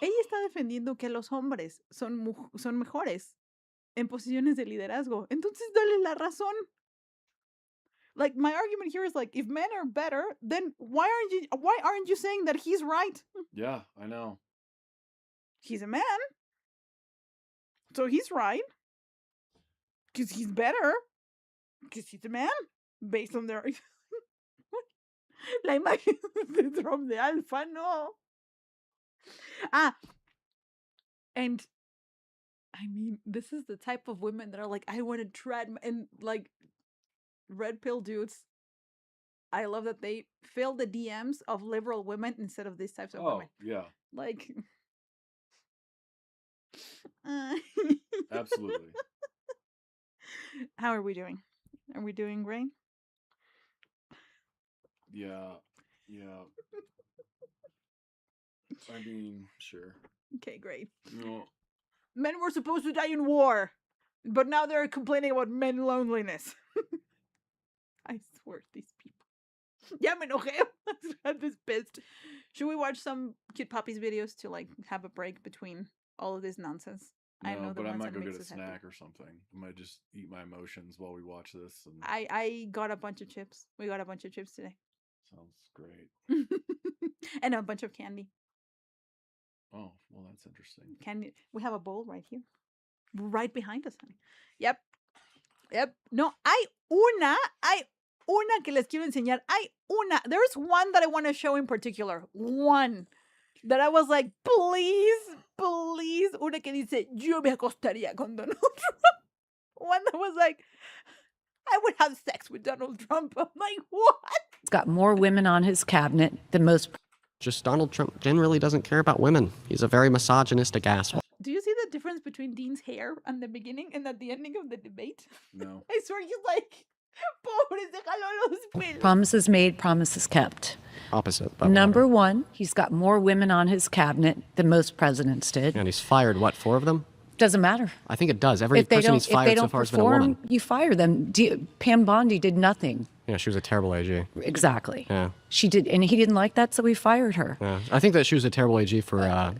Ella está defendiendo que los hombres son mejores en posiciones de liderazgo. Entonces dale la razón. Like, my argument here is like, if men are better, then why aren't you saying that he's right? Yeah, I know. He's a man. So he's right. Because he's better. Because he's a man, based on their... La imagen de Trump de alfa, no. And I mean, this is the type of women that are like, I want to tread, and like red pill dudes. I love that they fill the DMs of liberal women instead of these types of women. Yeah. Like, Absolutely. How are we doing? Are we doing great? Yeah. I mean, sure. Okay, great. No. Men were supposed to die in war, but now they're complaining about men loneliness. I swear, these people. Ya me enojé. I'm just pissed. Should we watch some cute puppies videos to like have a break between all of this nonsense? No, I know but I might go get a us happy. snack or something. I might just eat my emotions while we watch this. And I got a bunch of chips. We got a bunch of chips today. sounds great. And a bunch of candy. Oh, well, that's interesting. Candy. We have a bowl right here. Right behind us, honey. Yep. No, hay una que les quiero enseñar. There's one that I want to show in particular. One that I was like, please. Una que dice, yo me acostaría con Donald Trump. One that was like, I would have sex with Donald Trump. I'm like, what? He's got more women on his cabinet than most. Just Donald Trump generally doesn't care about women. He's a very misogynistic asshole. Do you see the difference between Dean's hair at the beginning and at the ending of the debate? No. I swear he's like, pobres, déjalo los pelos. Promises made, promises kept. Opposite. Number one, he's got more women on his cabinet than most presidents did. And he's fired, what, 4 of them? Doesn't matter. I think it does. Every person he's fired so far has been a woman. You fire them. Pam Bondi did nothing. Yeah, she was a terrible AG. Exactly. Yeah. She did, and he didn't like that, so he fired her. Yeah. I think that she was a terrible AG for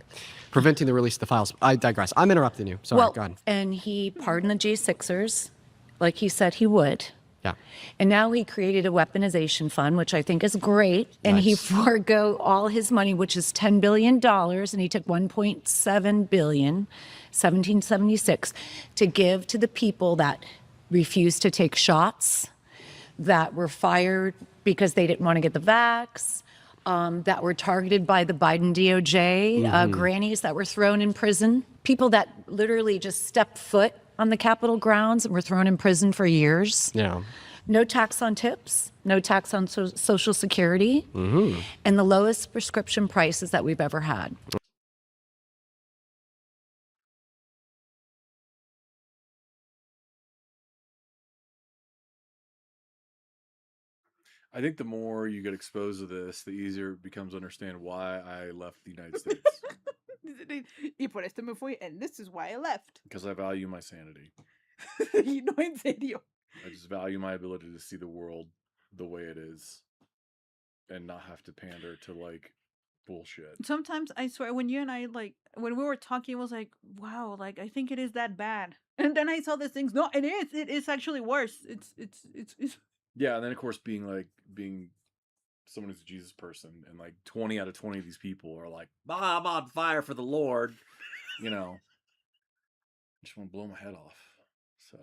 preventing the release of the files. I digress. I'm interrupting you. Sorry, go ahead. And he pardoned the J6ers, like he said he would. Yeah. And now he created a weaponization fund, which I think is great. And he forego all his money, which is $10 billion, and he took $1.7 billion, 1776, to give to the people that refused to take shots, that were fired because they didn't want to get the vax, that were targeted by the Biden DOJ, grannies that were thrown in prison, people that literally just stepped foot on the Capitol grounds and were thrown in prison for years. Yeah. No tax on tips, no tax on Social Security, and the lowest prescription prices that we've ever had. I think the more you get exposed to this, the easier it becomes to understand why I left the United States. Y por esto me fui, and this is why I left. Because I value my sanity. Y no, en serio. I just value my ability to see the world the way it is and not have to pander to like bullshit. Sometimes I swear when you and I when we were talking, it was like, wow, like I think it is that bad. And then I saw these things. No, it is. It is actually worse. It's Yeah, and then of course being someone who's a Jesus person, and like 20 out of 20 of these people are like, I'm on fire for the Lord. You know. I just want to blow my head off. So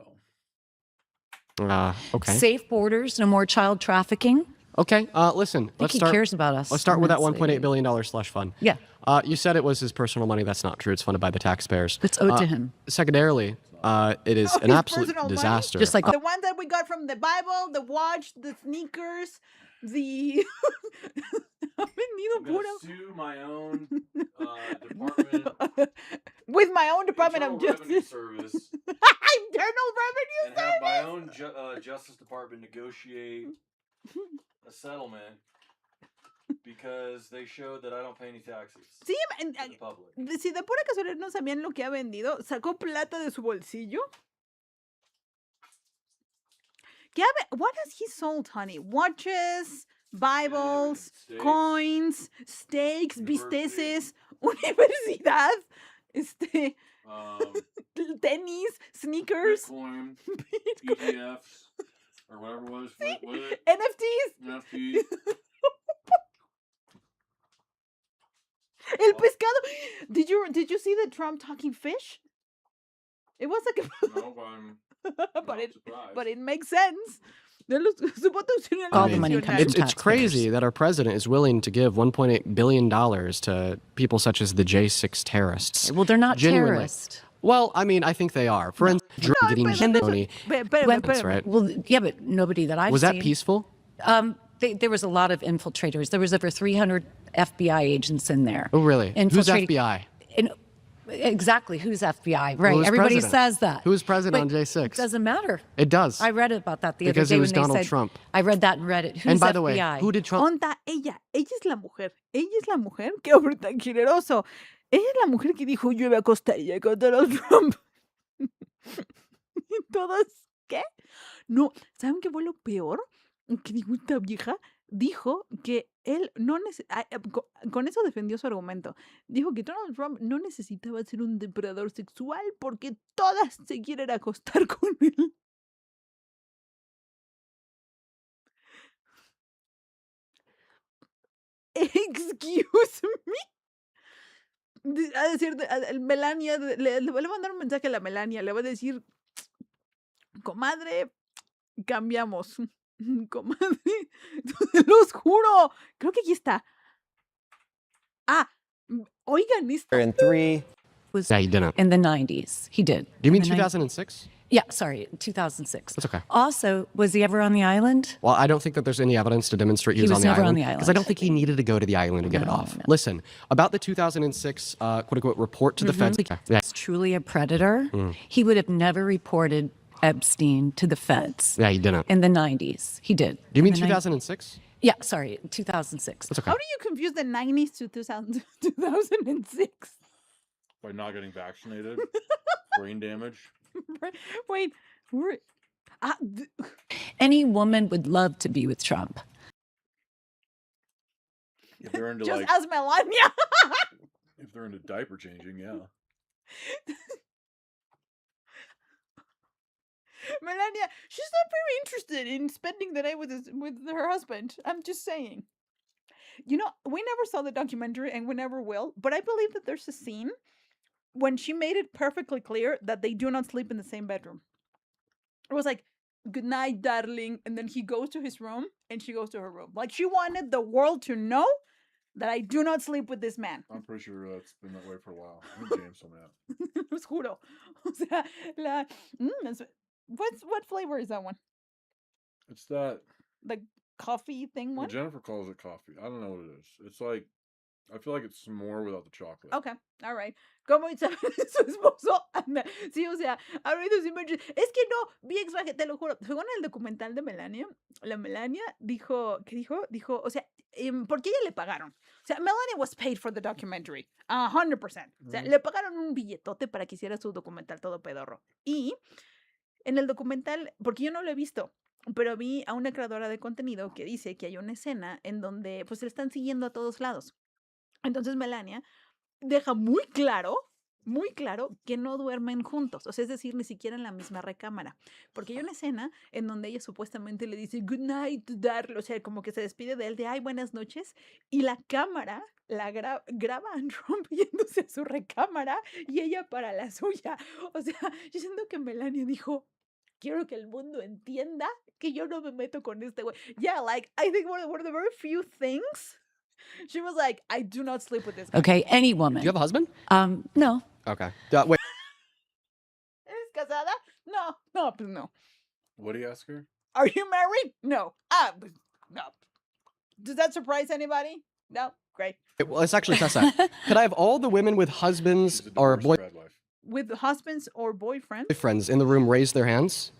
okay. Safe borders, no more child trafficking. Okay, listen. Let's start. He cares about us. Let's start with that $1.8 billion slush fund. Yeah. You said it was his personal money. That's not true. It's funded by the taxpayers. It's owed to him. Secondarily, it is an absolute disaster. Just like the one that we got from the Bible, the watch, the sneakers, the. I'm gonna sue my own department. With my own Department of Justice. Service. Internal Revenue and Service. have my own Justice Department negotiate a settlement because they showed that I don't pay any taxes. Sí, to the public. Si de pura casualidad no sabían lo que ha vendido, sacó plata de su bolsillo. What has he sold, honey? Watches, Bibles, Steaks, coins, steaks, bisteces, universidad, tenis, sneakers, Bitcoin, ETFs, or whatever it was. What is it? NFTs. NFTs. El pescado. Did you see the Trump talking fish? It was like No, but it makes sense. Su voto opcional All es the money comes opcional. from It's crazy that our president is willing to give $1.8 billion to people such as the J6 terrorists. Well, they're not Genuinely. terrorists. Well, I mean, I think they are. For instance, getting money. Espérame. Right? Well, yeah, but nobody that I've Was seen. that peaceful? There was a lot of infiltrators. There was over 300 FBI agents in there. Oh, really? Who's Infiltrating- FBI? Exactly. Who's FBI? Right. Who's Everybody president? says that. Who's president But on J6? It doesn't matter. It does. I read about that the Because other day it was when they Donald said, Trump. I read that and read it. Who's And by the FBI? way, who did Trump? Onda, ella es la mujer. Ella es la mujer. Qué hombre tan generoso. Ella es la mujer que dijo yo iba a Costa con Donald Trump. Y todos, ¿qué? No, ¿saben qué fue lo peor? Que dijo esta vieja. Dijo que él no con eso defendió su argumento. Dijo que Donald Trump no necesitaba ser un depredador sexual porque todas se quieren acostar con él. Excuse me. A decir, Melania, le voy a mandar un mensaje a la Melania. Le voy a decir, comadre, cambiamos. Comadre, se los juro. Creo que aquí está. Oigan esto. In 3. Was Yeah, he didn't. in the 90s. He did. Do you mean In the 2006? Yeah, sorry, 2006. That's okay. Also, was he ever on the island? Well, I don't think that there's any evidence to demonstrate he He was, was on the never on island. the Because I island. don't think he needed to go to the island to get it off. No. Listen, about the 2006 quote-unquote report to the feds. Yeah. He's truly a predator. He would have never reported Epstein to the feds. Yeah, he didn't. In the 90s. He did. Do you mean In the 2006? Yeah, sorry, 2006. That's okay. How do you confuse the 90s to 2006? By not getting vaccinated, brain damage. Wait, Any woman would love to be with Trump. If they're into just like, ask Melania. if they're into diaper changing, yeah. Melania, she's not very interested in spending the night with her husband. I'm just saying. You know, we never saw the documentary and we never will, but I believe that there's a scene when she made it perfectly clear that they do not sleep in the same bedroom. It was like, good night, darling, and then he goes to his room and she goes to her room. Like she wanted the world to know that I do not sleep with this man. I'm pretty sure it's been that way for a while. I think James told me that. Los juro. O sea, what flavor is that one? It's that. The coffee thing Well, one? Jennifer calls it coffee. I don't know what it is. It's like, I feel like it's s'more without the chocolate. Okay, all right. ¿Cómo sabe su esposo? Anda. Sí, o sea, ahorita sí es que no, vi extraje, te lo juro. Según el documental de Melania, la Melania dijo, ¿qué dijo? Dijo, o sea, porque ella le pagaron. O sea, Melania was paid for the documentary. 100%. O sea, le pagaron un billetote para que hiciera su documental todo pedorro. Y en el documental, porque yo no lo he visto, pero vi a una creadora de contenido que dice que hay una escena en donde pues se le están siguiendo a todos lados. Entonces Melania deja muy claro que no duermen juntos, o sea, es decir, ni siquiera en la misma recámara, porque hay una escena en donde ella supuestamente le dice good night, darling, o sea, como que se despide de él de ay, buenas noches, y la cámara la graba a Trump yéndose a su recámara y ella para la suya. O sea, yo siento que Melania dijo, quiero que el mundo entienda que yo no me meto con este güey. Yeah, like, I think one of the very few things. She was like, I do not sleep with this guy. Okay, any woman. Do you have a husband? No. Okay. Wait. ¿Eres casada? No, pues no. What do you ask her? Are you married? No. No. Does that surprise anybody? No? Great. Well, let's actually test that. Could I have all the women with husbands She's a or divorced bad life. With husbands or boyfriends? boyfriends in the room raise their hands?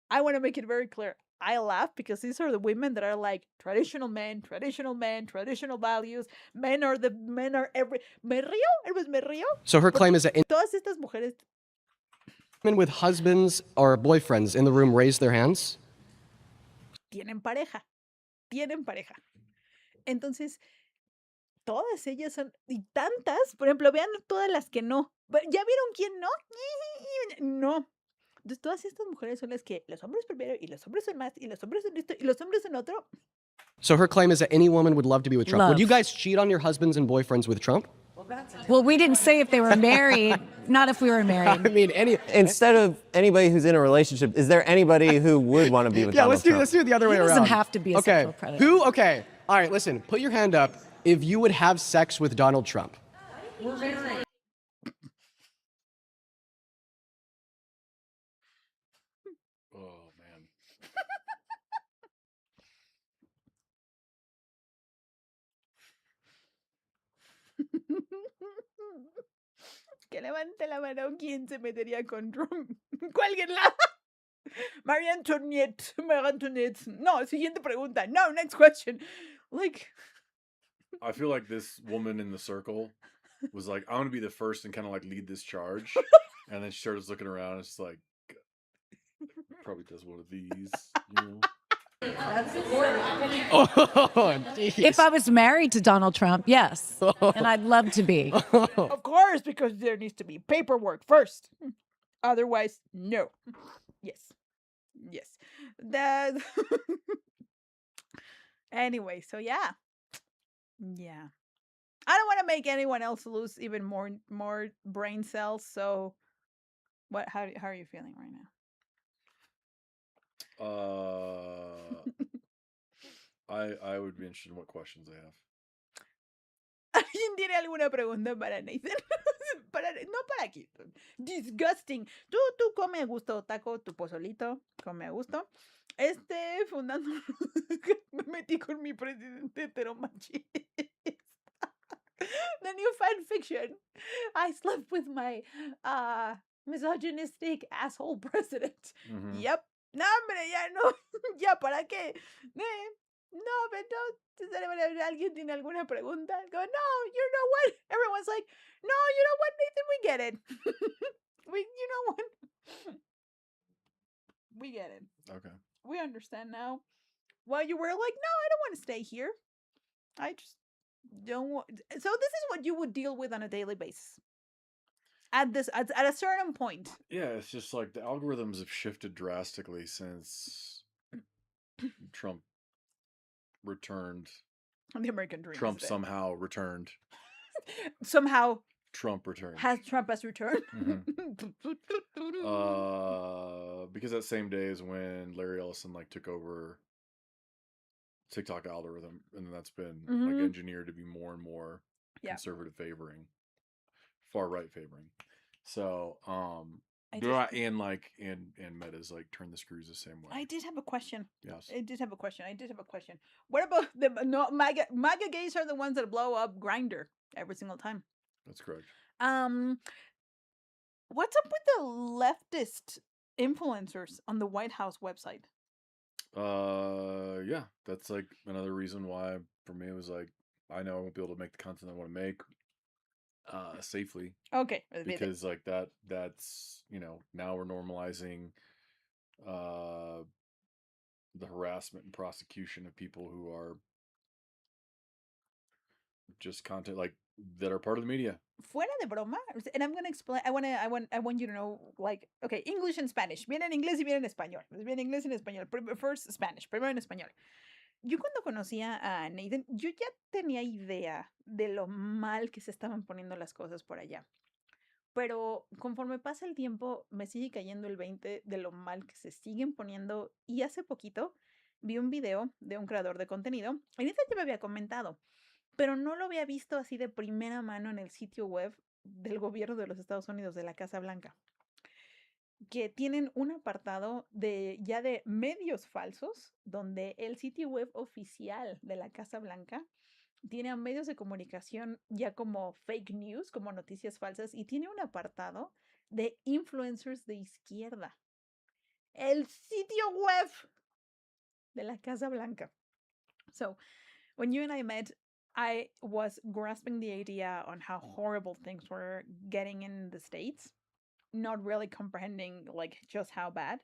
I want to make it very clear. I laugh because these are the women that are like traditional men, traditional values. Men are every. Me río? It was me río. So her claim is that Todas estas mujeres. women with husbands or boyfriends in the room raise their hands? Tienen pareja. Entonces, todas ellas son, y tantas, por ejemplo, vean todas las que no. ¿Ya vieron quién no? No. Entonces, todas estas mujeres son las que los hombres primero, y los hombres son más, y los hombres son esto, y los hombres son otro. So her claim is that any woman would love to be with Trump. Love. Would you guys cheat on your husbands and boyfriends with Trump? Well, we didn't say if they were married, not if we were I married. mean, Instead of anybody who's in a relationship, is there anybody who would want to be with Donald Trump? Let's do it the other way He around. doesn't have to be a okay. sexual predator. Who? Okay. All right, listen. Put your hand up if you would have sex with Donald Trump. Oh man. Que levante la mano quién se metería con Trump. ¡Cuélguenla! María Antoniette. María Antoniette. No, siguiente pregunta. No, next question. Like. I feel like this woman in the circle was like, I want to be the first and kind of like lead this charge. And then she started looking around and it's like, probably does one of these, you know? If I was married to Donald Trump, yes. And I'd love to be. Of course, because there needs to be paperwork first. Otherwise, no. Yes. Yes. That. Anyway, so yeah. Yeah. I don't want to make anyone else lose even more brain cells, so how are you feeling right now? I would be interested in what questions they have. ¿Alguien tiene alguna pregunta para Nathan? No para aquí. Disgusting. Tú come a gusto, taco, tu pozolito, come a gusto. Fundando. Me metí con mi presidente heteromachista. The new fan fiction. I slept with my misogynistic asshole president. Mhm. Yep. No, hombre, ya no. Ya, ¿para qué? No, but ¿alguien tiene alguna pregunta? Go, no, you know what? Everyone's like, no, you know what, Nathan, we get it. You know what? We get it. Okay. We understand now. Why you were like, no, I don't want to stay here. I just don't want. So this is what you would deal with on a daily basis. At a certain point. Yeah, it's just like the algorithms have shifted drastically since Trump returned. The American dream. Trump somehow returned. Somehow. Trump returned. Trump has returned? Because that same day is when Larry Ellison took over TikTok algorithm, and that's been engineered to be more and more conservative favoring, far right favoring. So and Meta's turn the screws the same way. I did have a question. Yes. I did have a question. What about MAGA gays are the ones that blow up Grindr every single time. That's correct. What's up with the leftist influencers on the White House website? Yeah, that's another reason why for me it was I know I won't be able to make the content I want to make safely. Okay. Because that's now we're normalizing the harassment and prosecution of people who are just content that are part of the media. Fuera de broma, and I'm gonna explain. I want you to know, okay, English and Spanish. Viene en inglés y viene en español. Viene en inglés y en español. First Spanish, primero en español. Yo cuando conocía a Nathan, yo ya tenía idea de lo mal que se estaban poniendo las cosas por allá. Pero conforme pasa el tiempo, me sigue cayendo el 20 de lo mal que se siguen poniendo. Y hace poquito vi un video de un creador de contenido. Y Nathan ya me había comentado, pero no lo había visto así de primera mano en el sitio web del gobierno de los Estados Unidos, de la Casa Blanca, que tienen un apartado de medios falsos, donde el sitio web oficial de la Casa Blanca tiene a medios de comunicación ya como fake news, como noticias falsas, y tiene un apartado de influencers de izquierda. El sitio web de la Casa Blanca. So, when you and I met, I was grasping the idea on how horrible things were getting in the States, not really comprehending just how bad.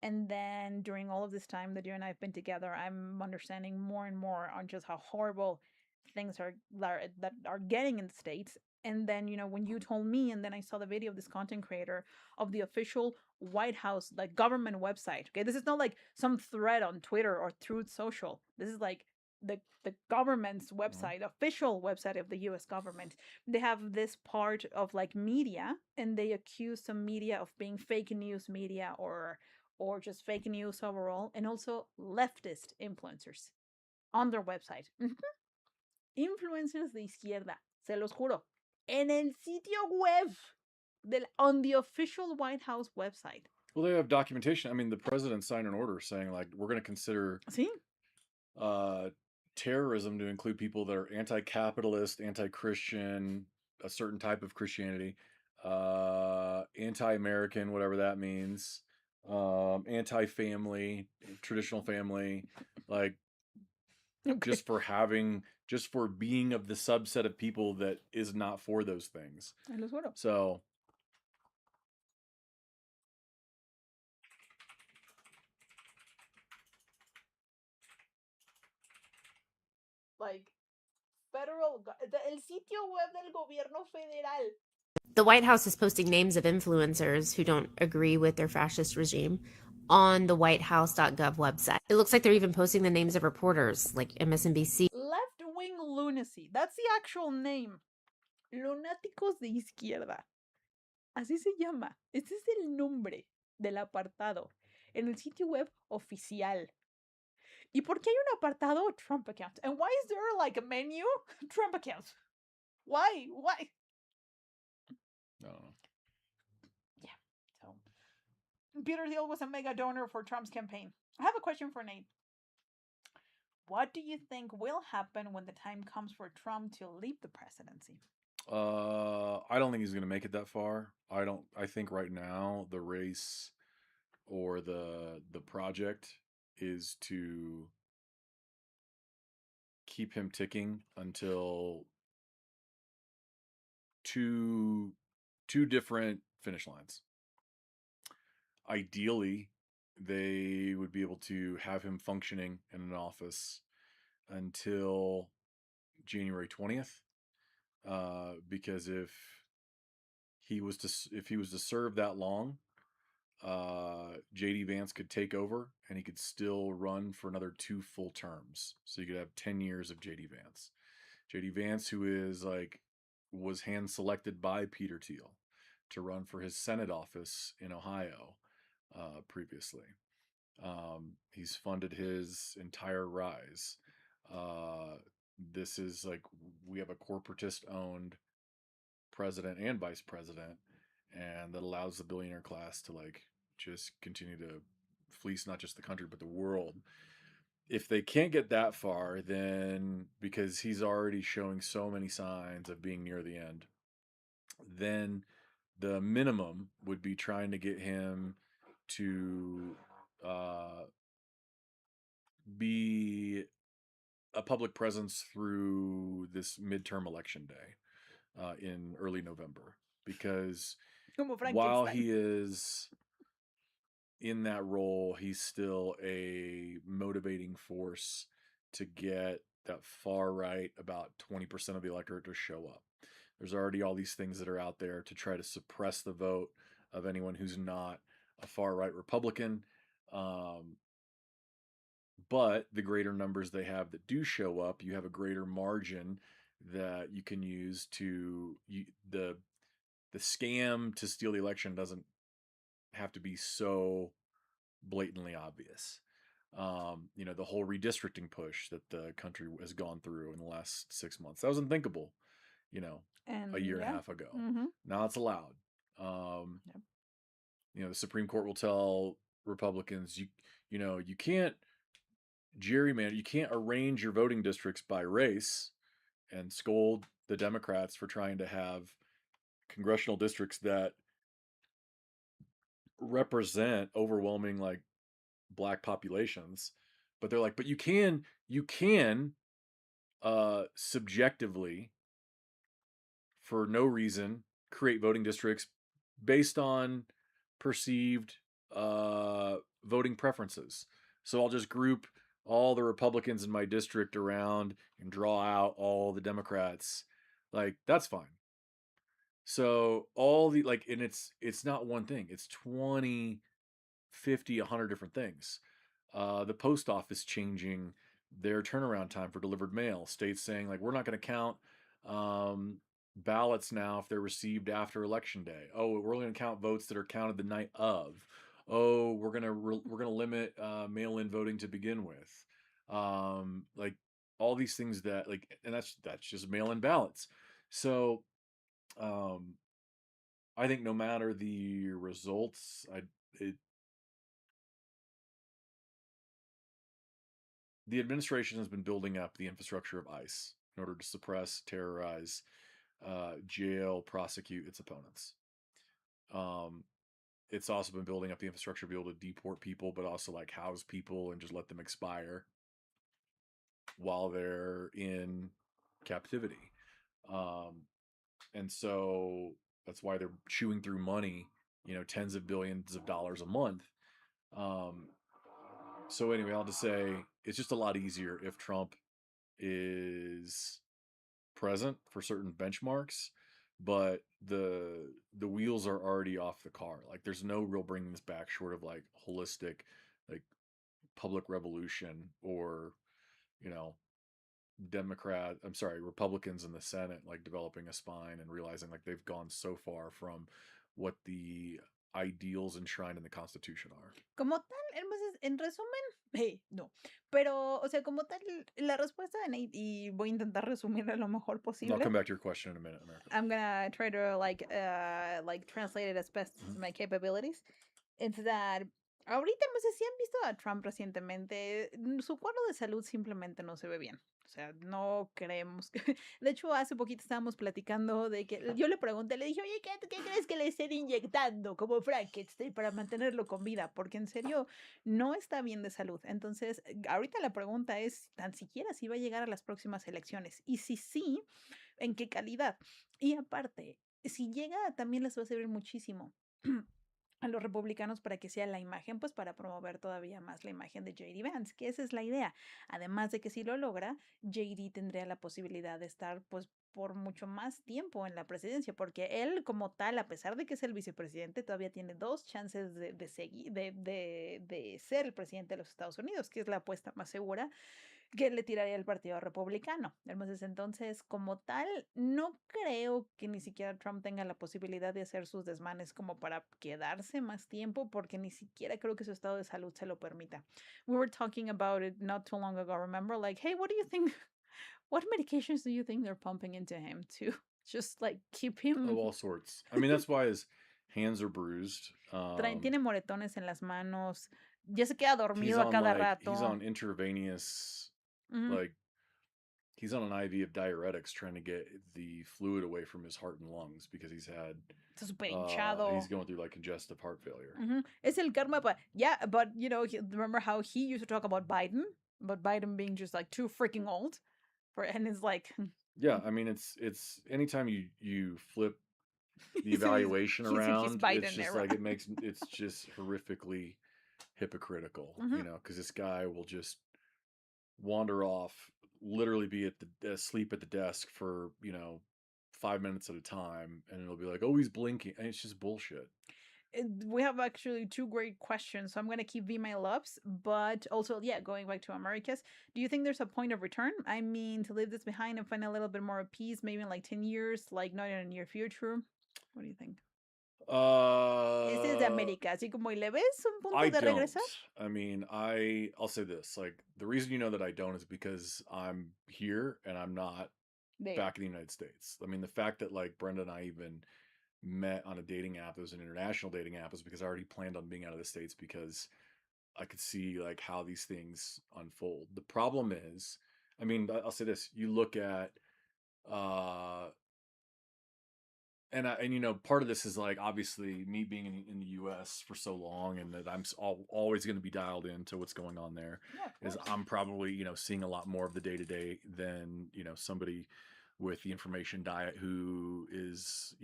And then during all of this time that you and I have been together, I'm understanding more and more on just how horrible things that are getting in the States. And then, when you told me, and then I saw the video of this content creator of the official White House, government website. Okay, this is not some thread on Twitter or Truth Social. This is the government's website, official website of the U.S. government, they have this part of like media, and they accuse some media of being fake news media or just fake news overall, and also leftist influencers on their website. Influencers de izquierda, se los juro. En el sitio web, on the official White House website. Well, they have documentation. I mean, the president signed an order saying, like, we're going to consider terrorism to include people that are anti-capitalist, anti-Christian, a certain type of Christianity, anti-American, whatever that means, anti-family, traditional family, like just for being of the subset of people that is not for those things. So like el sitio web del gobierno federal. The White House is posting names of influencers who don't agree with their fascist regime on the whitehouse.gov website. It looks like they're even posting the names of reporters like MSNBC. Left-wing lunacy. That's the actual name. Lunáticos de izquierda. Así se llama. Ese es el nombre del apartado en el sitio web oficial. ¿Y por qué hay un apartado Trump account? And why is there like a menu Trump account? Why? I don't know. Yeah. So Peter Thiel was a mega donor for Trump's campaign. I have a question for Nate. What do you think will happen when the time comes for Trump to leave the presidency? I don't think he's going to make it that far. I think right now the race or the project is to keep him ticking until two different finish lines. Ideally, they would be able to have him functioning in an office until January 20th. Because if he was to serve that long, JD Vance could take over and he could still run for another 2 full terms. So you could have 10 years of JD Vance. JD Vance, who was hand selected by Peter Thiel to run for his Senate office in Ohio previously. He's funded his entire rise. This is like, we have a corporatist owned president and vice president, and that allows the billionaire class to like just continue to fleece not just the country but the world. If they can't get that far, then because he's already showing so many signs of being near the end, then the minimum would be trying to get him to be a public presence through this midterm election day in early November, because while he is in that role, he's still a motivating force to get that far right, about 20% of the electorate, to show up. There's already all these things that are out there to try to suppress the vote of anyone who's not a far right Republican. But the greater numbers they have that do show up, you have a greater margin that you can use to the scam to steal the election doesn't have to be so blatantly obvious. The whole redistricting push that the country has gone through in the last 6 months, that was unthinkable, a year and a half ago. Now it's allowed. The Supreme Court will tell Republicans, you can't gerrymander, you can't arrange your voting districts by race, and scold the Democrats for trying to have congressional districts that represent overwhelming like black populations. But they're like, but you can subjectively, for no reason, create voting districts based on perceived voting preferences. So I'll just group all the Republicans in my district around and draw out all the Democrats. Like, that's fine. So all the and it's not one thing, it's 20, 50, 100 different things. The post office changing their turnaround time for delivered mail. States saying like, we're not going to count ballots now if they're received after election day. Oh, we're only going to count votes that are counted the night of. Oh, we're gonna limit mail-in voting to begin with. Like all these things that like, and that's just mail-in ballots. So I think no matter the results, the administration has been building up the infrastructure of ICE in order to suppress, terrorize, jail, prosecute its opponents. It's also been building up the infrastructure to be able to deport people, but also like house people and just let them expire while they're in captivity. And so that's why they're chewing through money, tens of billions of dollars a month. So anyway, I'll just say it's just a lot easier if Trump is present for certain benchmarks, but the wheels are already off the car. Like there's no real bringing this back short of like holistic, like public revolution or, Republicans in the Senate like developing a spine and realizing like they've gone so far from what the ideals enshrined in the Constitution are. Como tal, entonces, en resumen, no. Pero, o sea, como tal, la respuesta de Nate, y voy a intentar resumirla lo mejor I'll posible. come back to your question in a minute, America. I'm gonna try to like translate it as best as my capabilities. It's that ahorita no sé si han visto a Trump recientemente, su cuadro de salud simplemente no se ve bien. O sea, no creemos que... De hecho, hace poquito estábamos platicando de que yo le pregunté, le dije, oye, ¿qué crees que le estén inyectando como Frankenstein para mantenerlo con vida? Porque en serio, no está bien de salud. Entonces, ahorita la pregunta es, tan siquiera si va a llegar a las próximas elecciones. Y si sí, ¿en qué calidad? Y aparte, si llega, también les va a servir muchísimo a los republicanos para que sea la imagen, pues para promover todavía más la imagen de J.D. Vance, que esa es la idea. Además de que si lo logra, J.D. tendría la posibilidad de estar pues por mucho más tiempo en la presidencia, porque él como tal, a pesar de que es el vicepresidente, todavía tiene 2 chances de ser el presidente de los Estados Unidos, que es la apuesta más segura que le tiraría al Partido Republicano. Entonces, como tal, no creo que ni siquiera Trump tenga la posibilidad de hacer sus desmanes como para quedarse más tiempo, porque ni siquiera creo que su estado de salud se lo permita. We were talking about it not too long ago, remember? Like, hey, what do you think? What medications do you think they're pumping into him to just like keep him? Of all sorts. I mean, that's why his hands are bruised. Tiene moretones en las manos. Ya se queda dormido a cada rato. He's on intravenous, like, he's on an IV of diuretics trying to get the fluid away from his heart and lungs because he's had. Está súper hinchado. He's going through like congestive heart failure. Es el karma, but yeah, but remember how he used to talk about Biden being just like too freaking old, and it's like. Yeah, I mean it's anytime you flip the evaluation around, it's just like it's just horrifically hypocritical, because this guy will just wander off, literally be asleep at the desk for 5 minutes at a time, and it'll be like, oh, he's blinking, and it's just bullshit. We have actually 2 great questions, so I'm going to keep V-mail ups, but also, going back to Americas, do you think there's a point of return? I mean, to leave this behind and find a little bit more of peace, maybe in like 10 years, like not in the near future? What do you think? Este es de América, así como, ¿y le ves un punto de regresar? I mean, I'll say this, like, the reason you know that I don't is because I'm here and I'm not back in the United States. I mean, the fact that like Brenda and I even met on a dating app that was an international dating app is because I already planned on being out of the States because I could see like how these things unfold. The problem is, I mean, I'll say this, you look at and part of this is like obviously me being in the US for so long, and that I'm always going to be dialed into what's going on there. Is I'm probably seeing a lot more of the day-to-day than somebody with the information diet who is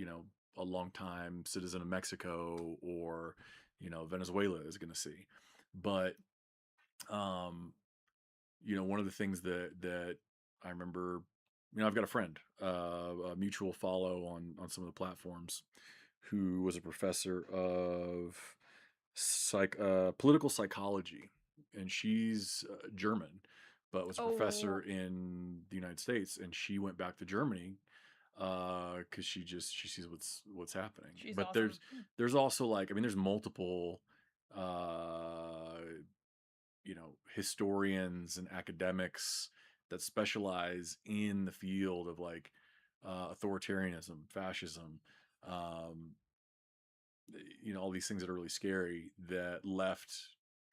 a long-time citizen of Mexico or Venezuela is going to see. But one of the things that I remember, I've got a friend, a mutual follow on some of the platforms, who was a professor of political psychology, and she's German, but was a professor in the United States, and she went back to Germany because she sees what's happening. She's But awesome. there's also like, I mean, there's multiple you know, historians and academics that specialize in the field of like authoritarianism, fascism, um, you know, all these things that are really scary that left,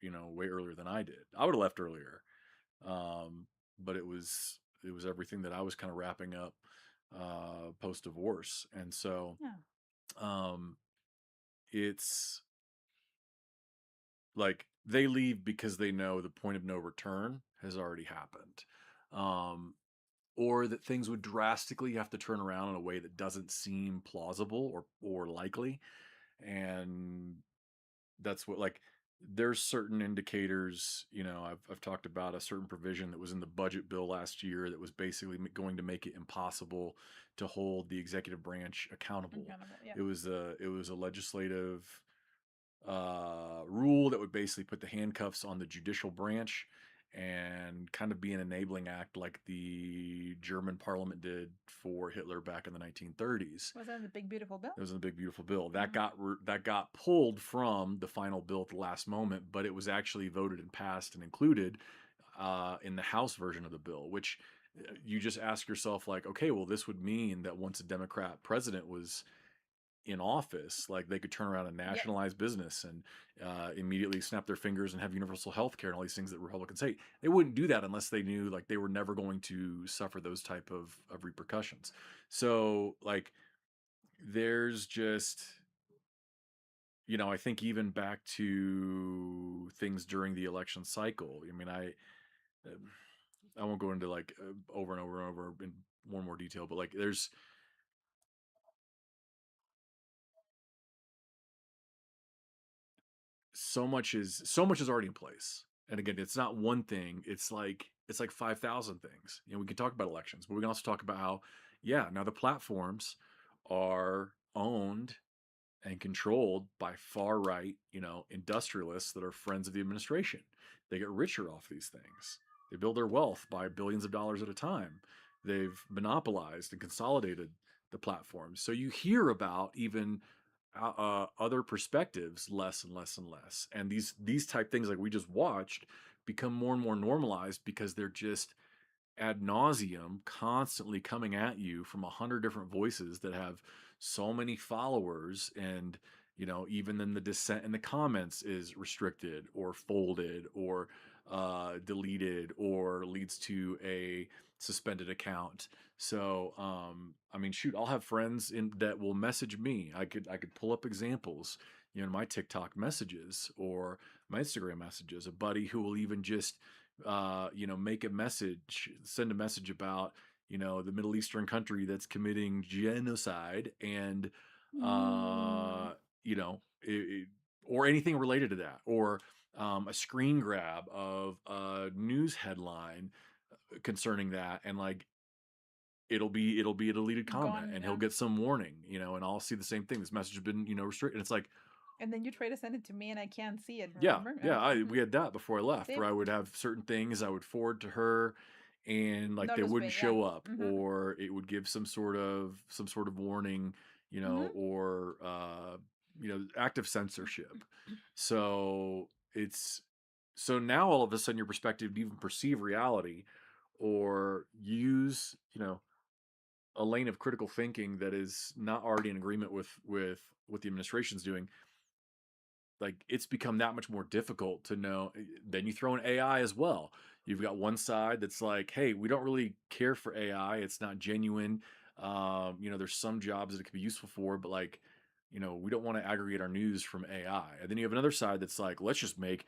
you know, way earlier than I did. I would have left earlier, but it was everything that I was kind of wrapping up post divorce, and so um, it's like they leave because they know the point of no return has already happened. Or that things would drastically have to turn around in a way that doesn't seem plausible or likely. And that's what, like, there's certain indicators, you know, I've talked about a certain provision that was in the budget bill last year that was basically going to make it impossible to hold the executive branch accountable. Yeah. It was a legislative rule that would basically put the handcuffs on the judicial branch and kind of be an enabling act like the German parliament did for Hitler back in the 1930s. Was that in the Big Beautiful Bill? It was in the Big Beautiful Bill. That got pulled from the final bill at the last moment, but it was actually voted and passed and included in the House version of the bill, which you just ask yourself, like, okay, well, this would mean that once a Democrat president was in office, like, they could turn around and nationalize business and immediately snap their fingers and have universal health care and all these things that Republicans hate. They wouldn't do that unless they knew like they were never going to suffer those type of repercussions. So like there's just, you know, I think even back to things during the election cycle. I mean, I won't go into like over and over and over in more detail, but like there's so much is already in place. And again, it's not one thing, it's like 5,000 things. You know, we can talk about elections, but we can also talk about how, yeah, now the platforms are owned and controlled by far right, you know, industrialists that are friends of the administration. They get richer off these things. They build their wealth by billions of dollars at a time. They've monopolized and consolidated the platforms. So you hear about even other perspectives less and less and less. And these type things like we just watched become more and more normalized because they're just ad nauseum constantly coming at you from 100 different voices that have so many followers. And you know, even then the dissent in the comments is restricted or folded or deleted or leads to a suspended account. So I mean, shoot, I'll have friends in that will message me. I could pull up examples, you know, in my TikTok messages or my Instagram messages, a buddy who will even just you know, send a message about, you know, the Middle Eastern country that's committing genocide and, you know, or anything related to that, or a screen grab of a news headline concerning that, and like it'll be a deleted comment, and he'll get some warning, you know, and I'll see the same thing. This message has been, you know, restricted. And it's like, and then you try to send it to me and I can't see it. yeah, Remember? yeah. We had that before I left, Same. where I would have certain things I would forward to her, and like they Notice wouldn't me, show yeah. up, or it would give some sort of warning, you know, or you know, active censorship. So now all of a sudden your perspective to even perceive reality or use, you know, a lane of critical thinking that is not already in agreement with what the administration's doing, like it's become that much more difficult to know. Then you throw in AI as well. You've got one side that's like, hey, we don't really care for AI, it's not genuine. You know, there's some jobs that it could be useful for, but like, you know, we don't want to aggregate our news from AI. And then you have another side that's like, let's just make,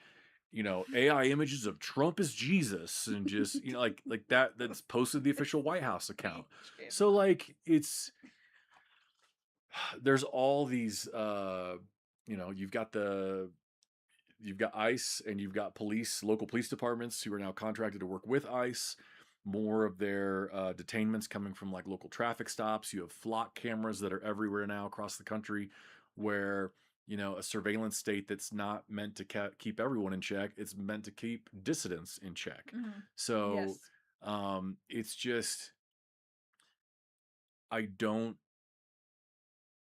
you know, AI images of Trump as Jesus, and just, you know, like that's posted the official White House account. So like there's all these you know, you've got ICE, and you've got local police departments who are now contracted to work with ICE. More of their detainments coming from like local traffic stops. You have flock cameras that are everywhere now across the country, where a surveillance state that's not meant to keep everyone in check. It's meant to keep dissidents in check. So Yes. it's just, I don't,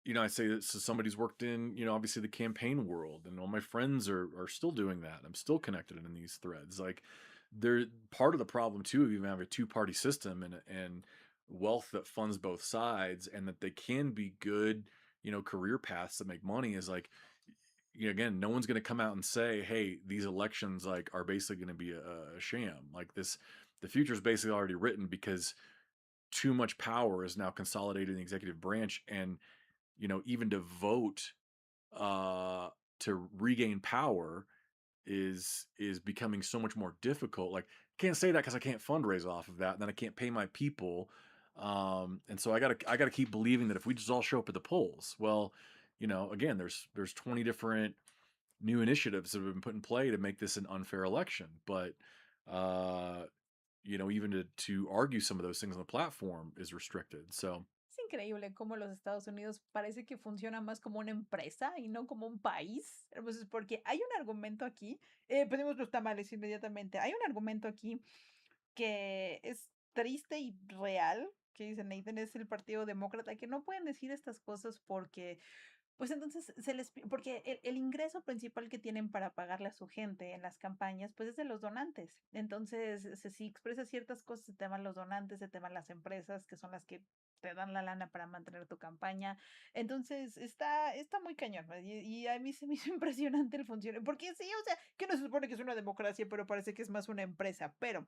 I say that so somebody's worked in, obviously the campaign world, and all my friends are still doing that. I'm still connected in these threads. Like, they're part of the problem too of even having a two-party system and wealth that funds both sides, and that they can be good, career paths that make money, is like, again, no one's going to come out and say, hey, these elections like are basically going to be a sham. Like this, the future is basically already written, because too much power is now consolidated in the executive branch, and even to vote uh to regain power is becoming so much more difficult. Like, I can't say that because I can't fundraise off of that, and then I can't pay my people. And so I gotta keep believing that if we just all show up at the polls, well, again, there's 20 different new initiatives that have been put in play to make this an unfair election. But uh even to argue some of those things on the platform is restricted. So Es increíble cómo los Estados Unidos parece que funciona más como una empresa y no como un país. Entonces, porque hay un argumento aquí, pedimos los tamales inmediatamente. Hay un argumento aquí que es triste y real, que dice Nathan, es el Partido Demócrata, que no pueden decir estas cosas porque pues entonces porque el ingreso principal que tienen para pagarle a su gente en las campañas, pues es de los donantes. Entonces, si expresas ciertas cosas, se te van los donantes, se te van las empresas, que son las que te dan la lana para mantener tu campaña. Entonces, está muy cañón, ¿no? Y a mí se me hizo impresionante el funcionamiento, porque sí, o sea, que no se supone que es una democracia, pero parece que es más una empresa, pero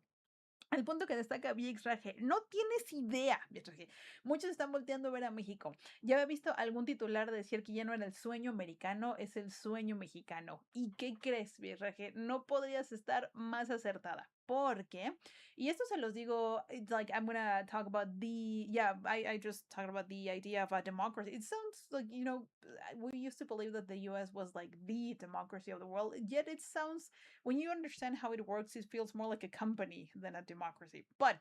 el punto que destaca Raje, no tienes idea, Raje. Muchos están volteando a ver a México. Ya había visto algún titular decir que ya no era el sueño americano, es el sueño mexicano. ¿Y qué crees, Raje? No podrías estar más acertada. Porque, y esto se los digo, it's like I'm gonna talk about I just talked about the idea of a democracy. It sounds like, we used to believe that the US was like the democracy of the world, yet it sounds, when you understand how it works, it feels more like a company than a democracy. But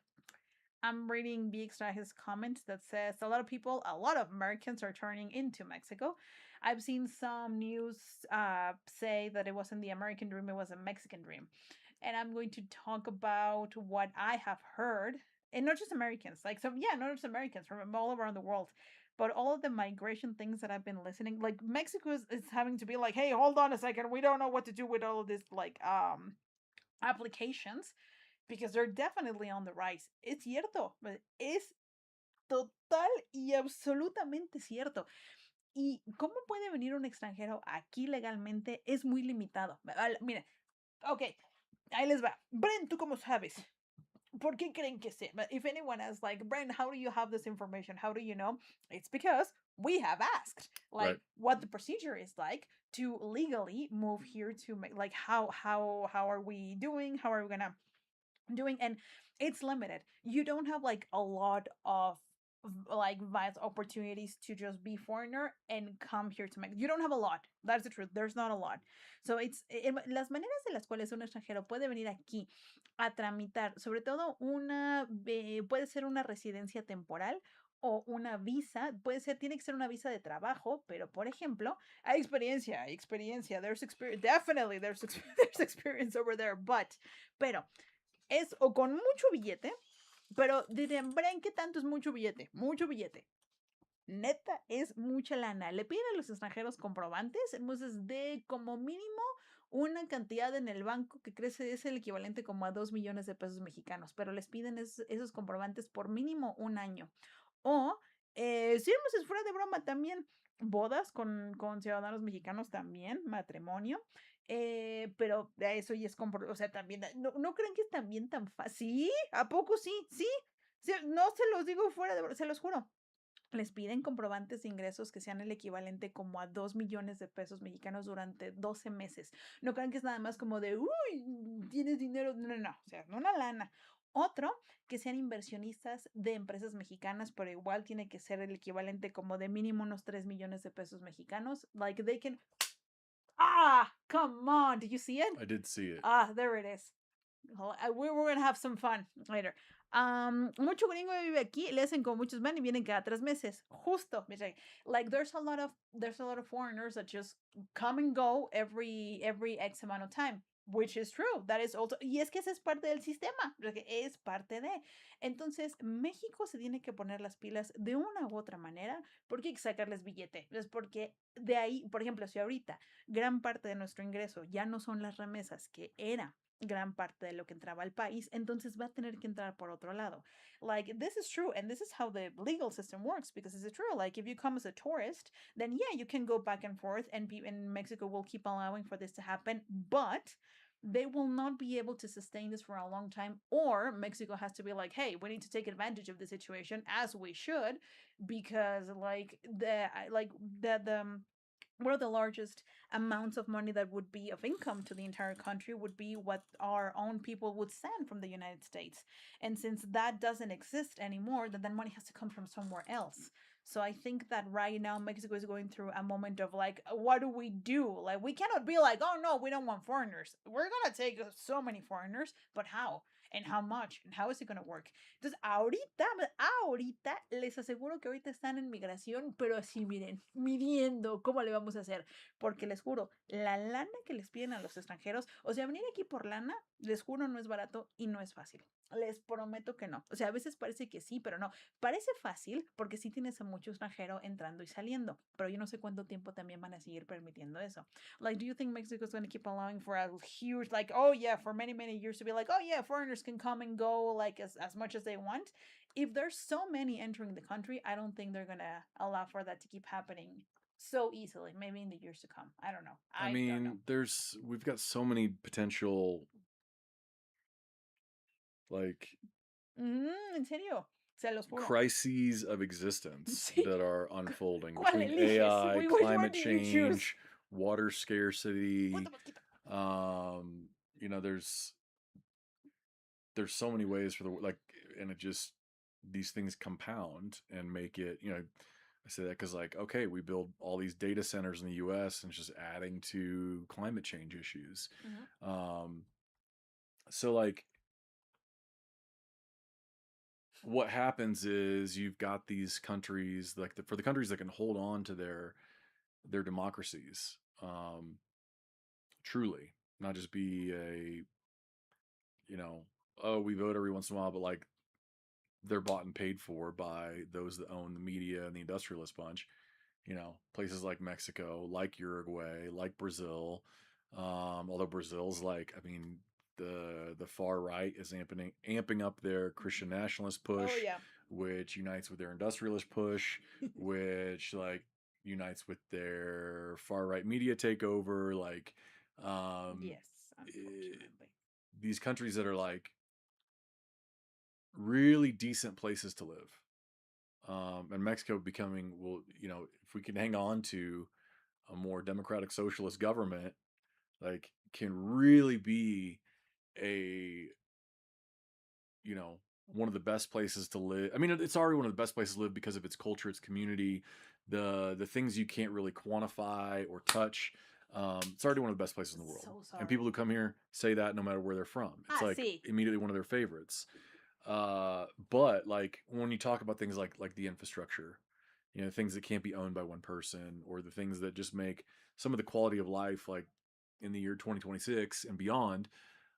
I'm reading his comment that says a lot of Americans are turning into Mexico. I've seen some news say that it wasn't the American dream, it was a Mexican dream. And I'm going to talk about what I have heard, and not just Americans, not just Americans, from all around the world, but all of the migration things that I've been listening. Like, Mexico is having to be like, hey, hold on a second, we don't know what to do with all of this, applications, because they're definitely on the rise. Es cierto, es total y absolutamente cierto. ¿Y cómo puede venir un extranjero aquí legalmente? Es muy limitado. Mira, ok, ahí les va. Brent, ¿tú cómo sabes? ¿Por qué creen que sea? If anyone asks, like, Brent, how do you have this information? How do you know? It's because we have asked, like, right. what the procedure is like to legally move here to make, like, how are we doing? How are we gonna doing? And it's limited. You don't have like a lot of like vast opportunities to just be foreigner and come here to make, you don't have a lot. That's the truth, there's not a lot. So it's las maneras de las cuales un extranjero puede venir aquí a tramitar, sobre todo puede ser una residencia temporal o una visa, tiene que ser una visa de trabajo, pero por ejemplo, hay experiencia, there's experience, definitely there's there's experience over there, pero es o con mucho billete, pero dirían, Brian, ¿qué tanto es mucho billete? Mucho billete. Neta, es mucha lana. Le piden a los extranjeros comprobantes, entonces de como mínimo una cantidad en el banco que crece, es el equivalente como a 2 millones de pesos mexicanos, pero les piden esos comprobantes por mínimo un año. O, si es fuera de broma también, bodas con ciudadanos mexicanos también, matrimonio. Pero eso ya es o sea, también, ¿no creen que es también tan fácil? ¿Sí? ¿A poco sí? ¿Sí? Sí, no se los digo fuera de broma, se los juro. Les piden comprobantes de ingresos que sean el equivalente como a 2 millones de pesos mexicanos durante 12 meses. No crean que es nada más como de, uy, tienes dinero. No, no, no, o sea, una lana. Otro, que sean inversionistas de empresas mexicanas, pero igual tiene que ser el equivalente como de mínimo unos 3 millones de pesos mexicanos. Like, they can... Ah, come on, did you see it? I did see it. Ah, there it is. We're gonna have some fun later. Mucho gringo vive aquí, le hacen con muchos men y vienen cada 3 meses. Justo, like there's a lot of foreigners that just come and go every X amount of time. Which is true, that is also, y es que ese es parte del sistema, porque es parte de. Entonces, México se tiene que poner las pilas de una u otra manera, porque hay que sacarles billete. Es porque de ahí, por ejemplo, si ahorita gran parte de nuestro ingreso ya no son las remesas, que era gran parte de lo que entraba al país, entonces va a tener que entrar por otro lado. Like, this is true, and this is how the legal system works, because it's true. Like, if you come as a tourist, then yeah, you can go back and forth, and Mexico will keep allowing for this to happen, but they will not be able to sustain this for a long time, or Mexico has to be like, hey, we need to take advantage of the situation, as we should, because the one of the largest amounts of money that would be of income to the entire country would be what our own people would send from the United States. And since that doesn't exist anymore, then that money has to come from somewhere else. So I think that right now Mexico is going through a moment of like, what do we do? Like, we cannot be like, oh no, we don't want foreigners. We're gonna take so many foreigners, but how? And how much? And how is it gonna work? Entonces, ahorita les aseguro que ahorita están en migración, pero así miren, midiendo cómo le vamos a hacer. Porque les juro, la lana que les piden a los extranjeros, o sea, venir aquí por lana, les juro, no es barato y no es fácil. Les prometo que no. O sea, a veces parece que sí, pero no. Parece fácil porque sí tienes a mucho extranjero entrando y saliendo, pero yo no sé cuánto tiempo también van a seguir permitiendo eso. Like, do you think Mexico is going to keep allowing for a huge, like, oh yeah, for many, many years to be like, oh yeah, foreigners can come and go like as much as they want? If there's so many entering the country, I don't think they're going to allow for that to keep happening so easily. Maybe in the years to come. I don't know. I mean, we've got so many potential, like, ¿En serio? Se los juro. crises of existence Sí. that are unfolding ¿Cuál between eliges? AI, Which one climate do you choose? change, water scarcity. Put the mosquito. You know, there's so many ways for the like, and it just, these things compound and make it, you know, I say that because, like, okay, we build all these data centers in the US and it's just adding to climate change issues. So like, what happens is you've got these countries, like for the countries that can hold on to their democracies, truly, not just be a, you know, oh, we vote every once in a while, but like they're bought and paid for by those that own the media and the industrialist bunch. You know, places like Mexico, like Uruguay, like Brazil. Although Brazil's like, I mean, the far right is amping up their Christian nationalist push, Oh, yeah. which unites with their industrialist push, which like unites with their far right media takeover. Like, Yes, unfortunately. these countries that are like really decent places to live. And Mexico becoming, well, you know, if we can hang on to a more democratic socialist government, like, can really be a, you know, one of the best places to live. I mean, it's already one of the best places to live because of its culture, its community, the things you can't really quantify or touch. It's already one of the best places in the world. So And people who come here say that no matter where they're from. It's like sí. immediately one of their favorites. But like when you talk about things like the infrastructure, you know, things that can't be owned by one person, or the things that just make some of the quality of life, like in the year 2026 and beyond,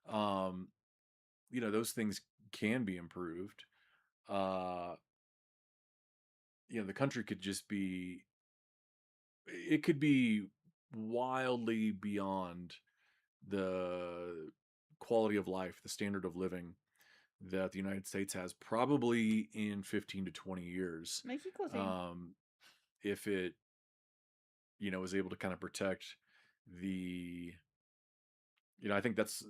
you know, those things can be improved. You know, the country could just be, it could be wildly beyond the quality of life, the standard of living that the United States has probably in 15 to 20 years. Mexico, sí. If it, you know, is able to kind of protect the, you know, I think that's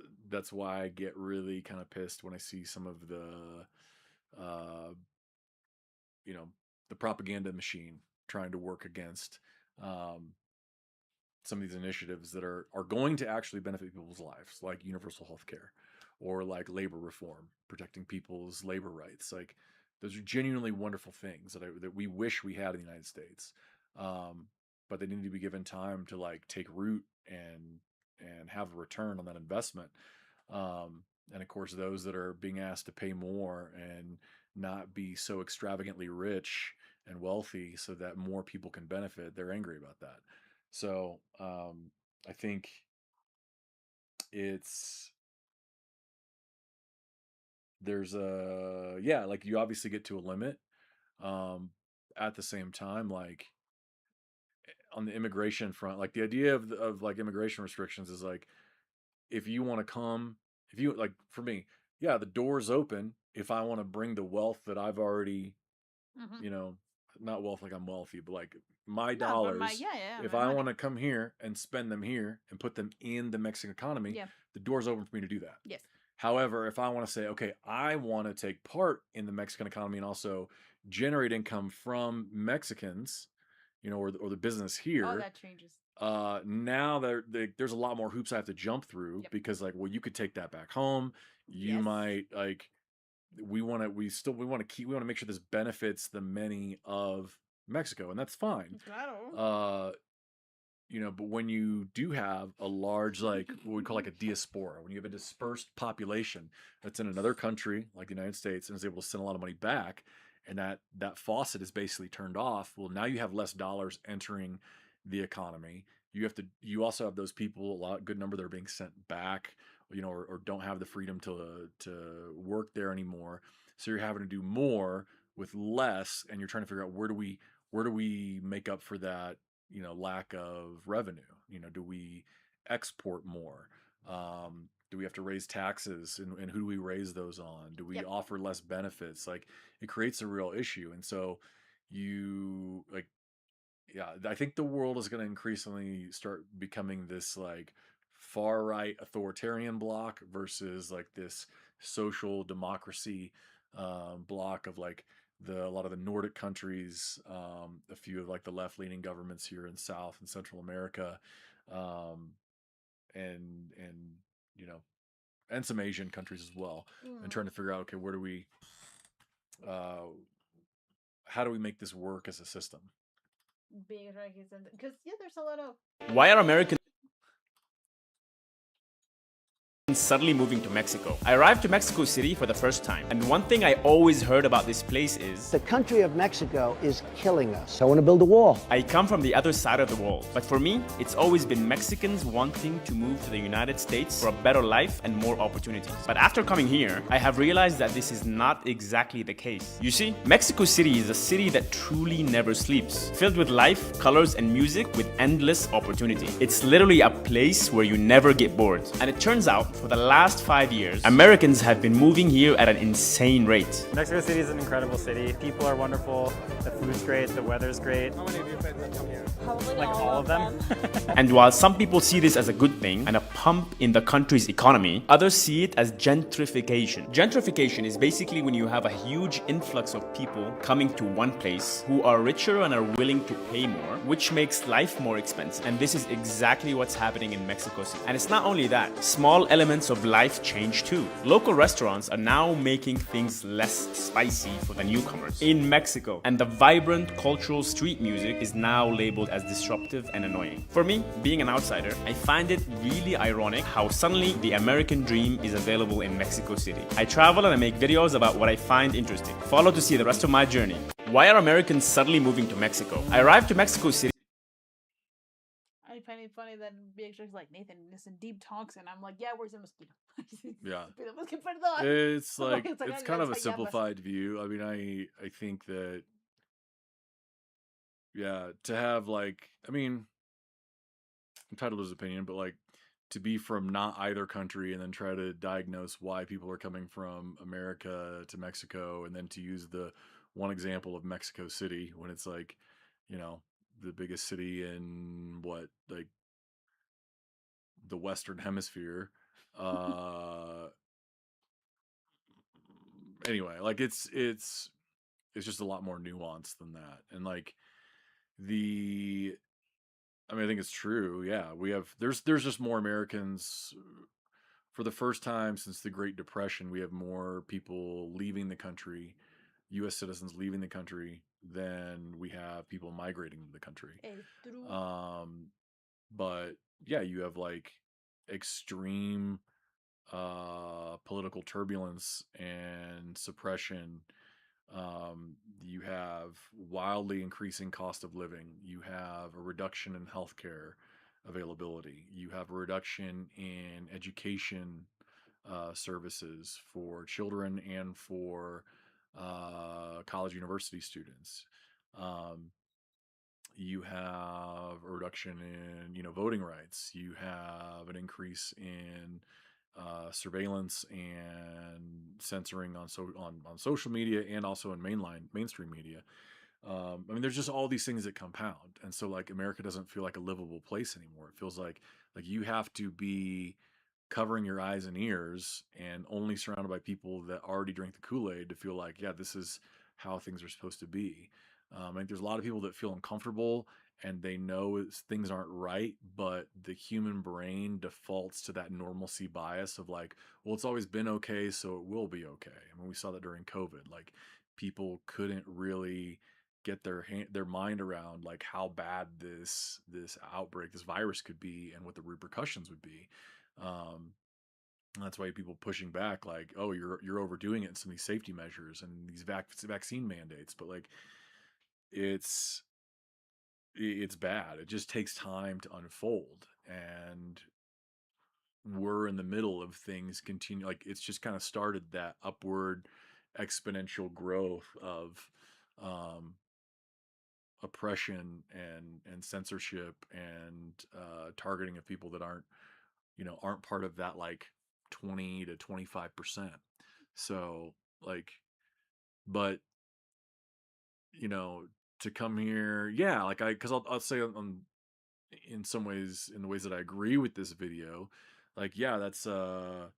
why I get really kind of pissed when I see some of the, you know, the propaganda machine trying to work against some of these initiatives that are going to actually benefit people's lives, like universal health care or like labor reform, protecting people's labor rights. Like, those are genuinely wonderful things that we wish we had in the United States. But they need to be given time to like take root and have a return on that investment. And of course, those that are being asked to pay more and not be so extravagantly rich and wealthy so that more people can benefit, they're angry about that. So I think it's there's a yeah, like you obviously get to a limit. Um, at the same time, like on the immigration front, like the idea of like immigration restrictions is like if you want to come, if you like for me, yeah, the door's open if I want to bring the wealth that I've already, Mhm. you know, not wealth like I'm wealthy, but like my No, but my dollars, yeah, if my I money. want to come here and spend them here and put them in the Mexican economy, Yeah. the door's open for me to do that. Yes. However, if I want to say, okay, I want to take part in the Mexican economy and also generate income from Mexicans, you know, or the business Oh, here, that changes. now there's a lot more hoops I have to jump through Yep. because like, well, you could take that back home. You Yes. might like we want to make sure this benefits the many of Mexico, and that's fine. Claro. You know, but when you do have a large, like what we call like a diaspora, when you have a dispersed population that's in another country like the United States and is able to send a lot of money back, and that faucet is basically turned off, well, now you have less dollars entering the economy. You also have those people, good number that are being sent back, you know, or don't have the freedom to work there anymore. So you're having to do more with less, and you're trying to figure out where do we make up for that, you know, lack of revenue. You know, do we export more? Do we have to raise taxes, and who do we raise those on? Do we Yep. offer less benefits? Like it creates a real issue. And so you like yeah, I think the world is going to increasingly start becoming this like far right authoritarian bloc versus like this social democracy bloc of like a lot of the Nordic countries, a few of like the left leaning governments here in South and Central America, um, and you know, and some Asian countries as well, and trying to figure out, okay, uh, how do we make this work as a system? Being because yeah, there's a lot of Why are Americans suddenly moving to Mexico? I arrived to Mexico City for the first time, and one thing I always heard about this place is the country of Mexico is killing us. I want to build a wall. I come from the other side of the wall, but for me, it's always been Mexicans wanting to move to the United States for a better life and more opportunities. But after coming here, I have realized that this is not exactly the case. You see, Mexico City is a city that truly never sleeps, filled with life, colors, and music with endless opportunity. It's literally a place where you never get bored. And it turns out, for the last 5 years, Americans have been moving here at an insane rate. Mexico City is an incredible city. People are wonderful. The food's great. The weather's great. How many of your friends have come here? Probably like all of them. And while some people see this as a good thing and a pump in the country's economy, others see it as gentrification. Gentrification is basically when you have a huge influx of people coming to one place who are richer and are willing to pay more, which makes life more expensive. And this is exactly what's happening in Mexico City. And it's not only that, small elements of life change too. Local restaurants are now making things less spicy for the newcomers in Mexico, and the vibrant cultural street music is now labeled as disruptive and annoying. For me, being an outsider, I find it really ironic how suddenly the American dream is available in Mexico City. I travel and I make videos about what I find interesting. Follow to see the rest of my journey. Why are Americans suddenly moving to Mexico? I arrived to Mexico City. I find it funny that BX's like, Nathan, listen, deep talks, and I'm like, yeah, where's the mosquito? Yeah. Perdón. It's like It's like, it's "Ay, kind of a las llamas." simplified view. I mean, I think that yeah, to have like I mean, I'm entitled to his opinion, but like to be from not either country and then try to diagnose why people are coming from America to Mexico, and then to use the one example of Mexico City when it's like, you know, the biggest city in what, like the Western Hemisphere. Anyway, like it's just a lot more nuanced than that. And like the I mean, I think it's true. Yeah, there's just more Americans for the first time since the Great Depression. We have more people leaving the country, U.S. citizens leaving the country, than we have people migrating to the country. But yeah, you have like extreme political turbulence and suppression. You have wildly increasing cost of living. You have a reduction in healthcare availability. You have a reduction in education services for children and for college university students. Um, you have a reduction in voting rights. You have an increase in surveillance and censoring on social media and also in mainstream media. I mean, there's just all these things that compound, and so like America doesn't feel like a livable place anymore. It feels like you have to be covering your eyes and ears and only surrounded by people that already drink the Kool-Aid to feel like, yeah, this is how things are supposed to be. I think there's a lot of people that feel uncomfortable and they know things aren't right, but the human brain defaults to that normalcy bias of like, well, it's always been okay, so it will be okay. I mean, we saw that during COVID. Like, people couldn't really get their mind around like how bad this outbreak, this virus could be, and what the repercussions would be. Um, that's why people pushing back, like, oh, you're overdoing it in some of these safety measures and these vaccine mandates. But like, it's it's bad. It just takes time to unfold, and we're in the middle of things continue. Like, it's just kind of started that upward exponential growth of um, oppression and censorship and targeting of people that aren't part of that like 20 to 25%. So like, but you know, to come here, yeah, like because I'll say on in some ways, in the ways that I agree with this video, like, yeah, that's obviously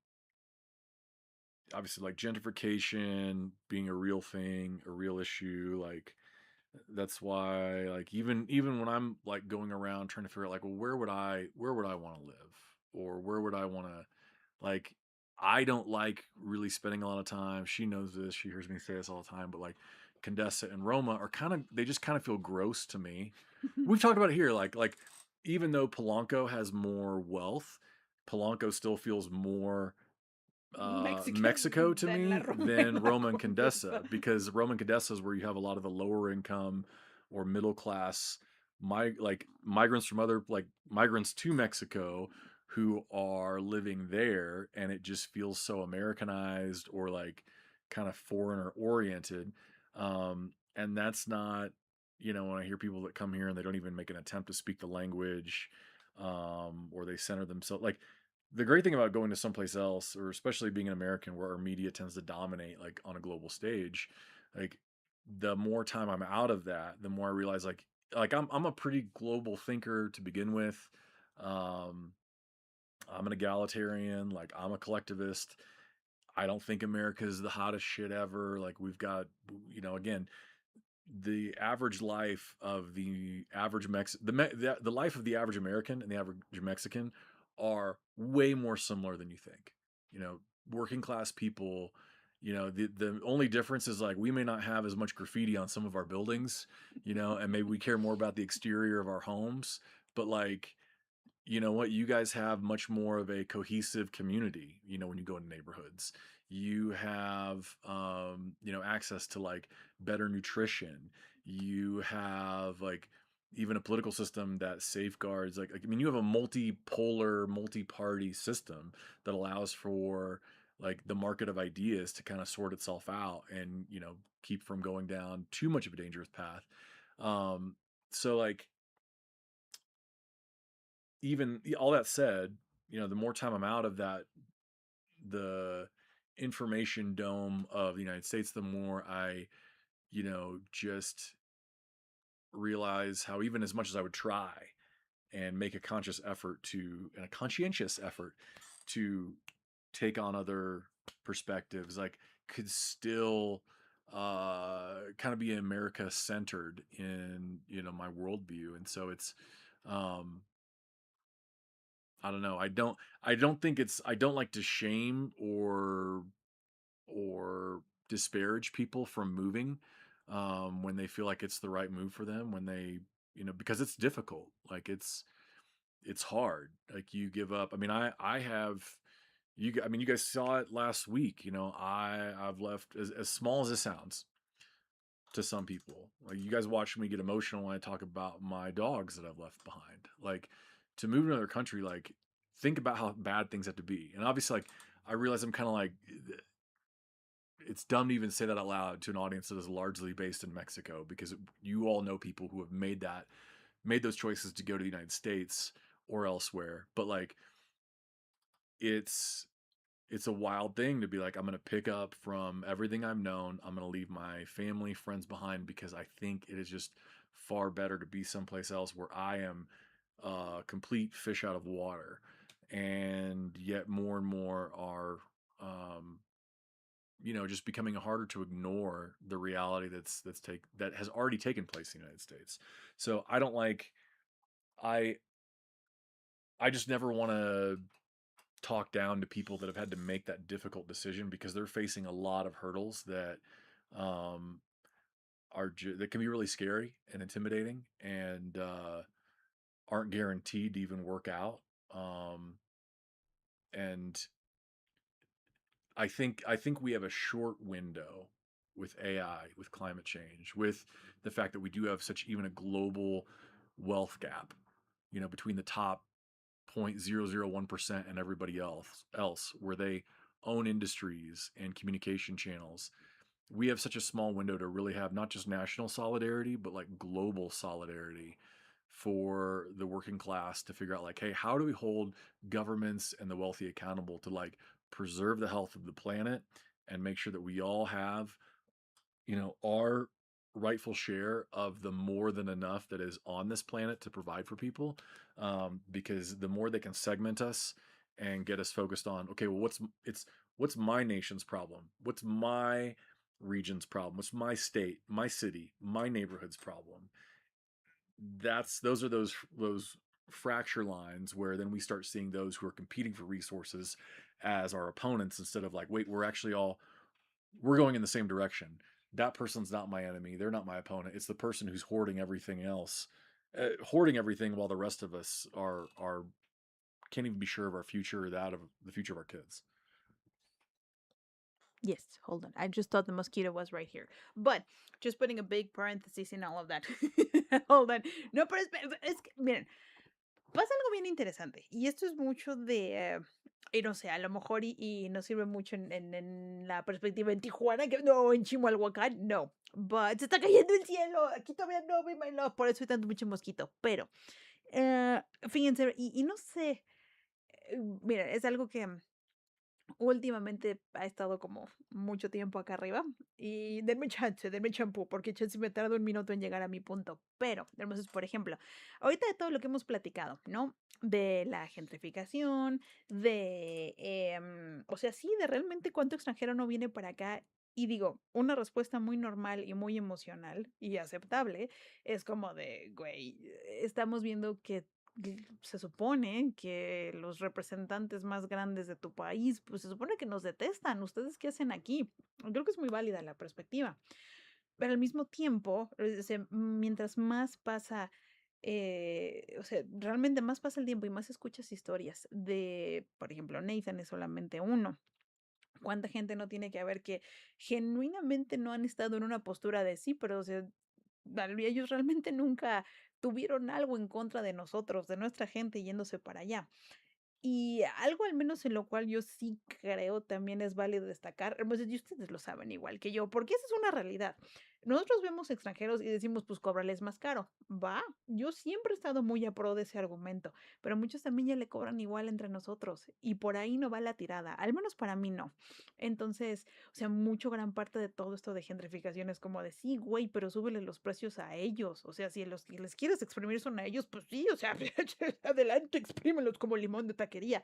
like gentrification being a real thing, a real issue. Like, that's why, like, even when I'm like going around trying to figure out like, well, where would I want to live, or where would I want to, like, I don't like really spending a lot of time. She knows this. She hears me say this all the time. But like, Condessa and Roma are they just kind of feel gross to me. We've talked about it here. Like even though Polanco has more wealth, Polanco still feels more Mexico to me than Roma and Condessa, because Roma and Condessa is where you have a lot of the lower income or middle class migrants from other, like, migrants to Mexico who are living there, and it just feels so Americanized or like kind of foreigner oriented. And that's not, when I hear people that come here and they don't even make an attempt to speak the language, or they center themselves, like, the great thing about going to someplace else, or especially being an American where our media tends to dominate like on a global stage, like, the more time I'm out of that, the more I realize like I'm a pretty global thinker to begin with. Um, I'm an egalitarian, like, I'm a collectivist. I don't think America is the hottest shit ever. Like, we've got, again, the average life of the average the life of the average American and the average Mexican are way more similar than you think. Working class people, the only difference is like we may not have as much graffiti on some of our buildings, and maybe we care more about the exterior of our homes, but like, you know what, you guys have much more of a cohesive community. When you go into neighborhoods, you have access to like better nutrition. You have like even a political system that safeguards, like, I mean, you have a multipolar, multi-party system that allows for like the market of ideas to kind of sort itself out and keep from going down too much of a dangerous path. So like, even all that said, the more time I'm out of the information dome of the United States, the more I, just realize how, even as much as I would try and make a conscientious effort to take on other perspectives, like, could still kind of be America centered in, my worldview. And so it's, I don't know. I don't think I don't like to shame or disparage people from moving when they feel like it's the right move for them, when they, because it's difficult. Like, it's hard. Like, you give up. I mean, I have, I mean, you guys saw it last week. You know, I've left as small as it sounds to some people. Like you guys watch me get emotional when I talk about my dogs that I've left behind. Like to move to another country, like think about how bad things have to be. And obviously, like I realize I'm kind of like it's dumb to even say that out loud to an audience that is largely based in Mexico because you all know people who have made those choices to go to the United States or elsewhere. But like it's it's a wild thing to be like, I'm going to pick up from everything I've known. I'm going to leave my family, friends behind because I think it is just far better to be someplace else where I am complete fish out of water. And yet more and more are, um, just becoming harder to ignore the reality that has already taken place in the United States. So I I just never want to talk down to people that have had to make that difficult decision because they're facing a lot of hurdles that um, that can be really scary and intimidating and aren't guaranteed to even work out. And I think we have a short window with AI, with climate change, with the fact that we do have such even a global wealth gap, between the top 0.001% and everybody else where they own industries and communication channels. We have such a small window to really have not just national solidarity but like global solidarity for the working class to figure out like, hey, how do we hold governments and the wealthy accountable to like preserve the health of the planet and make sure that we all have our rightful share of the more than enough that is on this planet to provide for people. Because the more they can segment us and get us focused on, okay, well, what's my nation's problem? What's my region's problem? What's my state, my city, my neighborhood's problem? Those fracture lines where then we start seeing those who are competing for resources as our opponents instead of like, wait, we're going in the same direction. That person's not my enemy. They're not my opponent. It's the person who's hoarding everything else, hoarding everything while the rest of us are can't even be sure of our future or that of the future of our kids. Yes, hold on. I just thought the mosquito was right here. But just putting a big paréntesis in all of that. Hold on. No, pero es que, miren, pasa algo bien interesante. Y esto es mucho de, y no sé, a lo mejor y nos sirve mucho en la perspectiva en Tijuana, que no, en Chimalhuacán, no. But se está cayendo el cielo. Aquí todavía no, my love. Por eso hay tanto mucho mosquito. Pero, fíjense, y no sé, mira, es algo que últimamente ha estado como mucho tiempo acá arriba y denme chance, denme champú, porque chance me tardo un minuto en llegar a mi punto. Pero, entonces, por ejemplo, ahorita de todo lo que hemos platicado, ¿no? De la gentrificación, o sea, sí, de realmente cuánto extranjero no viene para acá. Y digo, una respuesta muy normal y muy emocional y aceptable es como de, güey, estamos viendo que se supone que los representantes más grandes de tu país, pues se supone que nos detestan. ¿Ustedes qué hacen aquí? Creo que es muy válida la perspectiva. Pero al mismo tiempo, mientras más pasa, o sea, realmente más pasa el tiempo y más escuchas historias de, por ejemplo, Nathan es solamente uno. ¿Cuánta gente no tiene que haber que genuinamente no han estado en una postura de sí, pero o sea, ellos realmente nunca tuvieron algo en contra de nosotros, de nuestra gente yéndose para allá? Y algo al menos en lo cual yo sí creo también es válido destacar, pues y ustedes lo saben igual que yo, porque esa es una realidad. Nosotros vemos extranjeros y decimos, pues cóbrales más caro. Va, yo siempre he estado muy a pro de ese argumento, pero muchos también ya le cobran igual entre nosotros y por ahí no va la tirada, al menos para mí no. Entonces, o sea, mucho gran parte de todo esto de gentrificación es como de, sí, güey, pero súbele los precios a ellos. O sea, si los que les quieres exprimir son a ellos, pues sí, o sea, adelante, exprímelos como limón de taquería.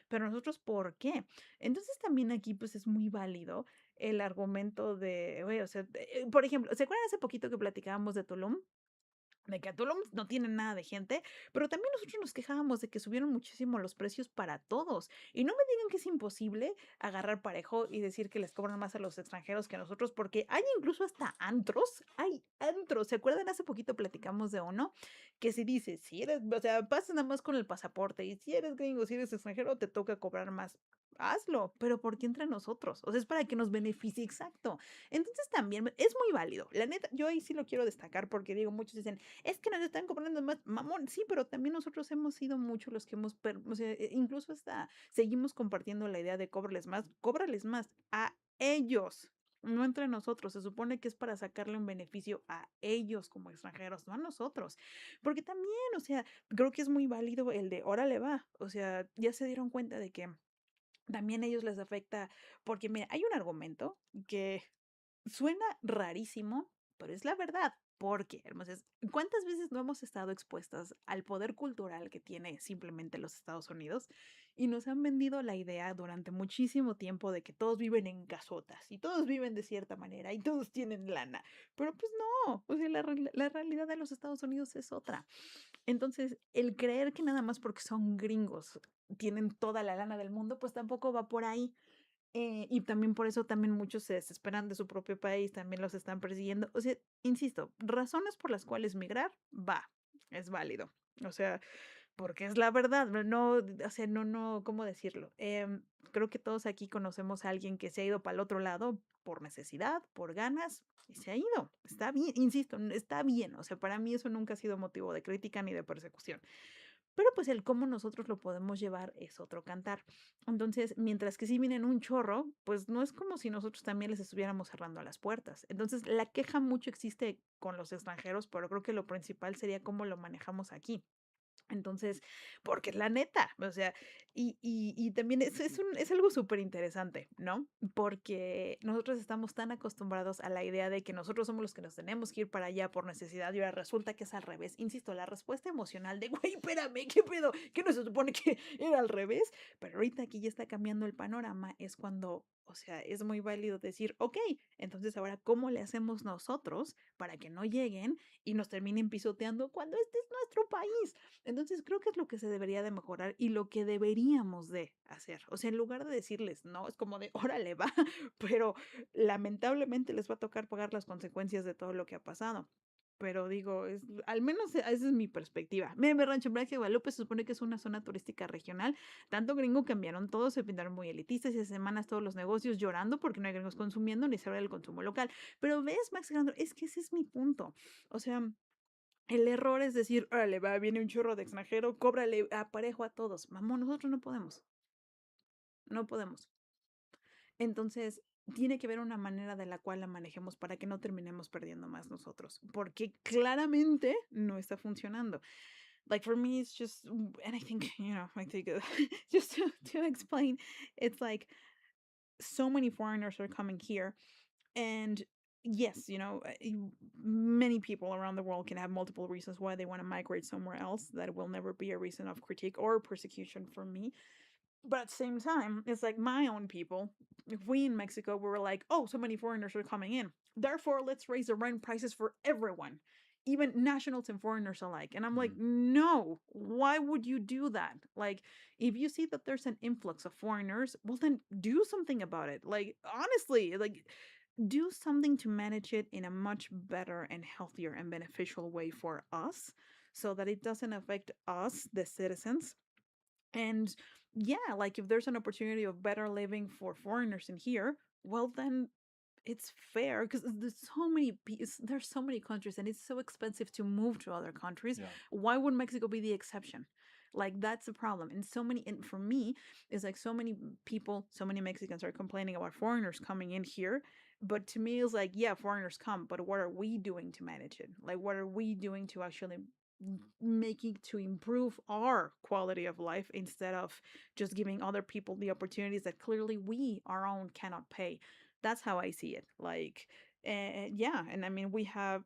Pero nosotros, ¿por qué? Entonces también aquí pues es muy válido el argumento de, güey, o sea, por ejemplo, ¿se acuerdan hace poquito que platicábamos de Tulum? De que a Tulum no tiene nada de gente, pero también nosotros nos quejábamos de que subieron muchísimo los precios para todos. Y no me digan que es imposible agarrar parejo y decir que les cobran más a los extranjeros que a nosotros, porque hay incluso hasta antros, hay antros. ¿Se acuerdan? Hace poquito platicamos de uno que se dice, si eres, o sea, pasas nada más con el pasaporte y si eres gringo, si eres extranjero, te toca cobrar más. hazlo, pero ¿por qué entre nosotros? O sea, es para que nos beneficie, exacto. Entonces también es muy válido. La neta, yo ahí sí lo quiero destacar porque digo, muchos dicen, es que nos están cobrando más, mamón, sí, pero también nosotros hemos sido muchos los que hemos, o sea, incluso hasta seguimos compartiendo la idea de cóbrales más a ellos. No entre nosotros, se supone que es para sacarle un beneficio a ellos como extranjeros, no a nosotros. Porque también, o sea, creo que es muy válido el de órale va. O sea, ya se dieron cuenta de que también a ellos les afecta, porque mira, hay un argumento que suena rarísimo, pero es la verdad. Porque, hermosas, ¿cuántas veces no hemos estado expuestas al poder cultural que tiene simplemente los Estados Unidos? Y nos han vendido la idea durante muchísimo tiempo de que todos viven en casotas y todos viven de cierta manera y todos tienen lana. Pero pues no, o sea, la realidad de los Estados Unidos es otra. Entonces, el creer que nada más porque son gringos tienen toda la lana del mundo, pues tampoco va por ahí. Y también por eso también muchos se desesperan de su propio país, también los están persiguiendo. O sea, insisto, razones por las cuales migrar, va, es válido. O sea, porque es la verdad, no, o sea, no, ¿cómo decirlo? Creo que todos aquí conocemos a alguien que se ha ido para el otro lado por necesidad, por ganas, y se ha ido. Está bien, insisto, está bien. O sea, para mí eso nunca ha sido motivo de crítica ni de persecución. Pero pues el cómo nosotros lo podemos llevar es otro cantar. Entonces, mientras que si vienen un chorro, pues no es como si nosotros también les estuviéramos cerrando las puertas. Entonces, la queja mucho existe con los extranjeros, pero creo que lo principal sería cómo lo manejamos aquí. Entonces, porque es la neta, o sea, y también es algo súper interesante, ¿no? Porque nosotros estamos tan acostumbrados a la idea de que nosotros somos los que nos tenemos que ir para allá por necesidad y ahora resulta que es al revés. Insisto, la respuesta emocional de, güey, espérame, ¿qué pedo? ¿Qué no se supone que era al revés? Pero ahorita aquí ya está cambiando el panorama, es cuando, o sea, es muy válido decir, ok, entonces ahora, ¿cómo le hacemos nosotros para que no lleguen y nos terminen pisoteando cuando este es nuestro país? Entonces creo que es lo que se debería de mejorar y lo que deberíamos de hacer. O sea, en lugar de decirles, no, es como de, órale, va, pero lamentablemente les va a tocar pagar las consecuencias de todo lo que ha pasado. Pero digo, al menos esa es mi perspectiva. Miren, mi rancho en Brasil, Guadalupe se supone que es una zona turística regional. Tanto gringo cambiaron todo, se pintaron muy elitistas y hace semanas todos los negocios llorando porque no hay gringos consumiendo ni se habla del consumo local. Pero ves, Max Alejandro, es que ese es mi punto. O sea, el error es decir, órale, va, viene un chorro de extranjero, cóbrale aparejo a todos. Mamón, nosotros no podemos. No podemos. Entonces, tiene que haber una manera de la cual la manejemos para que no terminemos perdiendo más nosotros. Porque claramente no está funcionando. Like for me, it's just, and I think, I think just to explain, it's like so many foreigners are coming here. And yes, many people around the world can have multiple reasons why they want to migrate somewhere else. That will never be a reason of critique or persecution for me. But at the same time, it's like my own people. If we in Mexico were like, oh, so many foreigners are coming in, therefore let's raise the rent prices for everyone, even nationals and foreigners alike. And I'm like, no, why would you do that? Like, if you see that there's an influx of foreigners, well, then do something about it. Like, honestly, like, do something to manage it in a much better and healthier and beneficial way for us so that it doesn't affect us, the citizens. And yeah, like if there's an opportunity of better living for foreigners in here, well, then it's fair because there's so many countries and it's so expensive to move to other countries. Yeah. Why would Mexico be the exception? Like that's the problem. And for me, it's like so many people, so many Mexicans are complaining about foreigners coming in here. But to me, it's like, yeah, foreigners come, but what are we doing to manage it? Like, what are we doing to actually making to improve our quality of life instead of just giving other people the opportunities that clearly we our own cannot pay? That's how I see it. Like, yeah, and I mean, we have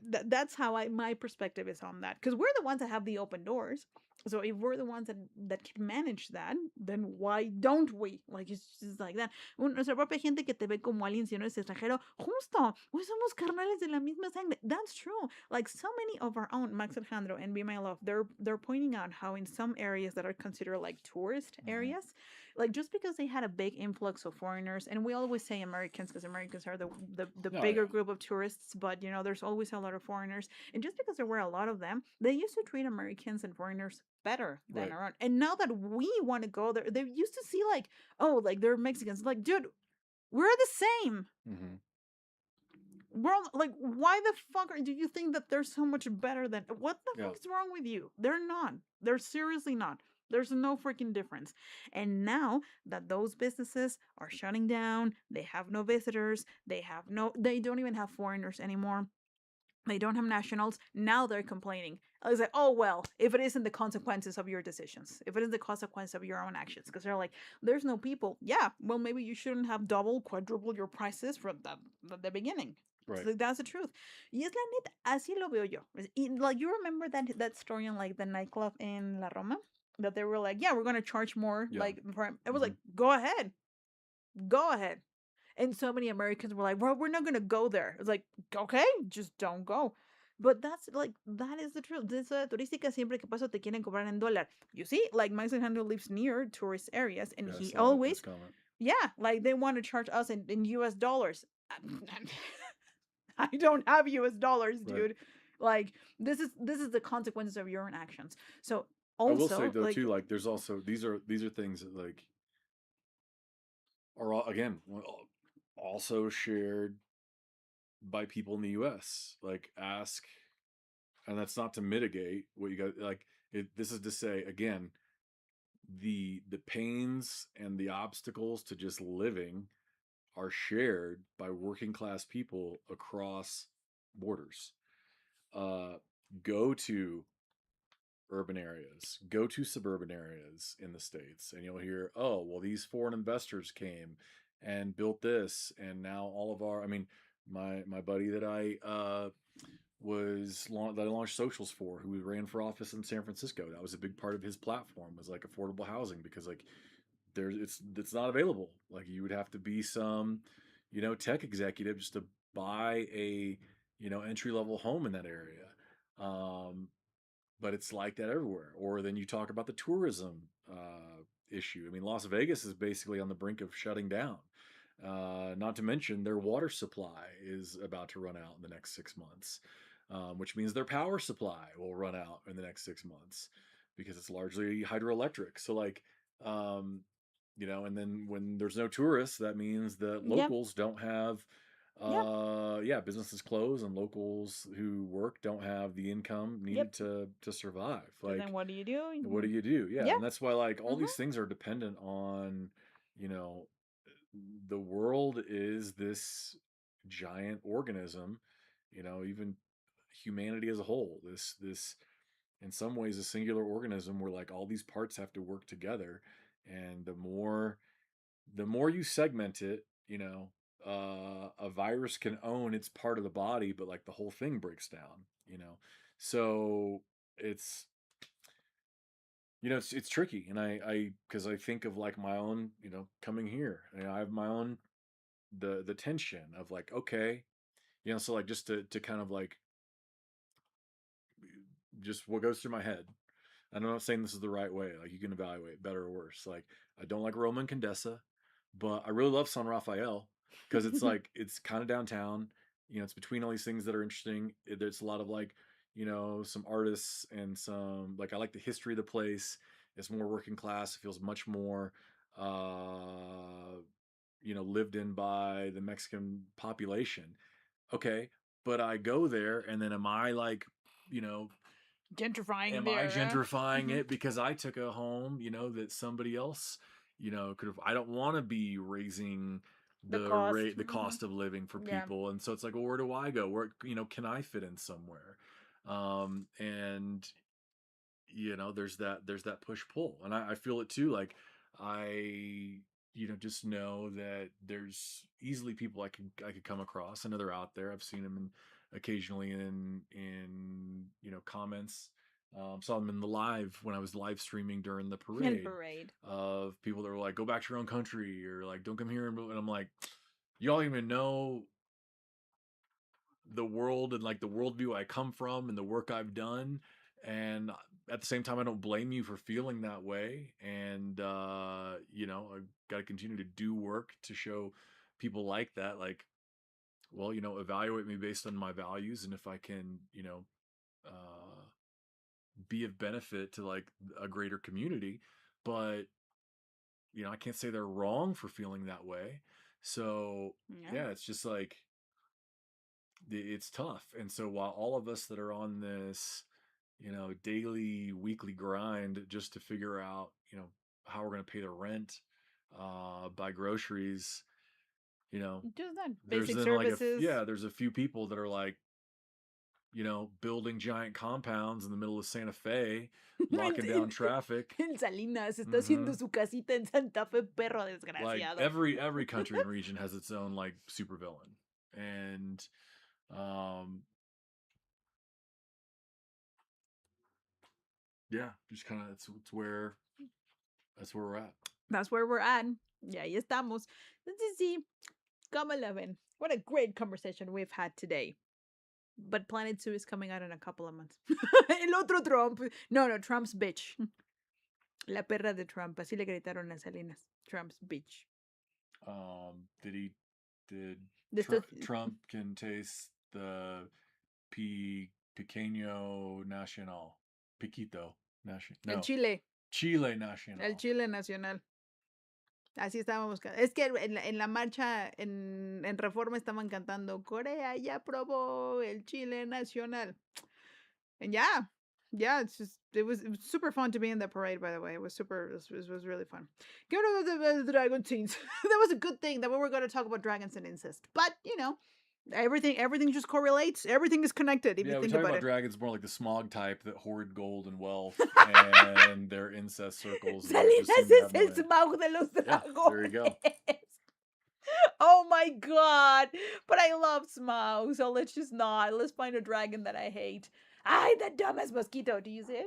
that's how my perspective is on that because we're the ones that have the open doors. So if we're the ones that can manage that, then why don't we? Like it's just like that. Nuestra propia gente que te ve como alguien si no es extranjero, justo, pues somos carnales de la misma sangre. That's true. Like so many of our own, Max Alejandro and Be My Love, they're pointing out how in some areas that are considered like tourist areas, like just because they had a big influx of foreigners, and we always say Americans because Americans are the bigger group of tourists, but there's always a lot of foreigners, and just because there were a lot of them, they used to treat Americans and foreigners better than Right. our own. And now that we want to go there, they used to see like, oh, like they're Mexicans. Like, dude, we're the same. Mm-hmm. We're all, like, why the fuck do you think that they're so much better than? What the Yeah. fuck is wrong with you? They're not. They're seriously not. There's no freaking difference. And now that those businesses are shutting down, they have no visitors, they don't even have foreigners anymore. They don't have nationals. Now they're complaining. I was like, oh, well, if it isn't the consequences of your decisions, if it is the consequence of your own actions, because they're like, there's no people. Yeah, well, maybe you shouldn't have double, quadruple your prices from the beginning. Right. So that's the truth. Y es la neta, así lo veo yo. Like, you remember that story on like the nightclub in La Roma? That they were like, yeah, we're going to charge more. Yeah. Like, it was Mhm. like, go ahead. Go ahead. And so many Americans were like, well, we're not going to go there. It's like, okay, just don't go. But that is the truth. This turística siempre que paso te quieren cobrar en dólar. You see, like Max Alejandro lives near tourist areas and Yeah, I he saw that always, post comment. yeah, like they want to charge us in US dollars. I don't have US dollars, Right. dude. Like this is the consequences of your own actions. So I will say also, though like, too, like there's also these are things that like are again also shared by people in the U.S. Like ask, and that's not to mitigate what you got. Like this is to say again, the pains and the obstacles to just living are shared by working class people across borders. Go to urban areas, go to suburban areas in the States, and you'll hear, oh, well, these foreign investors came and built this, and now all of our, I mean, my buddy that I that I launched socials for, who ran for office in San Francisco, that was a big part of his platform, was like affordable housing, because like it's not available. Like you would have to be some, tech executive just to buy a, entry level home in that area. But it's like that everywhere. Or then you talk about the tourism issue. I mean, Las Vegas is basically on the brink of shutting down. Not to mention their water supply is about to run out in the next 6 months, which means their power supply will run out in the next 6 months because it's largely hydroelectric. So like, and then when there's no tourists, that means that yeah, locals don't have businesses close and locals who work don't have the income needed to survive. so then Like, what do you do? what do you do? Yeah, Yeah. and that's why like all these things are dependent on, you know, the world is this giant organism, even humanity as a whole. This in some ways a singular organism where like all these parts have to work together, and the more you segment it, a virus can own its part of the body, but like the whole thing breaks down. So it's, it's tricky. And because I think of like my own, coming here, I have my own, the tension of like, okay, so like just to kind of like, just what goes through my head. And I'm not saying this is the right way. Like you can evaluate better or worse. Like I don't like Roman Condesa, but I really love San Rafael because it's like it's kind of downtown. It's between all these things that are interesting. There's a lot of like, some artists and some like I like the history of the place. It's more working class. It feels much more, lived in by the Mexican population. Okay, but I go there and then am I like, you know, gentrifying am I there. gentrifying it because I took a home, that somebody else, could have? I don't want to be raising The the cost. rate, the cost of living for Yeah. people, and so it's like, well, where do I go? Where, can I fit in somewhere? And there's that push pull, and I feel it too. Like I, just know that there's easily people I could come across. I know they're out there. I've seen them occasionally in comments. Saw them in the live when I was live streaming during the parade. Of people that were like, "Go back to your own country," or like, "Don't come here." And I'm like, y'all even know the world and like the worldview I come from and the work I've done. And at the same time, I don't blame you for feeling that way. And, I've got to continue to do work to show people like that, like, well, evaluate me based on my values. And if I can, uh, be of benefit to like a greater community, but you know, I can't say they're wrong for feeling that way. So yeah, it's just like it's tough. And so while all of us that are on this, you know, daily, weekly grind just to figure out, you know, how we're going to pay the rent, buy groceries, you know, Just that there's basic then services. there's a few people that are like, you know, building giant compounds in the middle of Santa Fe, locking down traffic. En Salinas está haciendo su casita en Santa Fe, perro Like desgraciado. every country and region has its own like supervillain, and yeah, just kind of it's where we're at. That's where we're at. Ya ahí estamos. Entonces sí, ¿cómo la ven? What a great conversation we've had today. But Planet 2 is coming out in a couple of months. El otro Trump. No, Trump's bitch. La perra de Trump. Así le gritaron a Salinas. Trump's bitch. Trump can taste the pequeño nacional. Piquito nacional. No. El Chile. Chile nacional. El Chile nacional. Así estábamos. Es que en la marcha en Reforma estaban cantando Corea ya probó el Chile nacional. And yeah, it was super fun to be in the parade, by the way. It was really fun. Get rid of the dragon scenes. That was a good thing that we were going to talk about dragons and incest. But, you know, everything just correlates. Everything is connected if you think we talk about it. Dragons more like the smog type that hoard gold and wealth and their incest circles. Salinas es el smog de los dragones. Yeah, there you go. Oh my god. But I love smog, so let's find a dragon that I hate. Ay, that dumbass mosquito. Do you see it?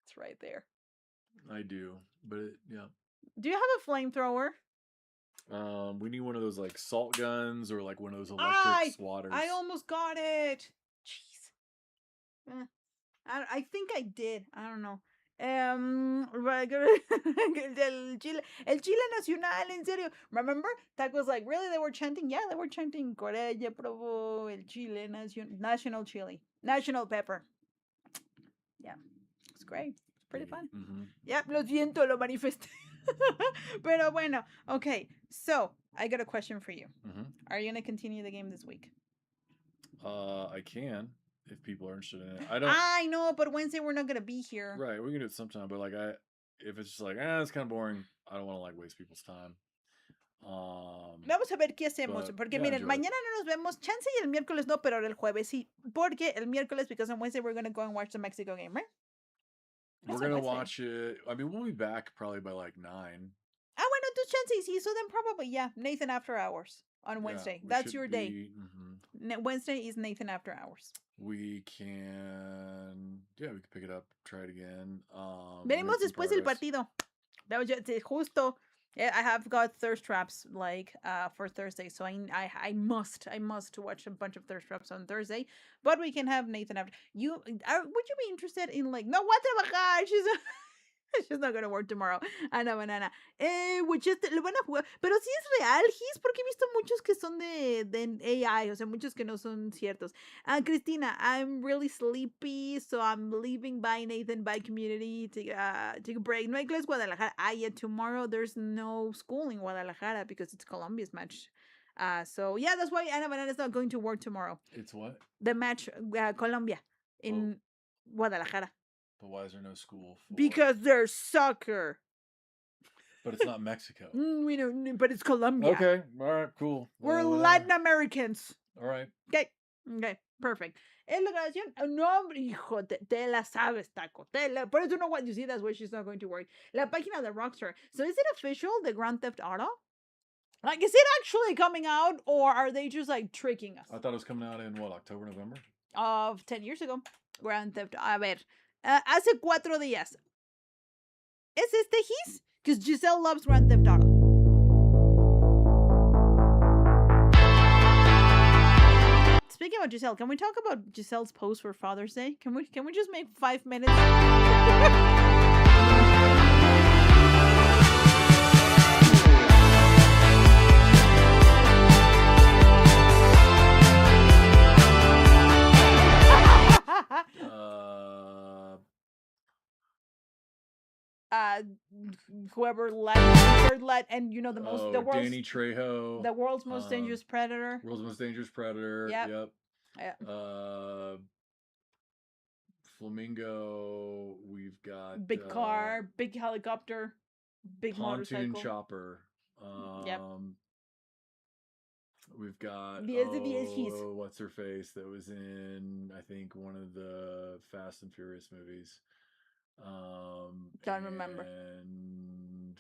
It's right there. I do, but yeah. Do you have a flamethrower? We need one of those like salt guns or like one of those electric swatters. I almost got it. Jeez. I think I did. I don't know. El Chile Nacional, en serio. Remember? That was like, really? They were chanting? Yeah, they were chanting Corea ya probó el Chile National Chili. National Pepper. Yeah. It's great. It's pretty fun. Mm-hmm. Yeah, lo siento, lo manifesté. Pero bueno, okay. So, I got a question for you. Mm-hmm. Are you going to continue the game this week? I can. If people are interested in it. I know, but Wednesday we're not gonna be here. Right, we can do it sometime, but like if it's just like, it's kind of boring, I don't want to like waste people's time. Vamos a ver qué hacemos, porque miren, mañana no nos vemos, chance y el miércoles no, pero el jueves sí, porque el miércoles, because on Wednesday we're gonna go and watch the Mexico game, right? We're gonna watch it. I mean, we'll be back probably by like 9. Bueno, tu chance, sí, so then probably, yeah, Nathan After Hours on Wednesday. That's your day. Mm-hmm. Wednesday is Nathan After Hours. We can pick it up, try it again. Venimos después del partido. Justo. I have got thirst traps like for Thursday, so I must watch a bunch of thirst traps on Thursday. But we can have Nathan after. Would you be interested in like no voy a trabajar? She's not gonna work tomorrow. Ana Banana. Which is lo van a jugar. Pero sí es real, Gis, porque he visto muchos que son de AI, o sea, muchos que no son ciertos. Cristina, I'm really sleepy, so I'm leaving. Bye, Nathan. Bye, community. Take a break. No hay clase Guadalajara. Yeah, tomorrow there's no school in Guadalajara because it's Colombia's match. So yeah, that's why Ana Banana is not going to work tomorrow. It's what? The match, Colombia in Guadalajara. But why is there no school? Because there's soccer. But it's not Mexico. We know, but it's Colombia. Okay, all right, cool. We're Latin Americans. All right. Okay, perfect. ¿Es la grabación? No, hijo, te la sabes, Taco. Por eso no what you see, that's why she's not going to work. La página de Rockstar. So is it official, the Grand Theft Auto? Like, is it actually coming out, or are they just, like, tricking us? I thought it was coming out in, what, October, November? Of 10 years ago. Grand Theft Auto. A ver. Hace 4 días. ¿Es este Gis? Because Giselle loves Grand Theft Auto. Speaking about Giselle, can we talk about Giselle's post for Father's Day? Can we just make 5 minutes? whoever let, and you know the Danny Trejo, the world's most dangerous predator. World's Most Dangerous Predator. Yep. Flamingo. We've got big car, big helicopter, big pontoon motorcycle. chopper. We've got what's her face that was in I think one of the Fast and Furious movies. Don't remember. And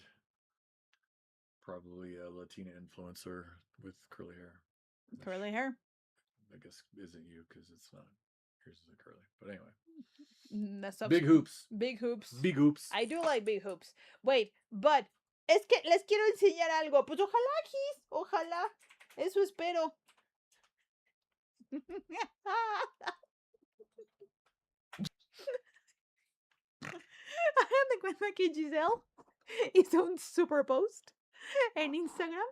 probably a Latina influencer with curly hair. Curly hair. I guess isn't you because it's not. Yours isn't curly, but anyway. Big hoops. Big hoops. Big hoops. I do like big hoops. Wait, but es que les quiero enseñar algo. Pues ojalá, Gis. Ojalá. Eso espero. Hagan de cuenta que Giselle hizo un super post en Instagram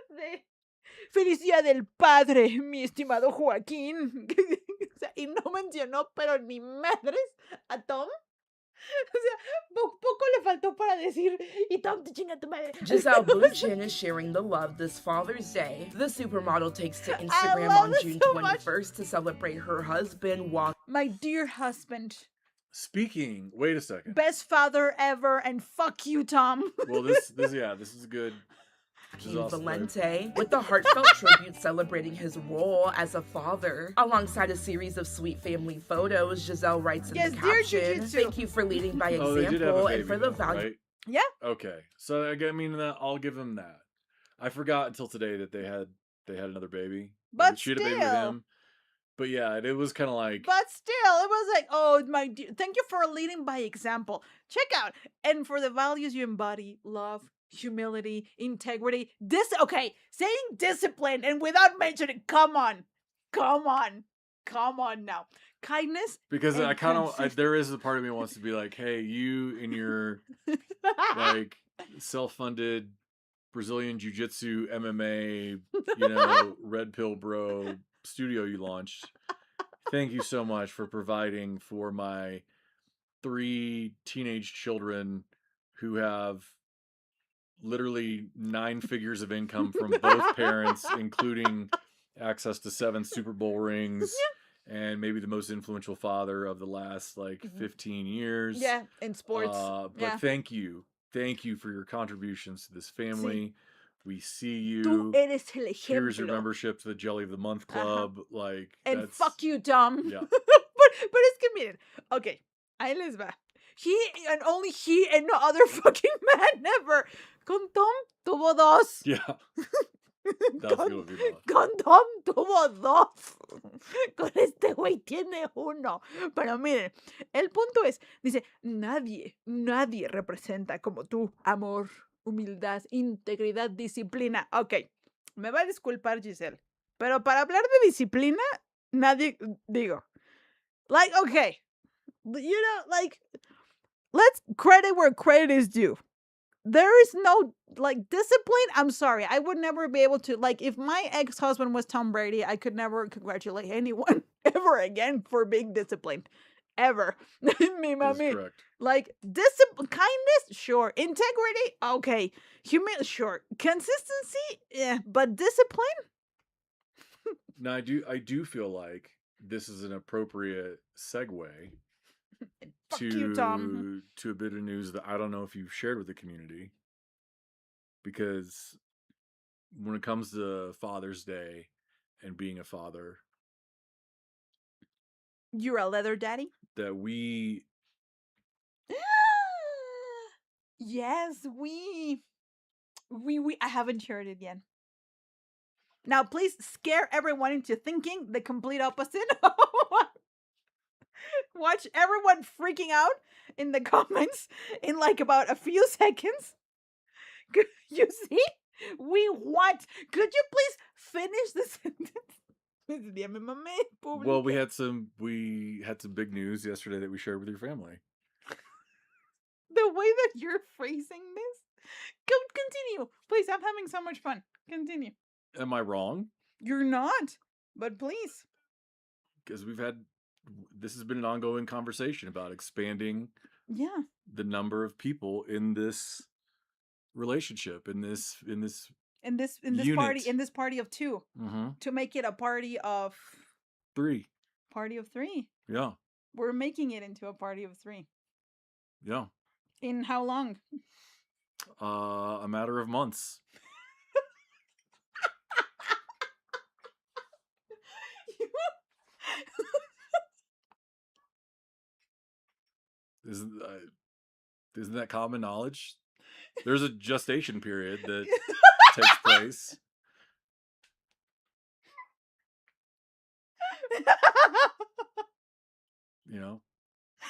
de felicidad del padre, mi estimado Joaquín. O sea, y no mencionó, pero ni madres, a Tom. O sea, poco le faltó para decir, y Tom, te chinga tu madre. Giselle Bündchen is sharing the love this Father's Day. The supermodel takes to Instagram on June 21st to celebrate her husband, my dear husband. Speaking, wait a second. Best father ever, and fuck you, Tom. Well, this is good. Valente, with the heartfelt tribute celebrating his role as a father. Alongside a series of sweet family photos, Giselle writes in the caption, "Thank you for leading by example and for the value." Right? Yeah. Okay, so I mean, I'll give them that. I forgot until today that they had another baby. But she had a baby with him. But yeah, it was kind of like. But still, it was like, oh my dear, thank you for leading by example. Check out, and for the values you embody: love, humility, integrity. Saying discipline and without mentioning, come on now, kindness. Because I kind of there is a part of me wants to be like, hey, you in your like self-funded Brazilian jiu-jitsu MMA, red pill bro studio you launched. Thank you so much for providing for my 3 teenage children who have literally 9 figures of income from both parents, including access to 7 Super Bowl rings and maybe the most influential father of the last 15 years. Yeah, in sports. But thank you for your contributions to this family. Sí. We see you. Tú eres el ejemplo. Here's your membership to the Jelly of the Month Club. And fuck you, Tom. Yeah. but es que miren, okay, ahí les va. He and only he and no other fucking man ever. Con Tom tuvo 2. Yeah. Con Tom tuvo 2. Con este güey tiene 1. Pero miren, el punto es, dice, nadie representa como tú amor, humildad, integridad, disciplina. Ok, me va a disculpar Giselle, pero para hablar de disciplina, nadie, digo, okay, let's credit where credit is due. There is no, discipline. I'm sorry. I would never be able to, if my ex-husband was Tom Brady, I could never congratulate anyone ever again for being disciplined. Ever. Mi mami. Discipline, kindness, sure. Integrity, okay. Humility, sure. Consistency, yeah. But discipline? Now, I do feel like this is an appropriate segue to a bit of news that I don't know if you've shared with the community, because when it comes to Father's Day and being a father, you're a leather daddy? That we yes, we I haven't shared it yet. Now please scare everyone into thinking the complete opposite. Watch everyone freaking out in the comments in about a few seconds. You see? Could you please finish the sentence? Well, we had some big news yesterday that we shared with your family. The way that you're phrasing this? Continue. Please, I'm having so much fun. Continue. Am I wrong? You're not, but please. Because this has been an ongoing conversation about expanding the number of people in this relationship, in this party of two, to make it a party of 3. Party of 3. Yeah. We're making it into a party of 3. Yeah. In how long? A matter of months. Isn't that common knowledge? There's a gestation period that takes place. You know,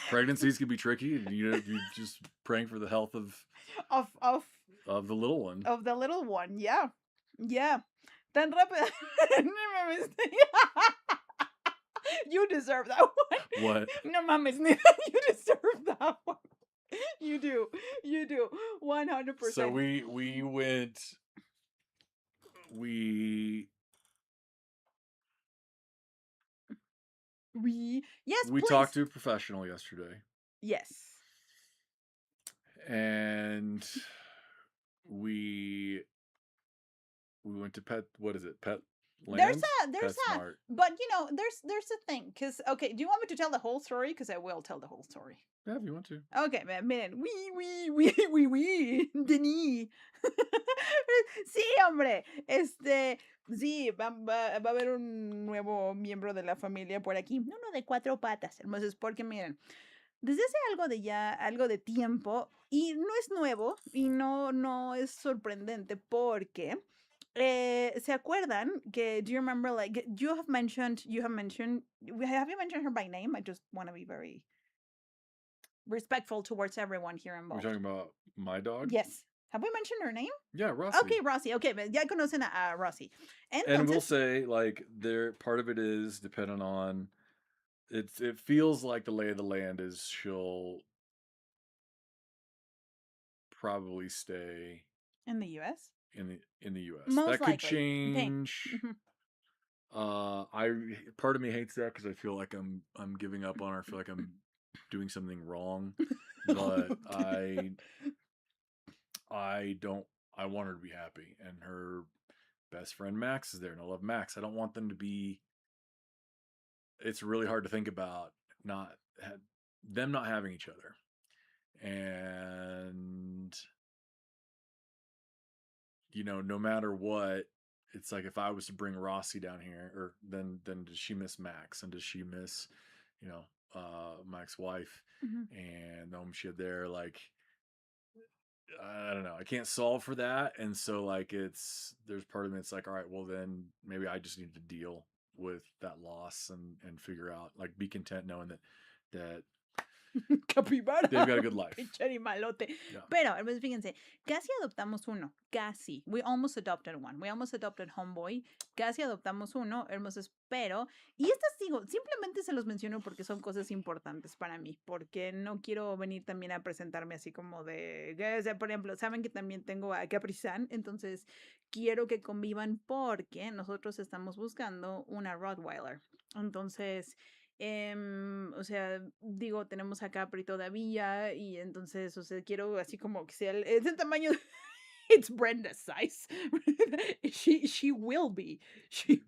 pregnancies can be tricky, and you're just praying for the health of the little one. Of the little one, yeah. Tan rápido. You deserve that one. What? No mames, you deserve that one. You do. 100%. So we went. Yes, we please. talked to a professional yesterday. Yes. And we went to Pet Land? There's but there's a thing, because okay, do you want me to tell the whole story? Because I will tell the whole story. Yeah, if you want to. Okay, miren, Denis. Sí, hombre, sí, va a haber un nuevo miembro de la familia por aquí, uno de 4 patas, hermosos, porque miren, desde hace algo de tiempo, y no es nuevo, y no es sorprendente, porque ¿se acuerdan que, do you remember, like, have you mentioned her by name? I just want to be very respectful towards everyone here involved. We're talking about my dog? Yes. Have we mentioned her name? Yeah, Rossi. Okay, Rossi. Okay, ya conocen a Rossi. And we'll say, like, part of it is dependent on, it feels like the lay of the land is she'll probably stay in the U.S. In the U.S. Most that could likely. change. Part of me hates that because I feel like I'm giving up on her. I feel like I'm doing something wrong, but I don't. I want her to be happy, and her best friend Max is there, and I love Max. I don't want them to be. It's really hard to think about them not having each other, and no matter what, it's like if I was to bring Rossi down here, or then does she miss Max, and does she miss, my ex-wife and the home she had there? Like, I don't know. I can't solve for that, and so like there's part of me that's like, all right, well then maybe I just need to deal with that loss and figure out, like, be content knowing that Capibara. They've got a good life. Pinche animalote. Yeah. Pero, fíjense, casi adoptamos uno. Casi. We almost adopted one. We almost adopted Homeboy. Casi adoptamos uno, hermosos. Pero, y estas digo, simplemente se los menciono porque son cosas importantes para mí. Porque no quiero venir también a presentarme así como de, o sea, por ejemplo, saben que también tengo a Capri-San, entonces quiero que convivan porque nosotros estamos buscando una Rottweiler. Entonces, o sea, digo, tenemos a Capri todavía y entonces, o sea, quiero así como que sea es el tamaño. It's Brenda's size. She will be. She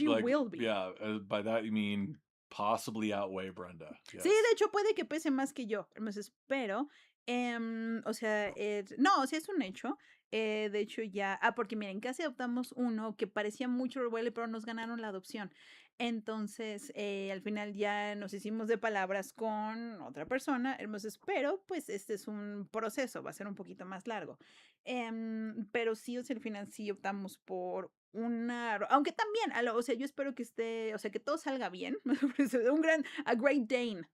Like, will be. Yeah, by that you mean possibly outweigh Brenda. Yes. Sí, de hecho puede que pese más que yo. Entonces, pero, o sea, no, o sea, es un hecho. De hecho, ya, porque miren, casi adoptamos uno que parecía mucho Rottweiler, pero nos ganaron la adopción. Entonces, al final ya nos hicimos de palabras con otra persona, entonces, pero pues este es un proceso, va a ser un poquito más largo. Pero sí, o sea, al final sí optamos por una, aunque también, o sea, yo espero que esté, o sea, que todo salga bien. A Great Dane.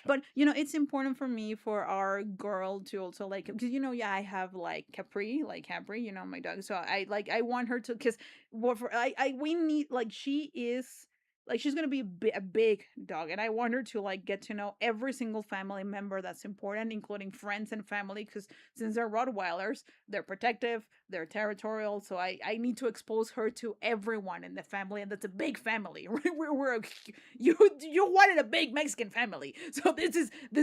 But, it's important for me, for our girl to also, like, because, yeah, I have, like, Capri, my dog. So I want her to, because we need, like, she is Like, she's gonna be a big dog, and I want her to, like, get to know every single family member that's important, including friends and family, because since they're Rottweilers, they're protective, they're territorial, so I need to expose her to everyone in the family, and that's a big family. You wanted a big Mexican family, so this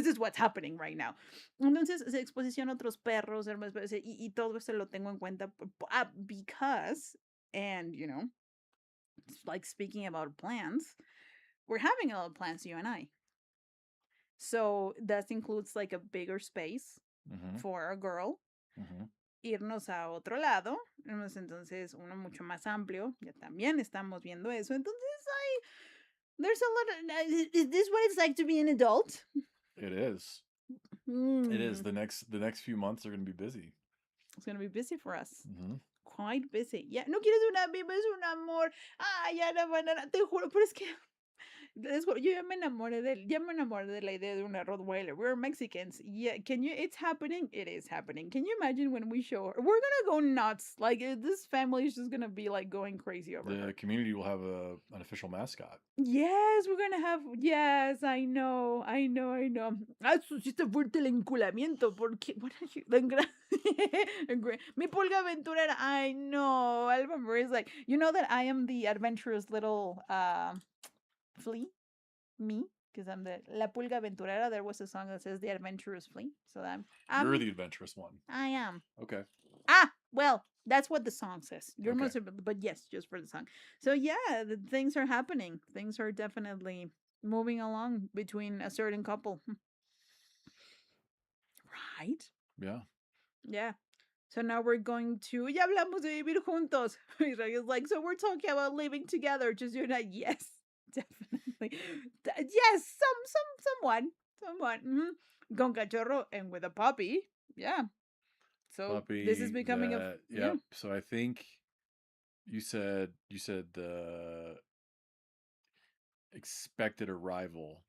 is what's happening right now. Entonces, se exposición a otros perros, y todo eso lo tengo en cuenta, because, and, you know, like, speaking about plans, we're having a lot of plans, you and I. So that includes like a bigger space for a girl. Irnos a otro lado. Entonces, uno mucho más amplio. Ya también estamos viendo eso. Entonces, there's a lot of, is this what it's like to be an adult? It is. It is. The next few months are going to be busy. It's going to be busy for us. Quite busy. Ya, no quieres una beba, es un amor. Ya la van a... Te juro, pero es que... Yo ya me enamoré de la idea de una Rottweiler. We're Mexicans. Yeah, it's happening? It is happening. Can you imagine when we show her? We're gonna go nuts. Like, this family is just gonna be, like, going crazy over her. The community will have an official mascot. Yes, we're gonna have... Yes, I know. Eso sí está fuerte el enculamiento. Porque... What are you... Mi pulga aventurera. I know. I remember. It's like, you know that I am the adventurous little... flea, me, because I'm the La Pulga Aventurera. There was a song that says the adventurous flea, so you're the adventurous one. I am. Okay. Well, that's what the song says. You're okay. But yes, just for the song. So yeah, things are happening. Things are definitely moving along between a certain couple. Right? Yeah. Yeah. So now we're going to... Ya hablamos de vivir juntos. It's like, so we're talking about living together. Just you and I. Yes. Definitely. Yes, someone. Con cachorro and with a puppy. Yeah. So puppy, this is becoming yeah. So I think you said the expected arrival.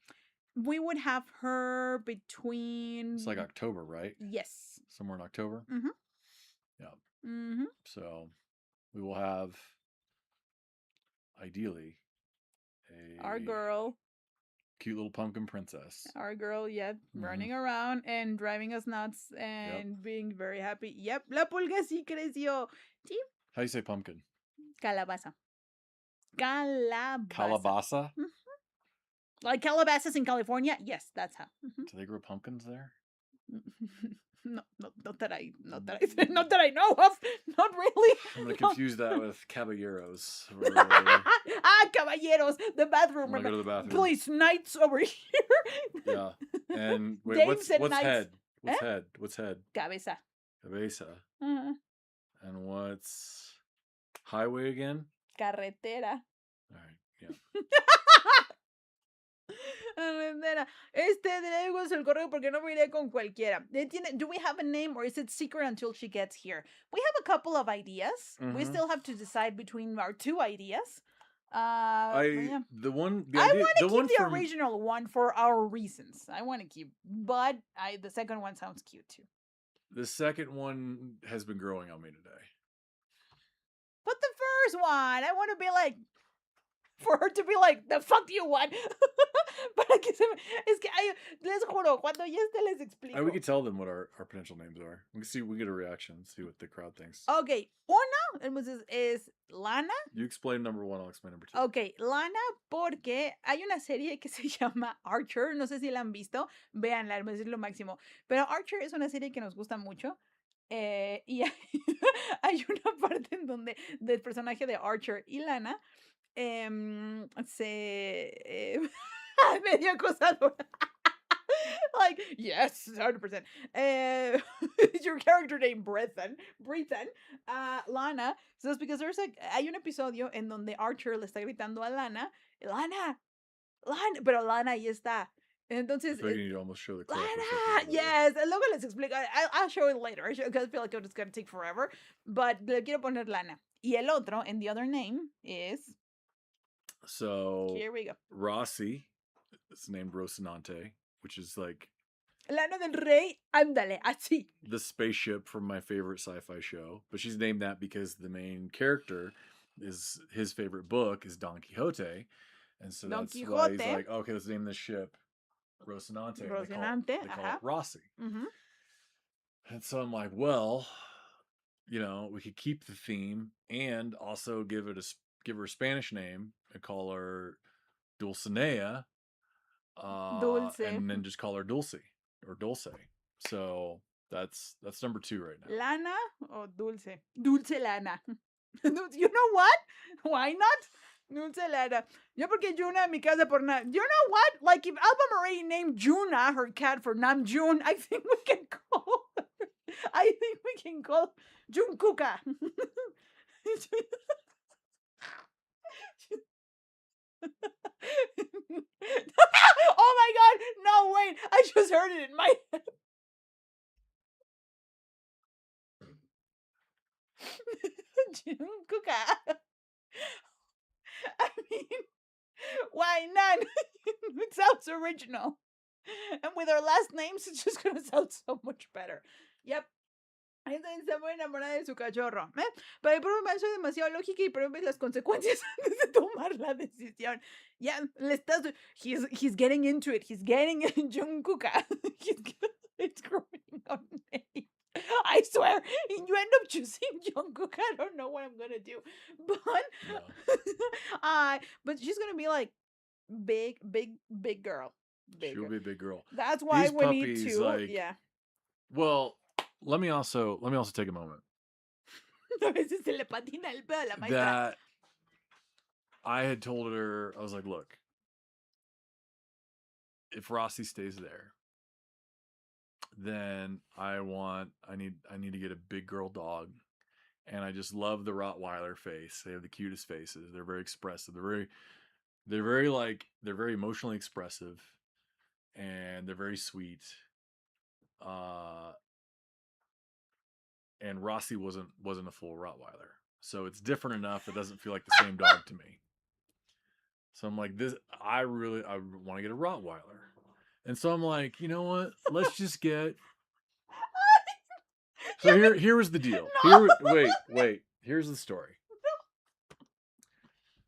We would have her between... It's like October, right? Yes. Somewhere in October? Yeah. So we will have, ideally, our girl, cute little pumpkin princess. Our girl, running around and driving us nuts and being very happy. Yep, la pulga sí creció. ¿Sí? How do you say pumpkin? Calabaza. Calabaza? Like Calabasas in California? Yes, that's how. Do they grow pumpkins there? No, not that I know of. Not really. I'm gonna confuse that with caballeros. Caballeros, the bathroom. I'm gonna go to the bathroom. Please, knights over here. Yeah. And wait, what's head? What's head? Cabeza. And what's highway again? Carretera. All right. Yeah. Tenemos el correo porque no me iré con cualquiera. Do we have a name or is it secret until she gets here? We have a couple of ideas. We still have to decide between our two ideas. I want to keep the original one for our reasons. I want to keep, but the second one sounds cute too. The second one has been growing on me today. But the first one, I want to be like, for her to be like, the fuck do you want? Para que es que les juro, cuando ya les explico. We could tell them what our potential names are. We get a reaction, see what the crowd thinks. Okay, una es Lana. You explain number one, I'll explain number two. Okay, Lana, porque hay una serie que se llama Archer, no sé si la han visto, véanla, es lo máximo. Pero Archer es una serie que nos gusta mucho. Y hay una parte en donde del personaje de Archer y Lana medio acosadora. Like, yes, 100%. Is your character name Breathen? Lana. So it's because hay un episodio en donde Archer le está gritando a Lana, pero Lana ahí está. Entonces, you need to almost show the clip. Lana, yes. Luego les explico. I'll show it later because I feel like it's going to take forever. But le quiero poner Lana. Y el otro, and the other name is... So, here we go. Rossi, it's named Rocinante, which is like... Lana del Rey, ándale, así. The spaceship from my favorite sci-fi show. But she's named that because the main character his favorite book is Don Quixote. And so Don that's why Quixote. he's like, okay, let's name this ship Rocinante. And Rocinante, they call it Rossi. Mm-hmm. And so I'm like, well, you know, we could keep the theme and also give her a Spanish name and call her Dulcinea, Dulce. and then just call her Dulce or Dulce. So that's number 2 right now. Lana or Dulce? Dulce Lana. You know what? Why not? Dulce Lana. Yo porque Juna en mi casa por nada. You know what? Like if Alba Marie named Juna her cat for Namjoon, I think we can call Jungkook. Oh my god! No, wait! I just heard it in my head. Jungkook. I mean, why not? It sounds original. And with our last names, it's just gonna sound so much better. Yep. Está muy enamorada de su cachorro. Pero por un soy demasiado lógica y pero ves las consecuencias antes de tomar la decisión. Yeah, he's getting into it. He's getting Jungkook. It's growing on me. I swear, you end up choosing Jungkook. I don't know what I'm gonna do, but she's gonna be like big girl. She'll be a big girl. That's why we need to. Like, yeah. Well, let me also take a moment. That I had told her, I was like, look, if Rossi stays there, then I need to get a big girl dog. And I just love the Rottweiler face. They have the cutest faces. They're very expressive. They're very emotionally expressive, and they're very sweet. And Rossi wasn't a full Rottweiler. So it's different enough. It doesn't feel like the same dog to me. So I'm like, I want to get a Rottweiler. And so I'm like, you know what? Let's just get. So here was the deal. No. Wait. Here's the story.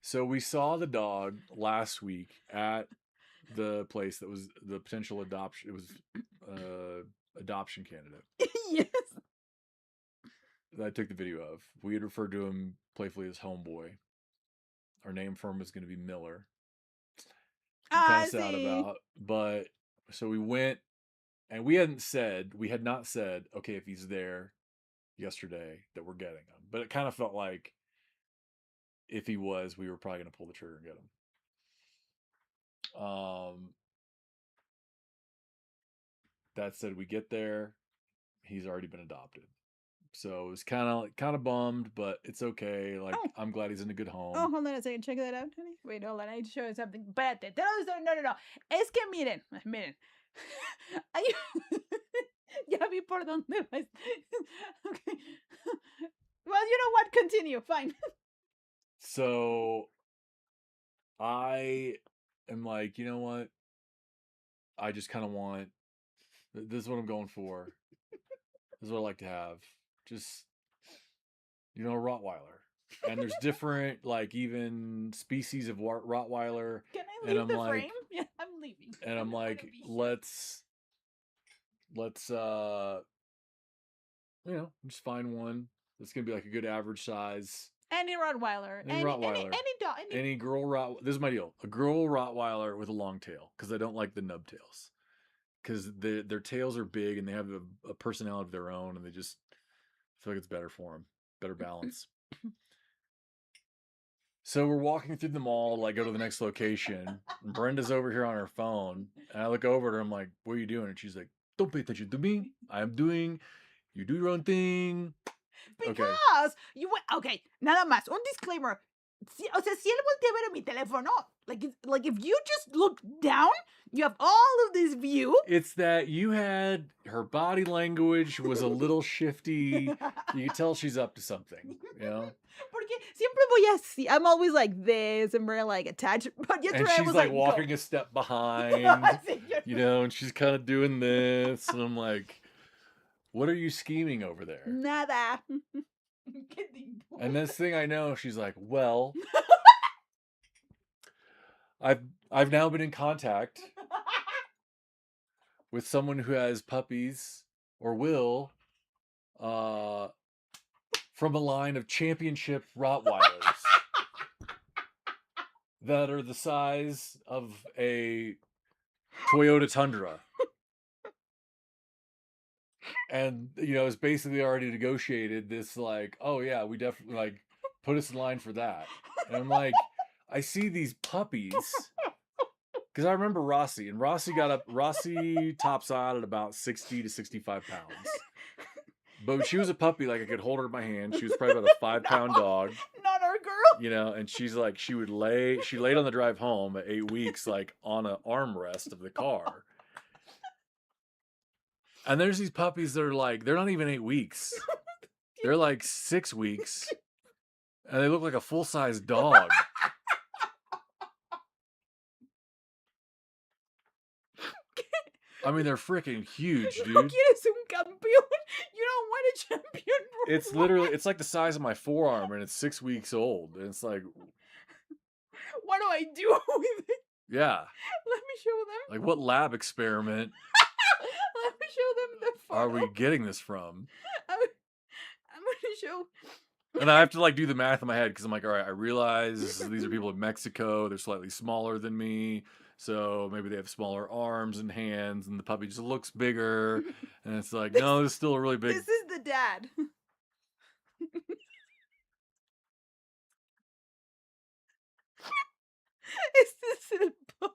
So we saw the dog last week at the place that was the potential adoption. It was adoption candidate. Yes. That I took the video of. We had referred to him playfully as Homeboy. Our name for him was going to be Miller. Kind of sad about. But so we went, and we had not said, okay, if he's there yesterday, that we're getting him. But it kind of felt like if he was, we were probably going to pull the trigger and get him. That said, we get there, he's already been adopted. So it was kind of bummed, but it's okay. Like, I'm glad he's in a good home. Oh, hold on a second. Check that out, honey. Wait, hold on. I need to show you something. Espérate. No. Es que miren. Ya vi por dónde vas. Okay. Well, you know what? Continue. Fine. So I am like, you know what? I just kind of want. This is what I'm going for. This is what I like to have. Just, a Rottweiler. And there's different, like, even species of Rottweiler. Can I leave the frame? Yeah, I'm leaving. And I'm like, let's just find one that's going to be like a good average size. Any Rottweiler. Any dog. Any girl Rottweiler. This is my deal. A girl Rottweiler with a long tail. Because I don't like the nub tails. Because their tails are big and they have a personality of their own. And they just... I feel like it's better for them. Better balance. So we're walking through the mall to like go to the next location. And Brenda's over here on her phone. And I look over at her. I'm like, what are you doing? And she's like, don't pay attention to me. You do your own thing. Because okay, nada más. Un disclaimer. Si él voltea a ver mi teléfono, like if you just look down, you have all of this view. It's that you had her body language was a little shifty. You could tell she's up to something, Porque siempre voy así. I'm always like this and very like attached. But yesterday and she's I was like walking a step behind, and she's kind of doing this, and I'm like, what are you scheming over there? Nada. And this thing I know, she's like, well, I've now been in contact with someone who has puppies or will from a line of championship Rottweilers that are the size of a Toyota Tundra. And, it's basically already negotiated this, like, oh yeah, we definitely, like, put us in line for that. And I'm like, I see these puppies, because I remember Rossi, and Rossi tops out at about 60 to 65 pounds. But when she was a puppy, like, I could hold her in my hand. She was probably about a 5-pound dog. Not our girl. And she's like, she laid on the drive home at 8 weeks, like, on an armrest of the car. And there's these puppies that are like, they're not even 8 weeks. They're like 6 weeks. And they look like a full-size dog. I mean, they're freaking huge, dude. No quieres un campeón. You don't want a champion. It's literally, it's like the size of my forearm, and it's 6 weeks old. And it's like, what do I do with it? Yeah. Let me show them. Like, what lab experiment Let me show them the photo. are we getting this from? I'm gonna show. And I have to, like, do the math in my head, because I'm like, all right, I realize these are people in Mexico. They're slightly smaller than me. So maybe they have smaller arms and hands, and the puppy just looks bigger. And it's like, no, this is still a really big. This is the dad. Is this el papá?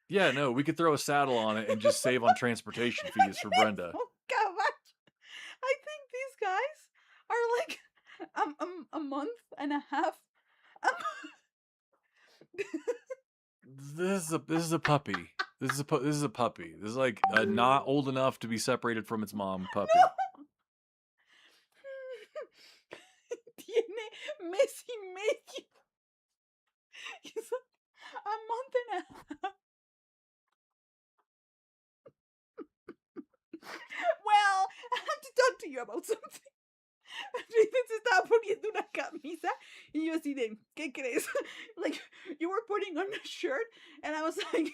Yeah, no, we could throw a saddle on it and just save on transportation fees for Brenda. Oh, gosh. I think these guys are like a month and a half. This is a puppy. This is a puppy. This is like a not old enough to be separated from its mom puppy. Tiene mes y medio. He's a month and a half. Well, I have to talk to you about something. Nathan se estaba poniendo una camisa y yo así de, ¿qué crees? Like, you were putting on a shirt and I was like,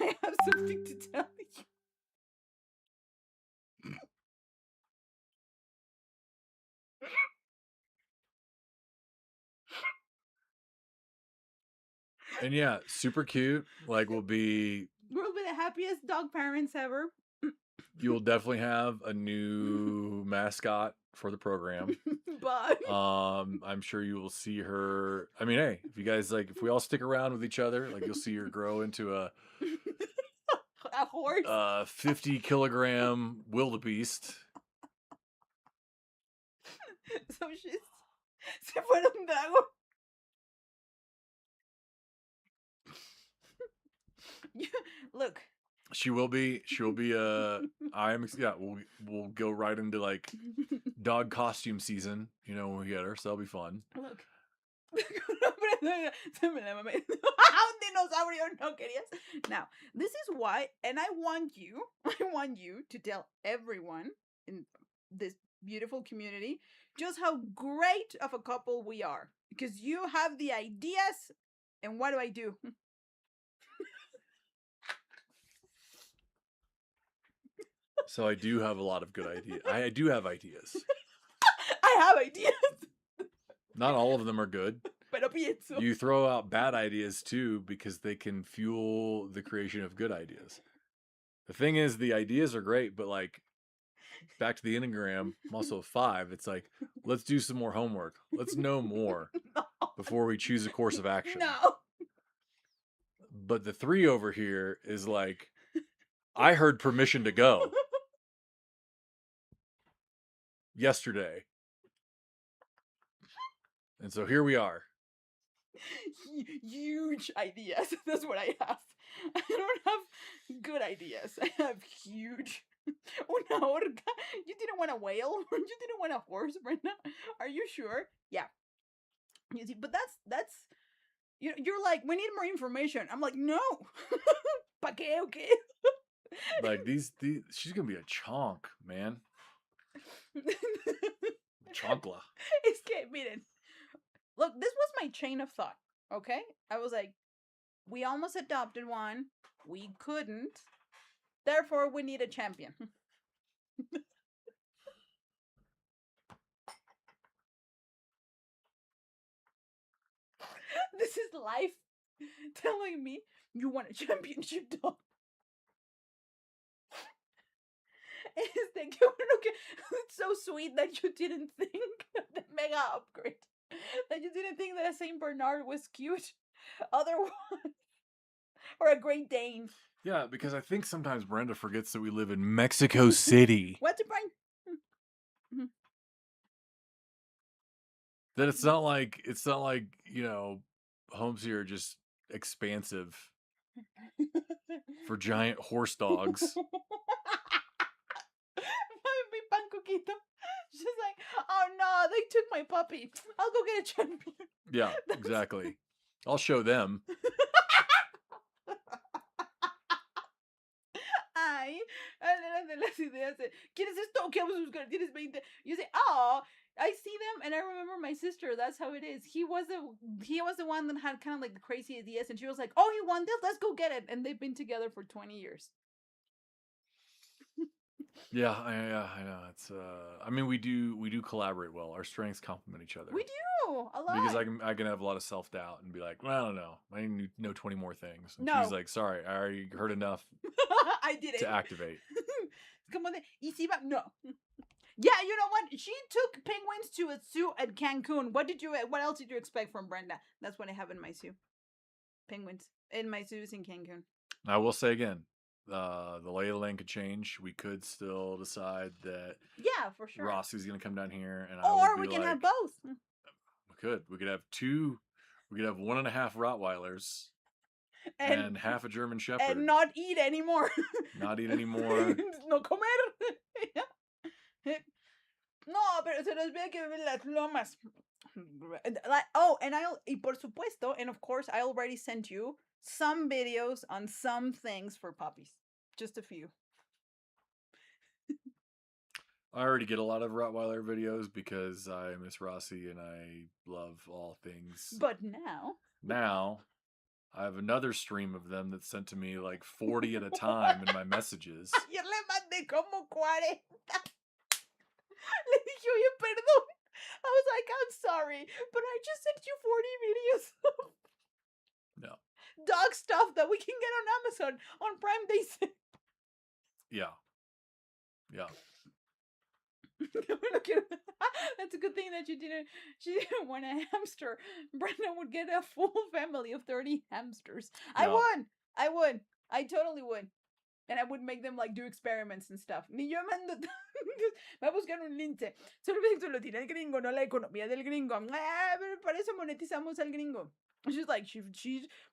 I have something to tell you. And yeah, super cute. Like, we'll be the happiest dog parents ever. You'll definitely have a new mascot for the program. Bye. I'm sure you will see her. I mean, hey, if you guys if we all stick around with each other, like, you'll see her grow into a horse. 50-kilogram wildebeest. So se fue un drago. Look. She will be we'll go right into, like, dog costume season, when we get her, so that'll be fun. Look. Now, this is why, and I want you to tell everyone in this beautiful community just how great of a couple we are. Because you have the ideas, and what do? So I do have a lot of good ideas. I do have ideas. I have ideas. Not all of them are good. Pero pienso. You throw out bad ideas too, because they can fuel the creation of good ideas. The thing is, the ideas are great, but, like, back to the Enneagram, I'm also a 5. It's like, let's do some more homework. Let's know more before we choose a course of action. No. But the 3 over here is like, I heard permission to go yesterday. And so here we are. Huge ideas. That's what I have. I don't have good ideas. I have huge. Una orca. You didn't want a whale? You didn't want a horse, Brenda? Are you sure? Yeah. You see, but that's you're like, we need more information. I'm like, no. ¿Pa qué? Okay. Like, these she's gonna be a chonk, man. Chonkla. Es que, miren. Look, this was my chain of thought, okay? I was like, we almost adopted one. We couldn't. Therefore, we need a champion. This is life telling me you want a championship dog. It's so sweet that you didn't think of the mega upgrade. That you didn't think that a Saint Bernard was cute. Otherwise, or a Great Dane. Yeah, because I think sometimes Brenda forgets that we live in Mexico City. What's it, Brian? That it's not like homes here are just expansive for giant horse dogs. Mi pan coquito. She's like, oh no, they took my puppy. I'll go get a champion. Yeah, exactly. I'll show them. Ay, de las ideas de, ¿quieres esto? ¿Qué vamos a buscar? ¿Tienes 20? You say, oh, I see them, and I remember my sister. That's how it is. He was the one that had kind of like the crazy ideas, and she was like, oh, you want this? Let's go get it. And they've been together for 20 years. Yeah, I know. It's I mean, we do collaborate well. Our strengths complement each other. We do a lot. Because I can have a lot of self-doubt and be like, well, I don't know. I need to know 20 more things. And No. she's like, sorry, I already heard enough I did it. to activate. Come on, no. Yeah, you know what? She took penguins to a zoo at Cancun. What else did you expect from Brenda? That's what I have in my zoo. Penguins in my zoos in Cancun. I will say again, the lay of the land could change. We could still decide that Yeah, for sure. Rossi's going to come down here, and Or we can have both. We could have two. We could have 1.5 Rottweilers and half a German Shepherd, and not eat anymore. Not eat anymore. No comer. No, pero se nos ve que viven las lomas. Y por supuesto, and of course, I already sent you some videos on some things for puppies. Just a few. I already get a lot of Rottweiler videos because I miss Rossi and I love all things. But now I have another stream of them that's sent to me like 40 at a time in my messages. Ayer le mandé como 40. Le dije, oye, perdón. I was like, I'm sorry, but I just sent you 40 videos. No. Dog stuff that we can get on Amazon on Prime Day. Yeah. That's a good thing that she didn't want a hamster. Brenda would get a full family of 30 hamsters. Yeah. I would. I totally would. And I would make them like do experiments and stuff. Ni yo mando. Va a buscar un lince. Solo lo tiene el gringo, no la economía del gringo. Pero para eso monetizamos al gringo. She's like, she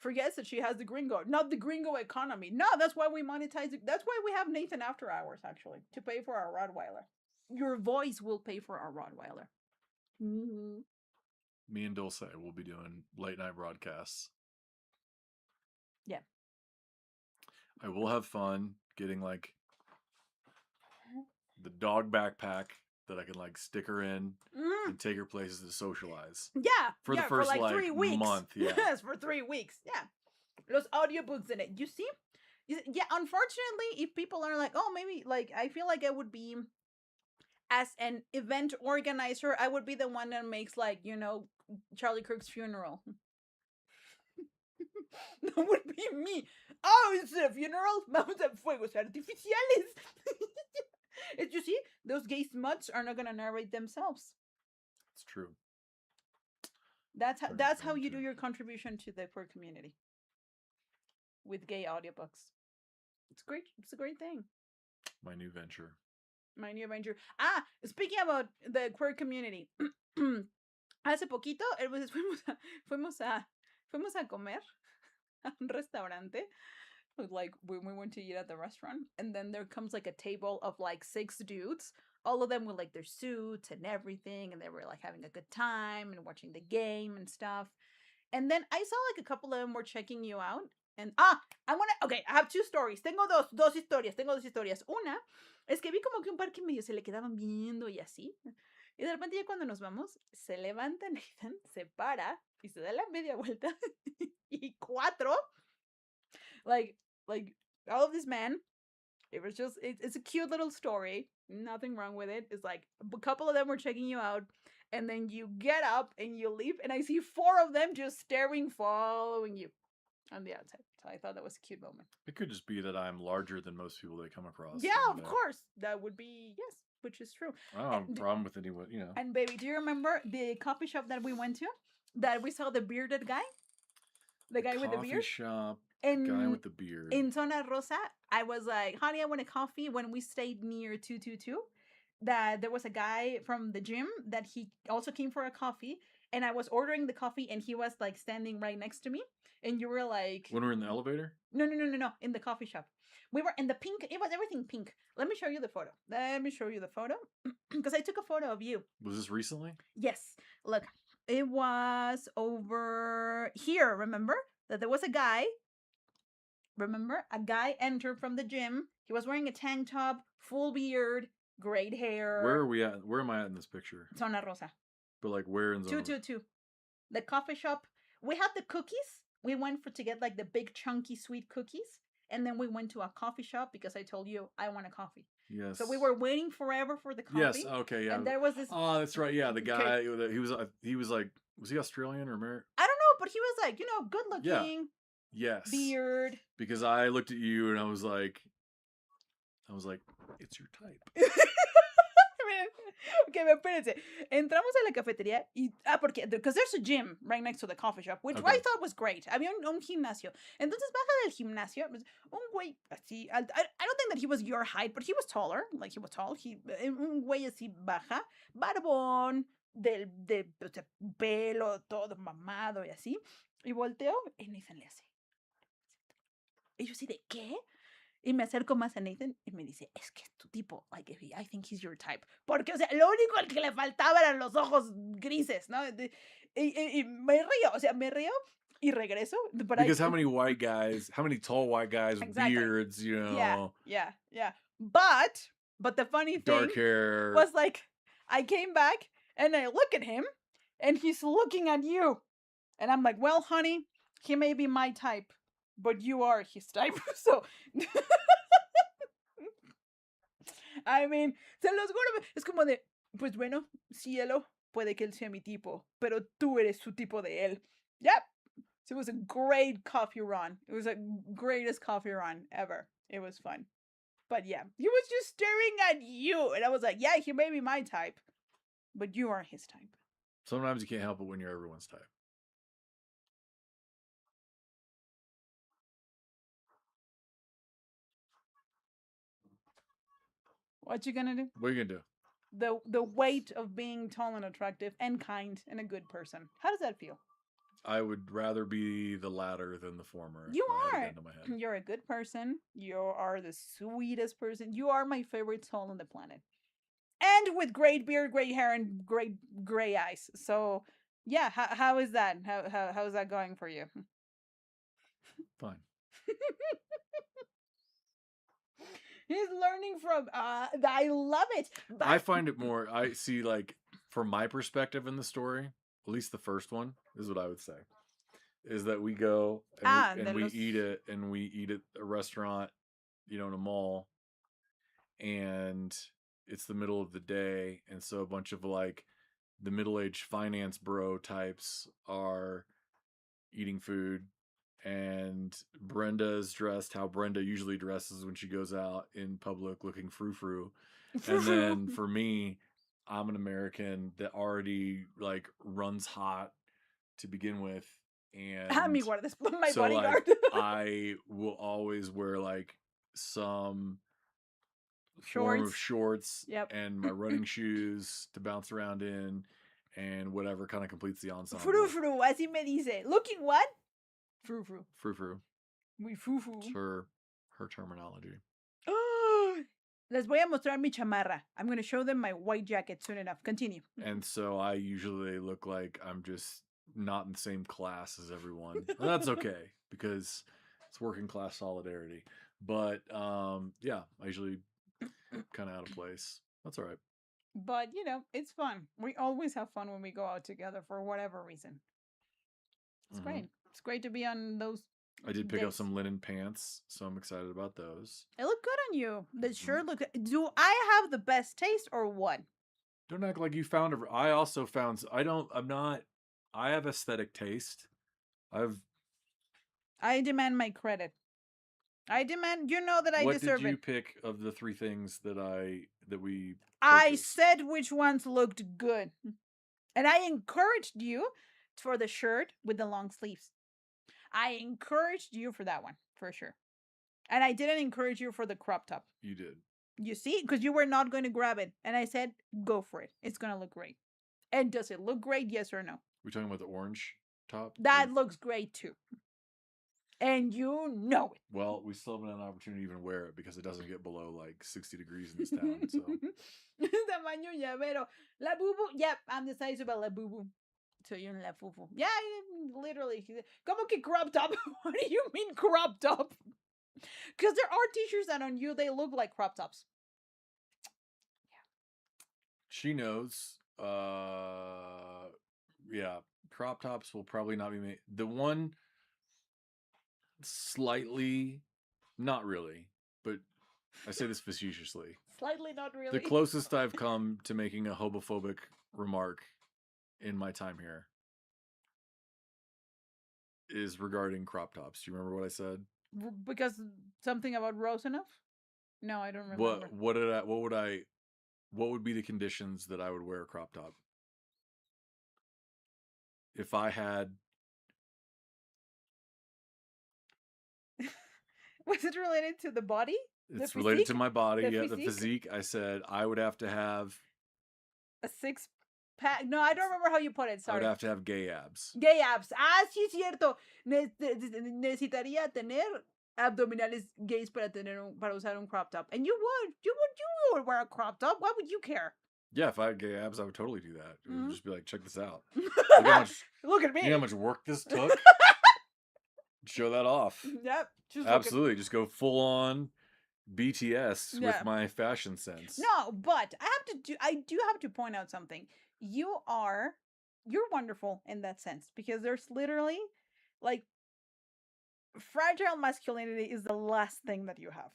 forgets that she has the gringo, not the gringo economy. No, that's why we monetize it. That's why we have Nathan After Hours, actually, to pay for our Rottweiler. Your voice will pay for our Rottweiler. Mm-hmm. Me and Dulce will be doing late night broadcasts. Yeah. I will have fun getting like the dog backpack that I can like stick her in and take her places to socialize. Yeah. For the first for like 3 weeks. month. Yeah. Yes, for 3 weeks. Yeah. Los audiobooks in it. You see? Yeah, unfortunately, if people are like, oh, maybe like I feel like I would be as an event organizer, I would be the one that makes like, Charlie Kirk's funeral. That would be me. Oh, it's a funeral. Vamos a fuegos artificiales. You see, those gay smuts are not gonna narrate themselves. It's true. That's how you do your contribution to the queer community. With gay audiobooks. It's great. It's a great thing. My new venture. Speaking about the queer community. Hace poquito, fuimos a comer a un restaurante. Like when we went to eat at the restaurant, and then there comes like a table of like 6 dudes, all of them with like their suits and everything, and they were like having a good time and watching the game and stuff. And then I saw like a couple of them were checking you out. And I have 2 stories. Tengo dos historias. Una es que vi como que un par que medio se le quedaban viendo y así. Y de repente ya cuando nos vamos, se levanta Nathan, se para y se da la media vuelta. Y 4, like all of this man, it was just, it's a cute little story. Nothing wrong with it. It's like a couple of them were checking you out, and then you get up and you leave, and I see 4 of them just staring, following you on the outside. So I thought that was a cute moment. It could just be that I'm larger than most people they come across. Yeah, of course. That would be, yes, which is true. I don't have a problem with anyone, you know. And baby, do you remember the coffee shop that we went to? That we saw the bearded guy? The guy with the beard? Coffee shop, the guy with the beard. In Zona Rosa, I was like, honey, I want a coffee. When we stayed near 222, that there was a guy from the gym that he also came for a coffee. And I was ordering the coffee and he was like standing right next to me. And you were like... When we were in the elevator? No. In the coffee shop. We were in the pink. It was everything pink. Let me show you the photo. Because I took a photo of you. Was this recently? Yes. Look, it was over here, remember? That there was a guy. Remember? A guy entered from the gym. He was wearing a tank top, full beard, great hair. Where are we at? Where am I at in this picture? Zona Rosa. But like where in Zona 222. The coffee shop. We had the cookies. We went to get like the big chunky sweet cookies. And then we went to a coffee shop because I told you I want a coffee. Yes. So we were waiting forever for the coffee. Yes. Okay. Yeah. And there was this. Oh, that's right. Yeah, the guy. He was like, was he Australian or American? I don't know, but he was like, good looking. Yeah. Yes. Beard. Because I looked at you and I was like, it's your type. Okay, espérense. Entramos a la cafetería y because there's a gym right next to the coffee shop, which I thought was great. Había un gimnasio. Entonces baja del gimnasio, un güey así. I don't think that he was your height, but he was taller. Like he was tall. Un güey así baja, barbón, de pelo todo mamado y así. Y volteo y Nathan le hace. Y yo así de ¿qué? Y me acerco más a Nathan y me dice, es que es tu tipo, like, I think he's your type. Porque, o sea, lo único al que le faltaba eran los ojos grises, ¿no? Y me río y regreso. Because how many tall white guys with beards, you know? Yeah. But the funny thing dark hair was like, I came back and I look at him and he's looking at you. And I'm like, well, honey, he may be my type, but you are his type. So, I mean, se los juro, es como de, pues bueno, cielo, puede que él sea mi tipo, pero tú eres su tipo de él. Yep. So it was a great coffee run. It was the greatest coffee run ever. It was fun. But yeah, he was just staring at you. And I was like, yeah, he may be my type, but you are his type. Sometimes you can't help it when you're everyone's type. What you gonna do? What are you gonna do? The weight of being tall and attractive and kind and a good person. How does that feel? I would rather be the latter than the former. You are. You're a good person. You are the sweetest person. You are my favorite soul on the planet. And with great beard, great hair, and great gray eyes. So yeah, how is that? How is that going for you? Fine. He's learning from I love it. But I find it more, I see, like, from my perspective in the story, at least the first one is what I would say, is that we go and we eat it, and we eat at a restaurant, in a mall, and it's the middle of the day, and so a bunch of like the middle-aged finance bro types are eating food. And Brenda's dressed how Brenda usually dresses when she goes out in public, looking frou-frou. And then for me, I'm an American that already like runs hot to begin with. And mi guardas, my so bodyguard. Like, I will always wear like some form of shorts and my running shoes to bounce around in, and whatever kind of completes the ensemble. Frou-frou, así me dice. Looking what? Frou-frou. Frou-frou. Muy frou-frou. It's her terminology. Les voy a mostrar mi chamarra. I'm going to show them my white jacket soon enough. Continue. And so I usually look like I'm just not in the same class as everyone. Well, that's okay, because it's working class solidarity. But yeah, I usually kind of out of place. That's all right. But, you know, it's fun. We always have fun when we go out together for whatever reason. It's great. It's great to be on those I did pick up days. some linen pants, so I'm excited about those. It looked good on you. The shirt looked. Do I have the best taste or what? Don't act like you found a. I also found. I'm not. I have aesthetic taste. I demand my credit. I demand. You know that I deserve it. What did you pick of the three things that we? I said which ones looked good, and I encouraged you for the shirt with the long sleeves. I encouraged you for that one for sure, and I didn't encourage you for the crop top. You did. You see, because you were not going to grab it, and I said, "Go for it. It's gonna look great." And does it look great? Yes or no? We're talking about the orange top. That looks great too. And you know it. Well, we still haven't had an opportunity to even wear it because it doesn't get below like 60 degrees in this town. So. Tamaño llavero. La bubu. Yep, I'm the size of a la bubu. So you're la fufu. Yeah, literally. Como que crop top? What do you mean crop top? Because there are t-shirts that on you, they look like crop tops. Yeah. She knows. Yeah. Crop tops will probably not be made. The one slightly, not really, but I say this facetiously. Slightly, not really. The closest I've come to making a homophobic remark in my time here is regarding crop tops. Do you remember what I said? Because something about Rosanov? No, I don't remember. What would be the conditions that I would wear a crop top? If I had. Was it related to the body? It's related to my body. The physique. I said I would have to have a six-pack. No, I don't remember how you put it. Sorry. I would have to have gay abs. Gay abs. Ah, sí, cierto. Necesitaría tener abdominales gays para usar un crop top. And you would wear a crop top. Why would you care? Yeah, if I had gay abs, I would totally do that. It would just be like, check this out. Look at me. You know how much work this took? Show that off. Yep. Absolutely. Just go full on BTS with my fashion sense. No, but I do have to point out something. You're wonderful in that sense because there's literally like fragile masculinity is the last thing that you have.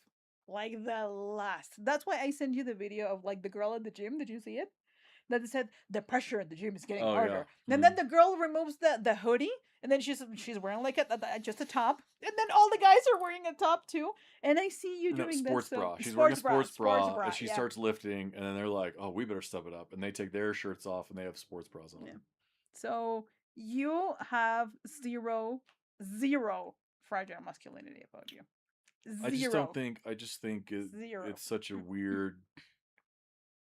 Like the last. That's why I sent you the video of like the girl at the gym. Did you see it? That said the pressure at the gym is getting harder. Yeah. And then the girl removes the hoodie, and then she's wearing like just a top, and then all the guys are wearing a top too. And I see you doing sports that. Bra. She's wearing a sports bra, and she starts lifting, and then they're like, "Oh, we better step it up," and they take their shirts off, and they have sports bras on. Yeah. So you have zero fragile masculinity about you. Zero. I just think it's such a weird.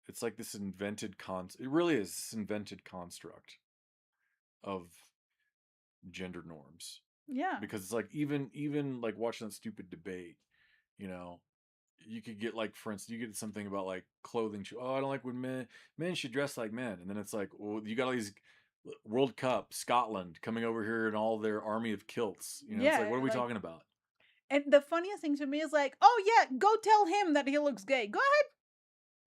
It's like this invented it really is this invented construct of gender norms. Yeah. Because it's like even like watching that stupid debate, you know, you could get like, for instance, you get something about like clothing. Oh, I don't like when men should dress like men. And then it's like, well, you got all these World Cup, Scotland coming over here and all their army of kilts. You know, it's like, what are we talking about? And the funniest thing to me is like, oh yeah, go tell him that he looks gay. Go ahead.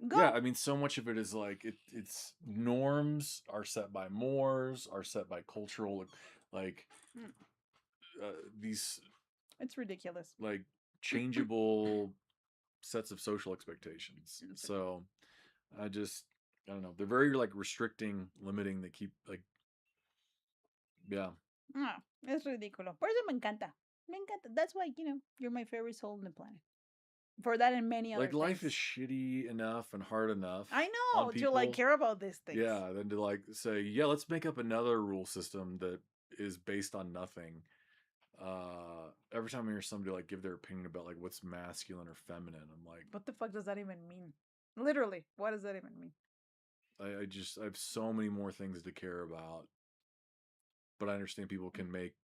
Go. Yeah, I mean, so much of it is like it's norms are set by mores, are set by cultural, like these. It's ridiculous. Like changeable sets of social expectations. So I don't know. They're very like restricting, limiting. They keep like, yeah. No, es ridículo. Por eso me encanta. Me encanta. That's why, you're my favorite soul on the planet. For that and many other like things. Life is shitty enough and hard enough. I know to like care about these things. Yeah, then to like say, yeah, let's make up another rule system that is based on nothing. Every time I hear somebody like give their opinion about like what's masculine or feminine, I'm like, what the fuck does that even mean? Literally, what does that even mean? I have so many more things to care about, but I understand people can make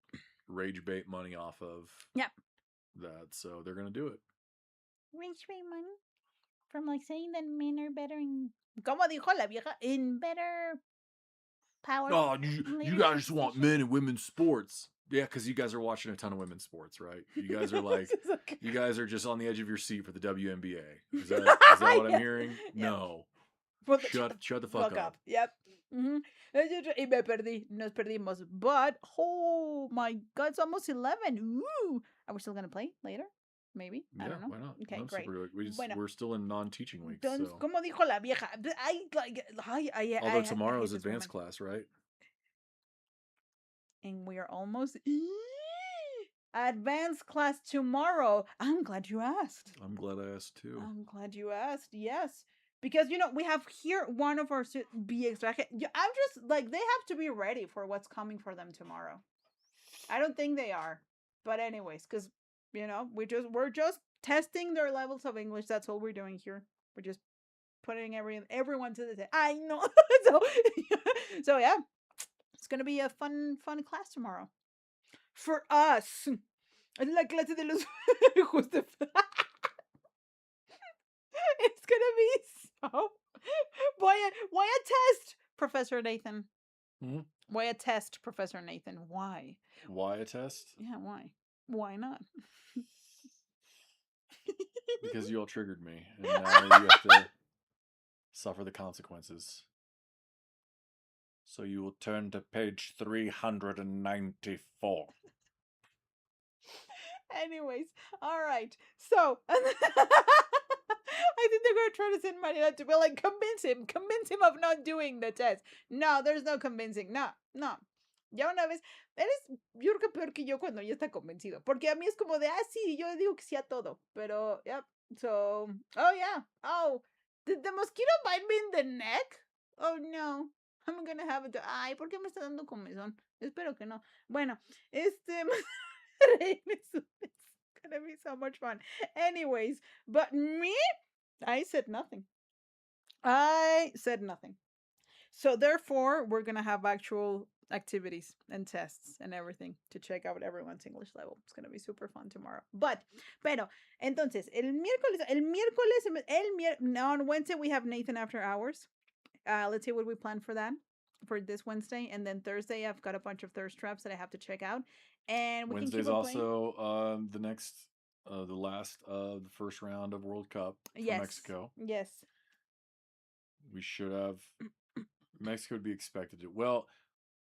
rage bait money off of that, so they're gonna do it. Rage bait money from like saying that men are better in, como dijo la vieja, in better power. Oh, you guys just want men in women's sports. Yeah, because you guys are watching a ton of women's sports, right? You guys are like, you guys are just on the edge of your seat for the WNBA. Is that what I'm hearing? Yeah. No. Shut the fuck up. Yep. Y me perdí. Nos perdimos. But, oh my God, it's almost 11. Ooh. Are we still going to play later? Maybe. I don't know. Why not? Okay, I'm great. We're still in non-teaching weeks. Entonces, So. como dijo la vieja, Although tomorrow's advanced class, right? And we are almost advanced class tomorrow. I'm glad you asked. I'm glad I asked too. I'm glad you asked. Yes. Because, we have here one of our BX. I'm just like, they have to be ready for what's coming for them tomorrow. I don't think they are. But anyways, because, we're just testing their levels of English. That's all we're doing here. We're just putting everyone to the test. I know. so yeah, it's going to be a fun class tomorrow. For us. La clase de los It's gonna be so. Why a test, Professor Nathan? Why a test, Professor Nathan? Why? Why a test? Yeah, why? Why not? Because you all triggered me, and now you have to suffer the consequences. So you will turn to page 394. Anyways, all right. So, I think they're going to try to send Mariela to be like, convince him of not doing the test. No, there's no convincing. No. Ya una vez, eres, yo creo que peor que yo cuando ya está convencido. Porque a mí es como de, sí, yo digo que sí a todo. Pero, yep. So, oh, yeah. Oh, did the mosquito bite me in the neck? Oh, no. I'm gonna have it. Ay, ¿por qué me está dando comezón? Espero que no. Bueno, it's gonna be so much fun. Anyways, but me, I said nothing. So therefore, we're gonna have actual activities and tests and everything to check out everyone's English level. It's gonna be super fun tomorrow. Pero, entonces, on Wednesday we have Nathan After Hours. Let's see what we plan for that for this Wednesday, and then Thursday I've got a bunch of thirst traps that I have to check out. And we Wednesday's can keep also the last of the first round of World Cup for Mexico. Yes. We should have. Mexico would be expected to. Well,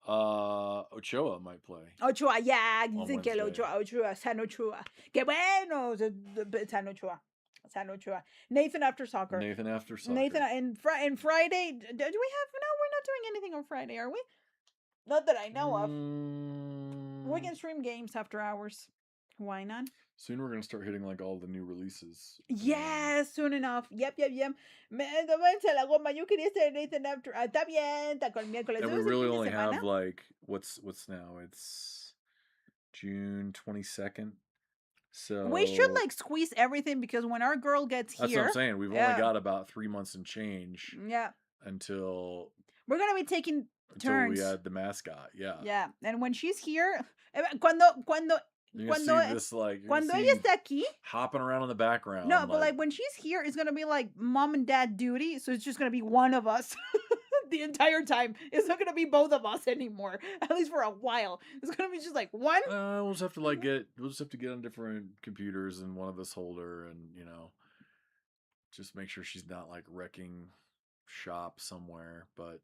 Ochoa might play. Ochoa, yeah, dicen que el Ochoa, San Ochoa. Que bueno, San Ochoa. Nathan After Soccer. Nathan and Friday. Do we have? No, we're not doing anything on Friday, are we? Not that I know of. We can stream games after hours. Why not? Soon we're gonna start hitting like all the new releases. Yes, soon enough. Yep. Tómense la goma. Yo quería estar Nathan After. Está bien, está con miércoles. And we really only have like what's now? It's June 22nd. So we should like squeeze everything because when our girl gets here, that's what I'm saying. We've only got about 3 months and change. Yeah. Until we're gonna be taking turns. We had the mascot. Yeah. Yeah, and when she's here, cuando ella está aquí, hopping around in the background. No, but like when she's here, it's gonna be like mom and dad duty. So it's just gonna be one of us. The entire time. It's not gonna be both of us anymore. At least for a while. It's gonna be just like one. We'll just have to get on different computers and one of us hold her and just make sure she's not like wrecking shop somewhere. But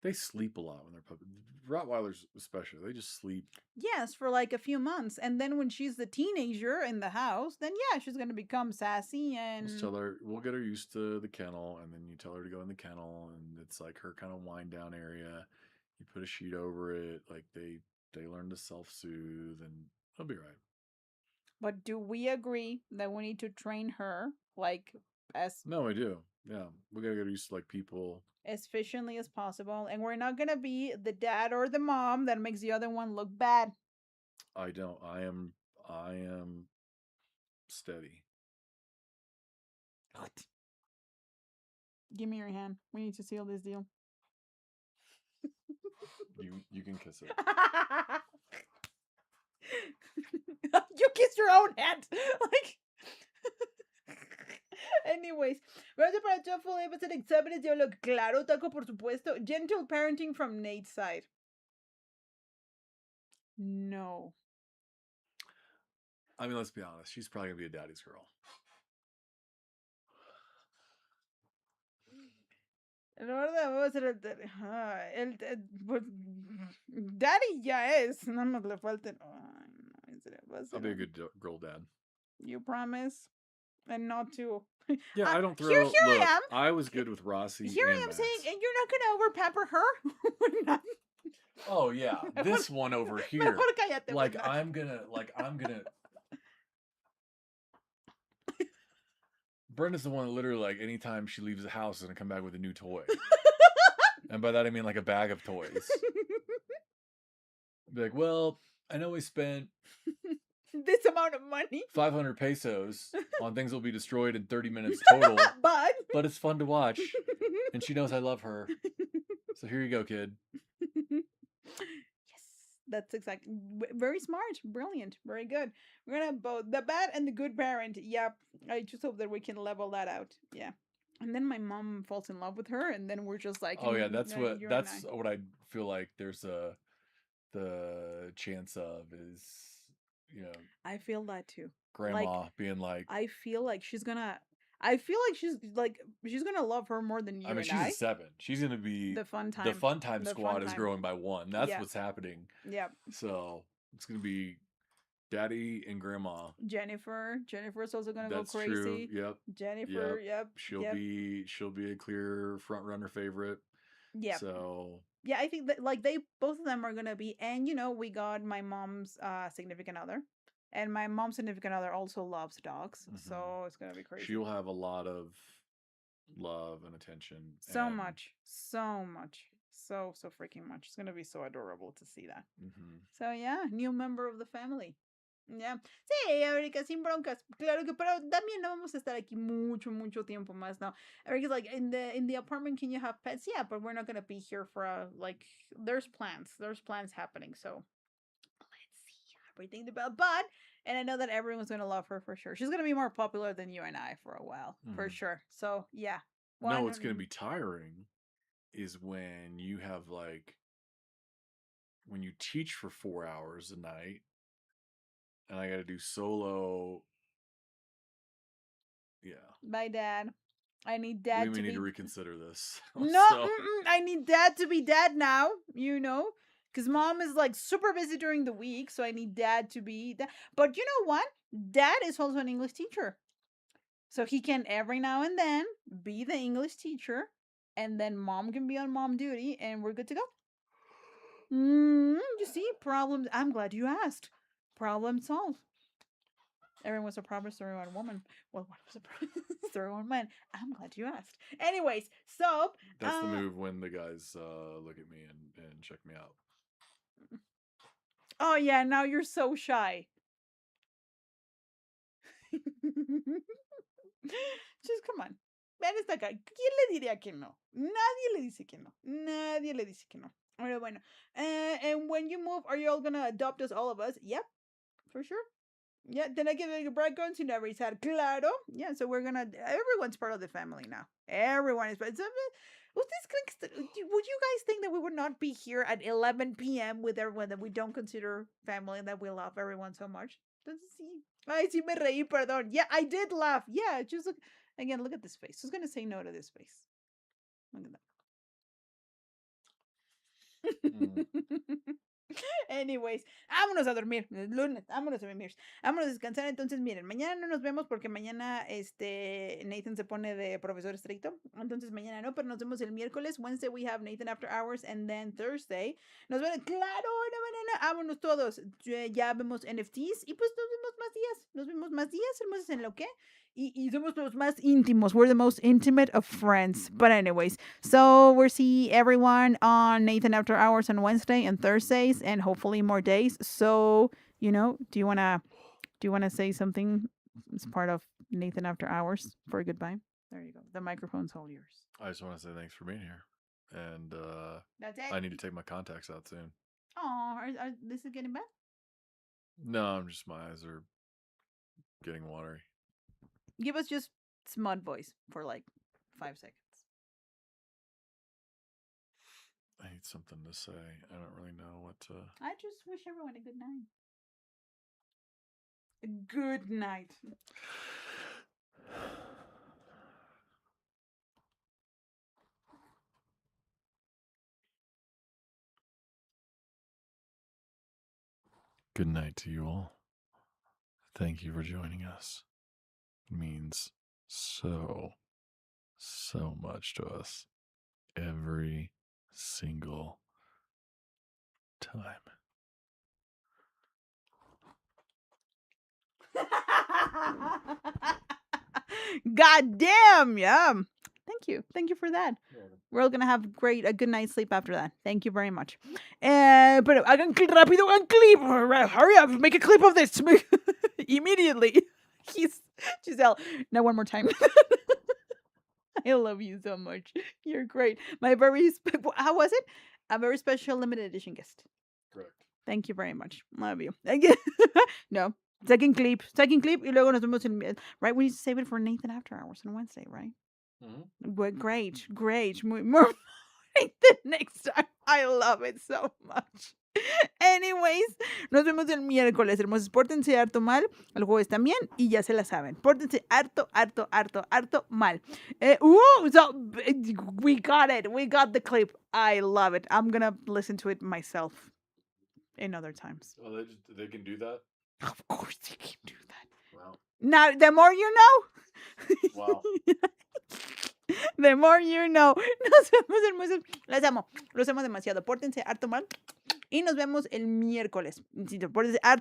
they sleep a lot when they're puppies. Rottweilers especially, they just sleep. Yes, for like a few months. And then when she's the teenager in the house, then yeah, she's gonna become sassy and just tell her we'll get her used to the kennel, and then you tell her to go in the kennel, and it's like her kind of wind down area. You put a sheet over it, like they learn to self-soothe, and they'll be right. But do we agree that we need to train her like as? No, we do. Yeah, we gotta get used to like people as efficiently as possible, and we're not gonna be the dad or the mom that makes the other one look bad. I don't. I am steady. What? Give me your hand. We need to seal this deal. You can kiss it. You kiss your own hand. Like. Anyways, gracias para TOEFL episode exámenes de hablo claro, taco por supuesto. Gentle parenting from Nate's side. No. I mean, let's be honest. She's probably gonna be a daddy's girl. verdad, vamos a hacer pues, Daddy ya es. Nada más le falta. Ay, no, en serio, va a I'll ser be a good girl dad. You promise? And not to. Yeah, I don't Here throw. Look, I am. I was good with Rossi Here and I am Max. saying, and you're not gonna overpamper her? Oh yeah, this one over here. Mejor cállate, Like Wanda. I'm gonna. Brenda's the one that literally, like, anytime she leaves the house is gonna come back with a new toy. And by that I mean like a bag of toys. Be like, well, I know we spent this amount of money. 500 pesos on things that will be destroyed in 30 minutes total. But it's fun to watch. And she knows I love her. So here you go, kid. That's exactly very smart, brilliant, very good. We're gonna both the bad and the good parent. Yep. I just hope that we can level that out. Yeah. And then my mom falls in love with her, and then we're just like, Oh yeah, that's you what I feel like. There's the chance of is, you know. I feel that too. Grandma being like. I feel like she's gonna. I feel like she's gonna love her more than you. I mean, she's a 7. She's gonna be the fun time. The fun time squad is growing by 1. That's what's happening. Yep. So it's gonna be Daddy and Grandma. Jennifer's also gonna go crazy. True. Yep. Jennifer. Yep. She'll be a clear front runner favorite. Yeah. So. Yeah, I think that like they both of them are gonna be, and we got my mom's significant other. And my mom's significant other also loves dogs, so it's gonna be crazy. She'll have a lot of love and attention. So much, so freaking much. It's gonna be so adorable to see that. So yeah, new member of the family. Yeah. Sí, Erika, sin broncas. Claro que, pero también no vamos a estar aquí mucho tiempo más. No, Erika's like, in the apartment, can you have pets? Yeah, but we're not gonna be here for there's plans happening. So everything about, and I know that everyone's gonna love her for sure. She's gonna be more popular than you and I for a while, for sure. So yeah. No, what's gonna be tiring is when you have when you teach for 4 hours a night, and I got to do solo. Yeah. Bye, Dad. I need Dad. We may need to reconsider this. No, I need Dad to be Dad now. Because Mom is super busy during the week, so I need Dad to be Dad. But you know what? Dad is also an English teacher. So he can every now and then be the English teacher, and then Mom can be on mom duty, and we're good to go. You see, problems. I'm glad you asked. Problem solved. Everyone was a problem story on woman. Well, what was a problem story on man? I'm glad you asked. Anyways, so that's the move when the guys look at me and check me out. Oh yeah, now you're so shy. Just come on. Vean esta acá. ¿Quién le diría que no? Nadie le dice que no. Nadie le dice que no. Pero bueno. And when you move, are you all gonna adopt us, all of us? Yep. For sure. Yeah, then I give it a bright gun to never said, claro. Yeah, so everyone's part of the family now. Everyone is. Would you guys think that we would not be here at 11 p.m. with everyone that we don't consider family and that we love everyone so much? Ay, sí me reí, perdón. Yeah, I did laugh. Yeah, just look at this face. Who's gonna say no to this face? Look at that. Anyways, vámonos a dormir. Es lunes, vámonos a dormir. Vámonos a descansar. Entonces, miren, mañana no nos vemos porque mañana Nathan se pone de profesor estricto. Entonces, mañana no, pero nos vemos el miércoles. Wednesday we have Nathan after hours, and then Thursday nos ven. Claro, no, mañana. Vámonos todos. Ya vemos NFTs y pues nos vemos más días. Nos vemos más días. Hermosos en lo que. Y somos los más íntimos. We're the most intimate of friends. But anyways, so we'll see everyone on Nathan After Hours on Wednesday and Thursdays, and hopefully more days. So, do you wanna say something as part of Nathan After Hours for a goodbye? There you go. The microphone's all yours. I just want to say thanks for being here, and that's it. I need to take my contacts out soon. Oh, this is getting bad? No, my eyes are getting watery. Give us just smut voice for 5 seconds. I need something to say. I don't really know what to. I just wish everyone a good night. A good night. Good night to you all. Thank you for joining us. It means so much to us every single time. God damn, yeah. Thank you for that. We're all gonna have a good night's sleep after that. Thank you very much. Pero hagan rápido, hagan clip. Hurry up, make a clip of this immediately. Giselle. Now one more time. I love you so much. You're great. How was it? A very special limited edition guest. Correct. Thank you very much. Love you. No. Second clip. Y luego nos vemos right? We need to save it for Nathan After Hours on Wednesday, right? Mm-hmm. Well, great. More Nathan next time. I love it so much. Anyways, nos vemos el miércoles. Hermosos, pórtense harto mal. El jueves también. Y ya se la saben. Pórtense harto mal. So we got it. We got the clip. I love it. I'm gonna listen to it myself in other times. Oh, they can do that? Of course they can do that. Wow. Now, the more you know. Wow. The more you know. Nos vemos, hermosos. Las amo. Los amo demasiado. Pórtense harto mal. Y nos vemos el miércoles. Pórtense harto